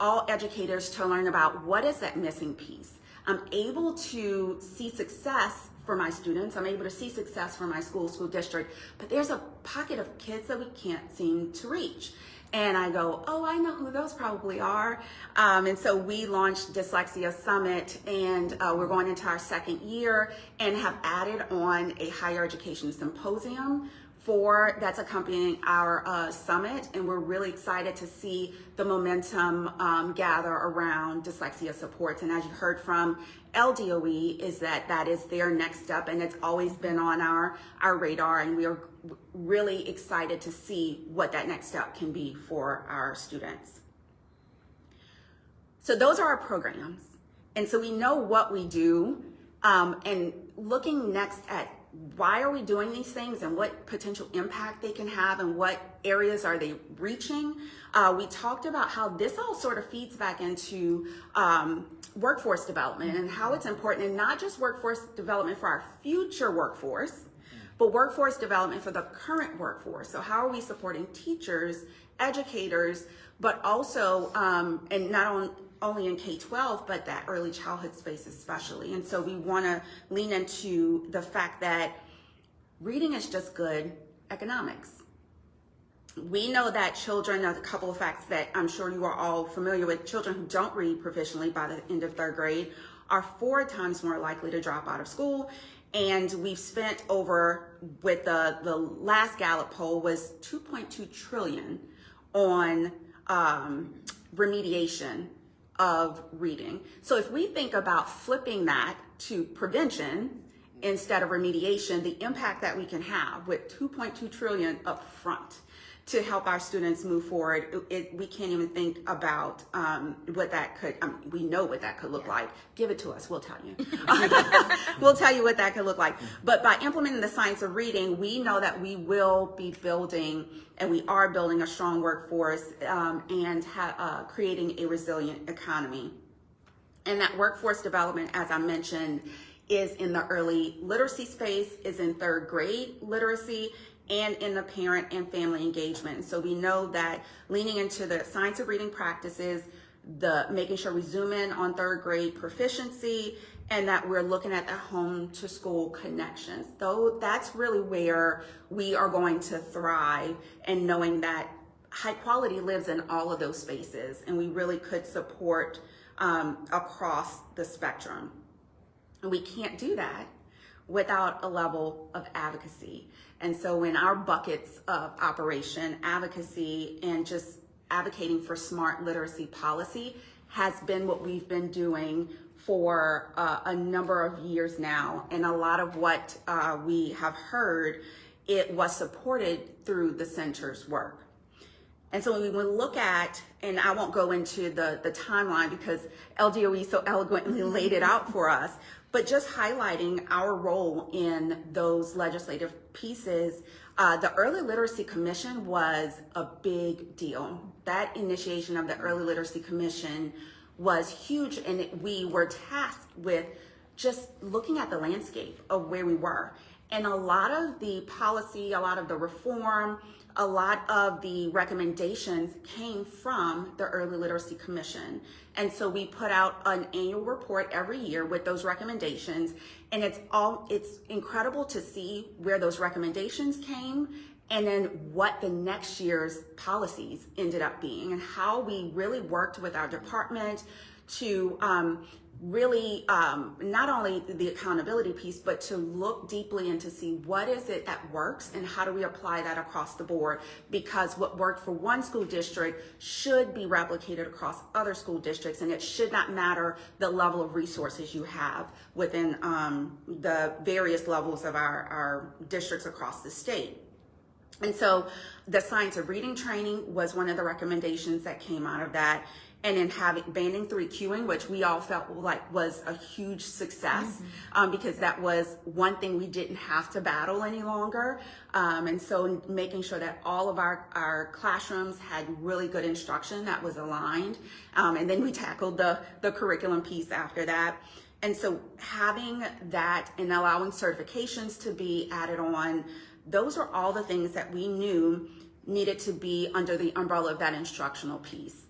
all educators to learn about what is that missing piece. I'm able to see success for my students. I'm able to see success for my school district, but there's a pocket of kids that we can't seem to reach. And I go, oh, I know who those probably are. And so we launched Dyslexia Summit, and we're going into our second year and have added on a higher education symposium that's accompanying our summit, and we're really excited to see the momentum gather around dyslexia supports. And as you heard from LDOE, is that is their next step, and it's always been on our radar, and we are really excited to see what that next step can be for our students. So those are our programs, and so we know what we do, and looking next at why are we doing these things and what potential impact they can have and what areas are they reaching. We talked about how this all sort of feeds back into workforce development and how it's important, and not just workforce development for our future workforce, but workforce development for the current workforce. So how are we supporting teachers, educators, but also, and not only in K-12, but that early childhood space especially. And so we want to lean into the fact that reading is just good economics. We know that children, a couple of facts that I'm sure you are all familiar with, children who don't read proficiently by the end of 3rd grade are 4 times more likely to drop out of school. And we've spent with the last Gallup poll was $2.2 trillion on remediation of reading. So if we think about flipping that to prevention instead of remediation, the impact that we can have with $2.2 trillion up front to help our students move forward, we can't even think about what that could, we know what that could look like. Give it to us, we'll tell you. We'll tell you what that could look like. But by implementing the science of reading, we know that we will be building, and we are building, a strong workforce and creating a resilient economy. And that workforce development, as I mentioned, is in the early literacy space, is in 3rd grade literacy, and in the parent and family engagement. So we know that leaning into the science of reading practices, making sure we zoom in on 3rd grade proficiency, and that we're looking at the home to school connections. Though that's really where we are going to thrive, and knowing that high quality lives in all of those spaces, and we really could support across the spectrum. And we can't do that without a level of advocacy. And so in our buckets of operation, advocacy and just advocating for smart literacy policy has been what we've been doing for a number of years now. And a lot of what we have heard, it was supported through the center's work. And so when we look at, and I won't go into the timeline because LDOE so eloquently laid it out for us, but just highlighting our role in those legislative pieces, the Early Literacy Commission was a big deal. That initiation of the Early Literacy Commission was huge, and we were tasked with just looking at the landscape of where we were. And a lot of the policy, a lot of the reform, a lot of the recommendations came from the Early Literacy Commission. And so we put out an annual report every year with those recommendations, and it's incredible to see where those recommendations came and then what the next year's policies ended up being, and how we really worked with our department to really not only the accountability piece, but to look deeply and to see what is it that works and how do we apply that across the board, because what worked for one school district should be replicated across other school districts, and it should not matter the level of resources you have within the various levels of our districts across the state. And so the science of reading training was one of the recommendations that came out of that. And then banning 3Qing, which we all felt like was a huge success, because that was one thing we didn't have to battle any longer. And so making sure that all of our classrooms had really good instruction that was aligned. And then we tackled the curriculum piece after that. And so having that and allowing certifications to be added on, those are all the things that we knew needed to be under the umbrella of that instructional piece.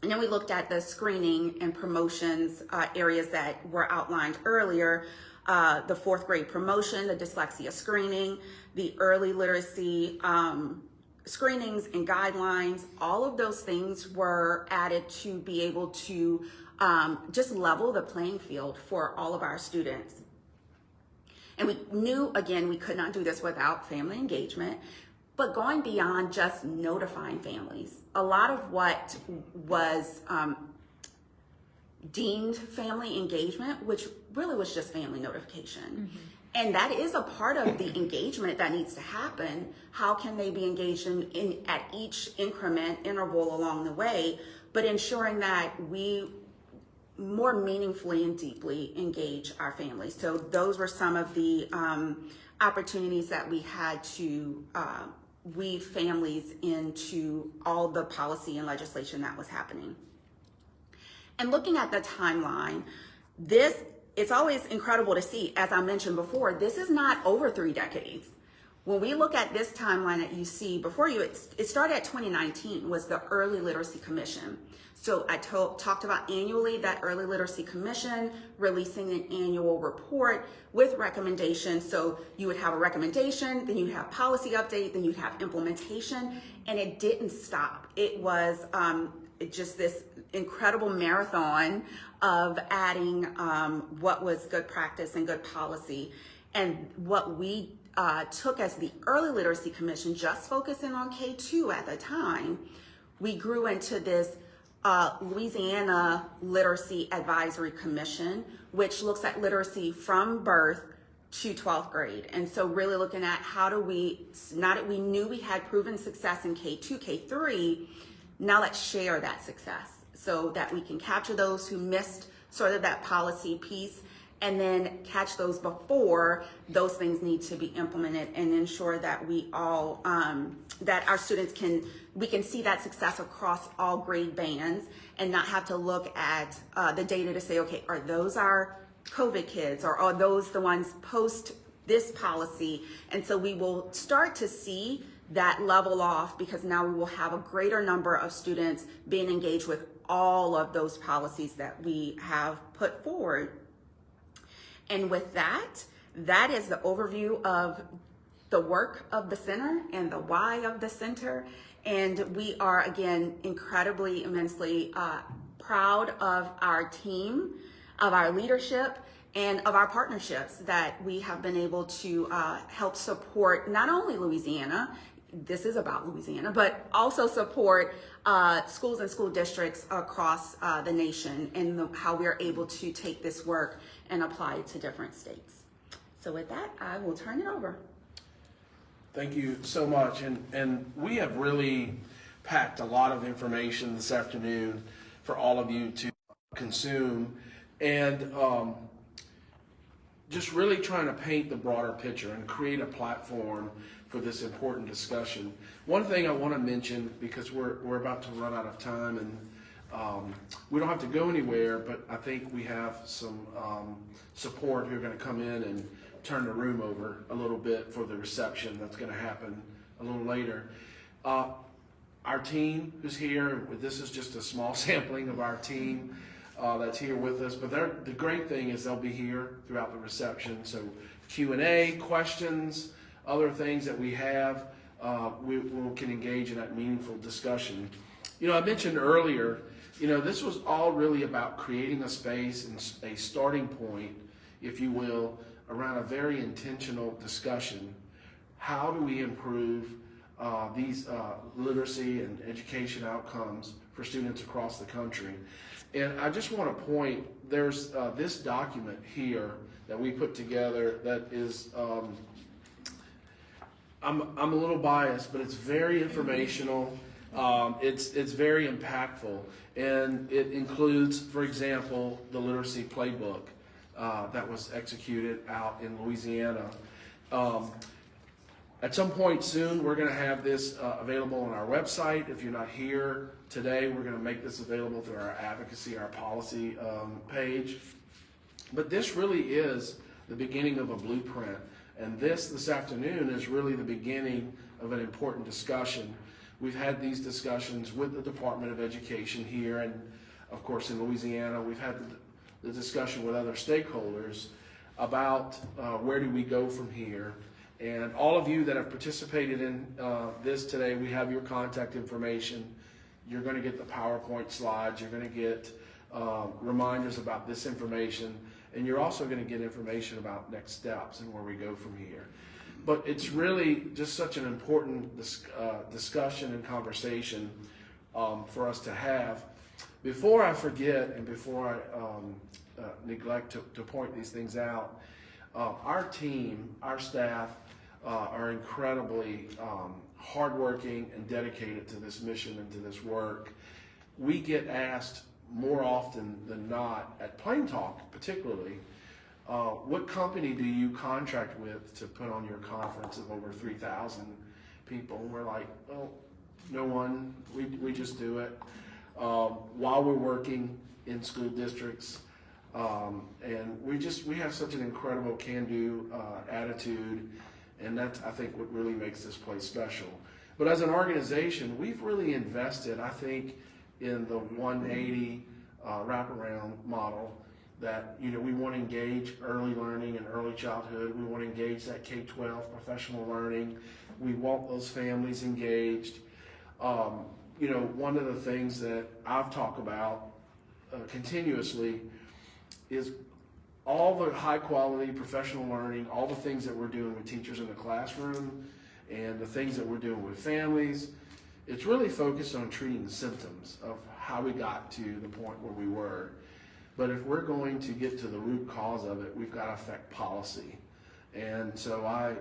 And then we looked at the screening and promotions areas that were outlined earlier, the 4th grade promotion, the dyslexia screening, the early literacy screenings and guidelines. All of those things were added to be able to just level the playing field for all of our students. And we knew, again, we could not do this without family engagement. But going beyond just notifying families, a lot of what was deemed family engagement, which really was just family notification. And that is a part of the engagement that needs to happen. How can they be engaged in at each interval along the way, but ensuring that we more meaningfully and deeply engage our families. So those were some of the opportunities that we had to weave families into all the policy and legislation that was happening. And looking at the timeline, it's always incredible to see, as I mentioned before, this is not over 3 decades. When we look at this timeline that you see before you, it started at 2019, was the Early Literacy Commission. So I talked about annually that Early Literacy Commission releasing an annual report with recommendations. So you would have a recommendation, then you'd have policy update, then you'd have implementation, and it didn't stop. It was just this incredible marathon of adding what was good practice and good policy. And what we took as the Early Literacy Commission, just focusing on K-2 at the time, we grew into this Louisiana Literacy Advisory Commission, which looks at literacy from birth to 12th grade. And so really looking at how do we, now that we knew we had proven success in K-2, K-3, now let's share that success so that we can capture those who missed sort of that policy piece and then catch those before those things need to be implemented and ensure that we all, that our students we can see that success across all grade bands and not have to look at the data to say, okay, are those our COVID kids or are those the ones post this policy? And so we will start to see that level off because now we will have a greater number of students being engaged with all of those policies that we have put forward. And with that, that is the overview of the work of the center and the why of the center. And we are, again, incredibly, immensely proud of our team, of our leadership, and of our partnerships that we have been able to help support not only Louisiana, this is about Louisiana, but also support schools and school districts across the nation and how we are able to take this work and apply it to different states. So with that, I will turn it over. Thank you so much. And we have really packed a lot of information this afternoon for all of you to consume. And just really trying to paint the broader picture and create a platform for this important discussion. One thing I want to mention, because we're about to run out of time and we don't have to go anywhere, but I think we have some support who are going to come in and turn the room over a little bit for the reception that's going to happen a little later. Our team who's here, this is just a small sampling of our team that's here with us, but the great thing is they'll be here throughout the reception. So Q&A, questions, other things that we have, we can engage in that meaningful discussion. You know, I mentioned earlier, you know, this was all really about creating a space and a starting point, if you will, around a very intentional discussion. How do we improve these literacy and education outcomes for students across the country? And I just want to point, there's this document here that we put together that is, I'm a little biased, but it's very informational. It's very impactful, and it includes, for example, the literacy playbook that was executed out in Louisiana. At some point soon, we're going to have this available on our website. If you're not here today, we're going to make this available through our advocacy, our policy page. But this really is the beginning of a blueprint. And this afternoon is really the beginning of an important discussion. We've had these discussions with the Department of Education here, and of course in Louisiana. We've had the discussion with other stakeholders about where do we go from here. And all of you that have participated in this today, we have your contact information. You're going to get the PowerPoint slides. You're going to get reminders about this information. And you're also going to get information about next steps and where we go from here. But it's really just such an important discussion and conversation for us to have. Before I forget and before I neglect to point these things out, our team, our staff are incredibly hardworking and dedicated to this mission and to this work. We get asked more often than not, at Plain Talk particularly, what company do you contract with to put on your conference of over 3,000 people? And we're like, well, no one, we just do it. While we're working in school districts, and we have such an incredible can-do attitude, and that's, I think, what really makes this place special. But as an organization, we've really invested, I think, in the 180 wraparound model that, you know, we want to engage early learning and early childhood. We want to engage that K-12 professional learning. We want those families engaged. You know, one of the things that I've talked about continuously is all the high quality professional learning, all the things that we're doing with teachers in the classroom and the things that we're doing with families. It's really focused on treating the symptoms of how we got to the point where we were. But if we're going to get to the root cause of it, we've got to affect policy. And so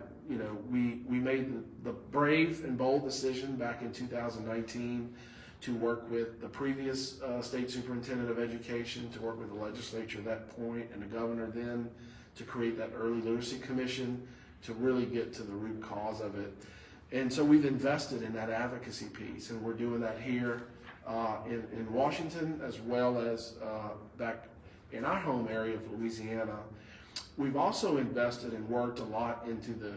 we made the brave and bold decision back in 2019 to work with the previous state superintendent of education, to work with the legislature at that point and the governor then, to create that early literacy commission to really get to the root cause of it. And so we've invested in that advocacy piece, and we're doing that here in Washington as well as back in our home area of Louisiana. We've also invested and worked a lot into the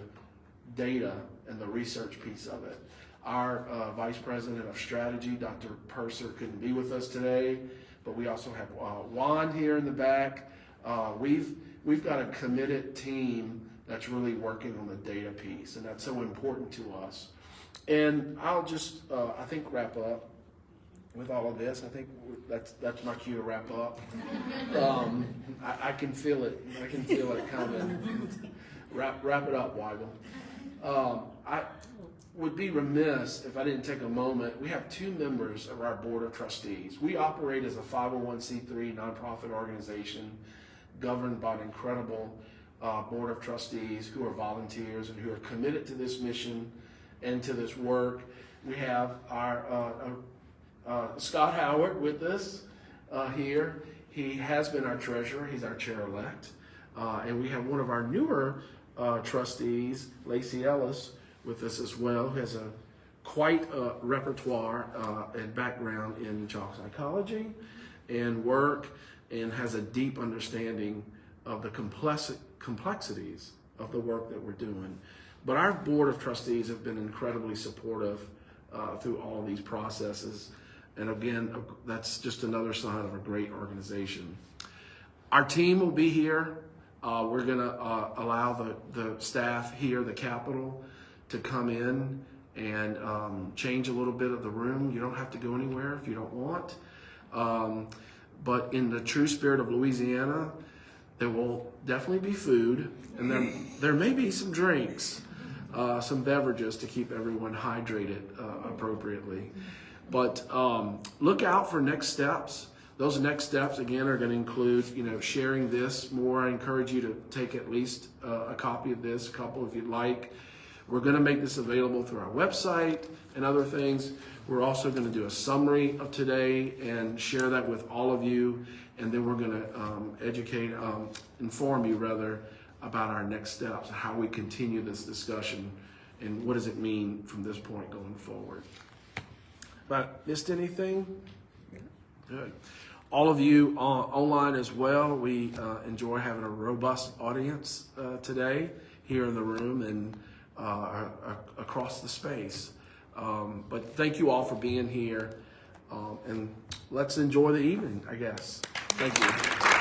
data and the research piece of it. Our Vice President of Strategy, Dr. Purser, couldn't be with us today, but we also have Juan here in the back. We've got a committed team that's really working on the data piece, and that's so important to us. And I'll just, I think, wrap up with all of this. I think that's my cue to wrap up. I can feel it. I can feel it coming. Wrap it up, Weigel. I would be remiss if I didn't take a moment. We have 2 members of our board of trustees. We operate as a 501c3 nonprofit organization governed by an incredible board of trustees who are volunteers and who are committed to this mission and to this work. We have our Scott Howard with us here. He has been our treasurer. He's our chair-elect. And we have one of our newer trustees, Lacey Ellis, with us as well, who has quite a repertoire and background in child psychology and work, and has a deep understanding of the complexities of the work that we're doing. But our board of trustees have been incredibly supportive through all of these processes. And again, that's just another sign of a great organization. Our team will be here. We're going to allow the staff here, the Capitol, to come in and change a little bit of the room. You don't have to go anywhere if you don't want. But in the true spirit of Louisiana, there will definitely be food, and there may be some drinks, some beverages to keep everyone hydrated appropriately. But look out for next steps. Those next steps, again, are going to include, sharing this more. I encourage you to take at least a copy of this, a couple if you'd like. We're going to make this available through our website and other things. We're also going to do a summary of today and share that with all of you. And then we're going to inform you rather, about our next steps, how we continue this discussion, and what does it mean from this point going forward. But missed anything? Good. All of you online as well, we enjoy having a robust audience today here in the room and across the space. But thank you all for being here, and let's enjoy the evening, I guess. Thank you.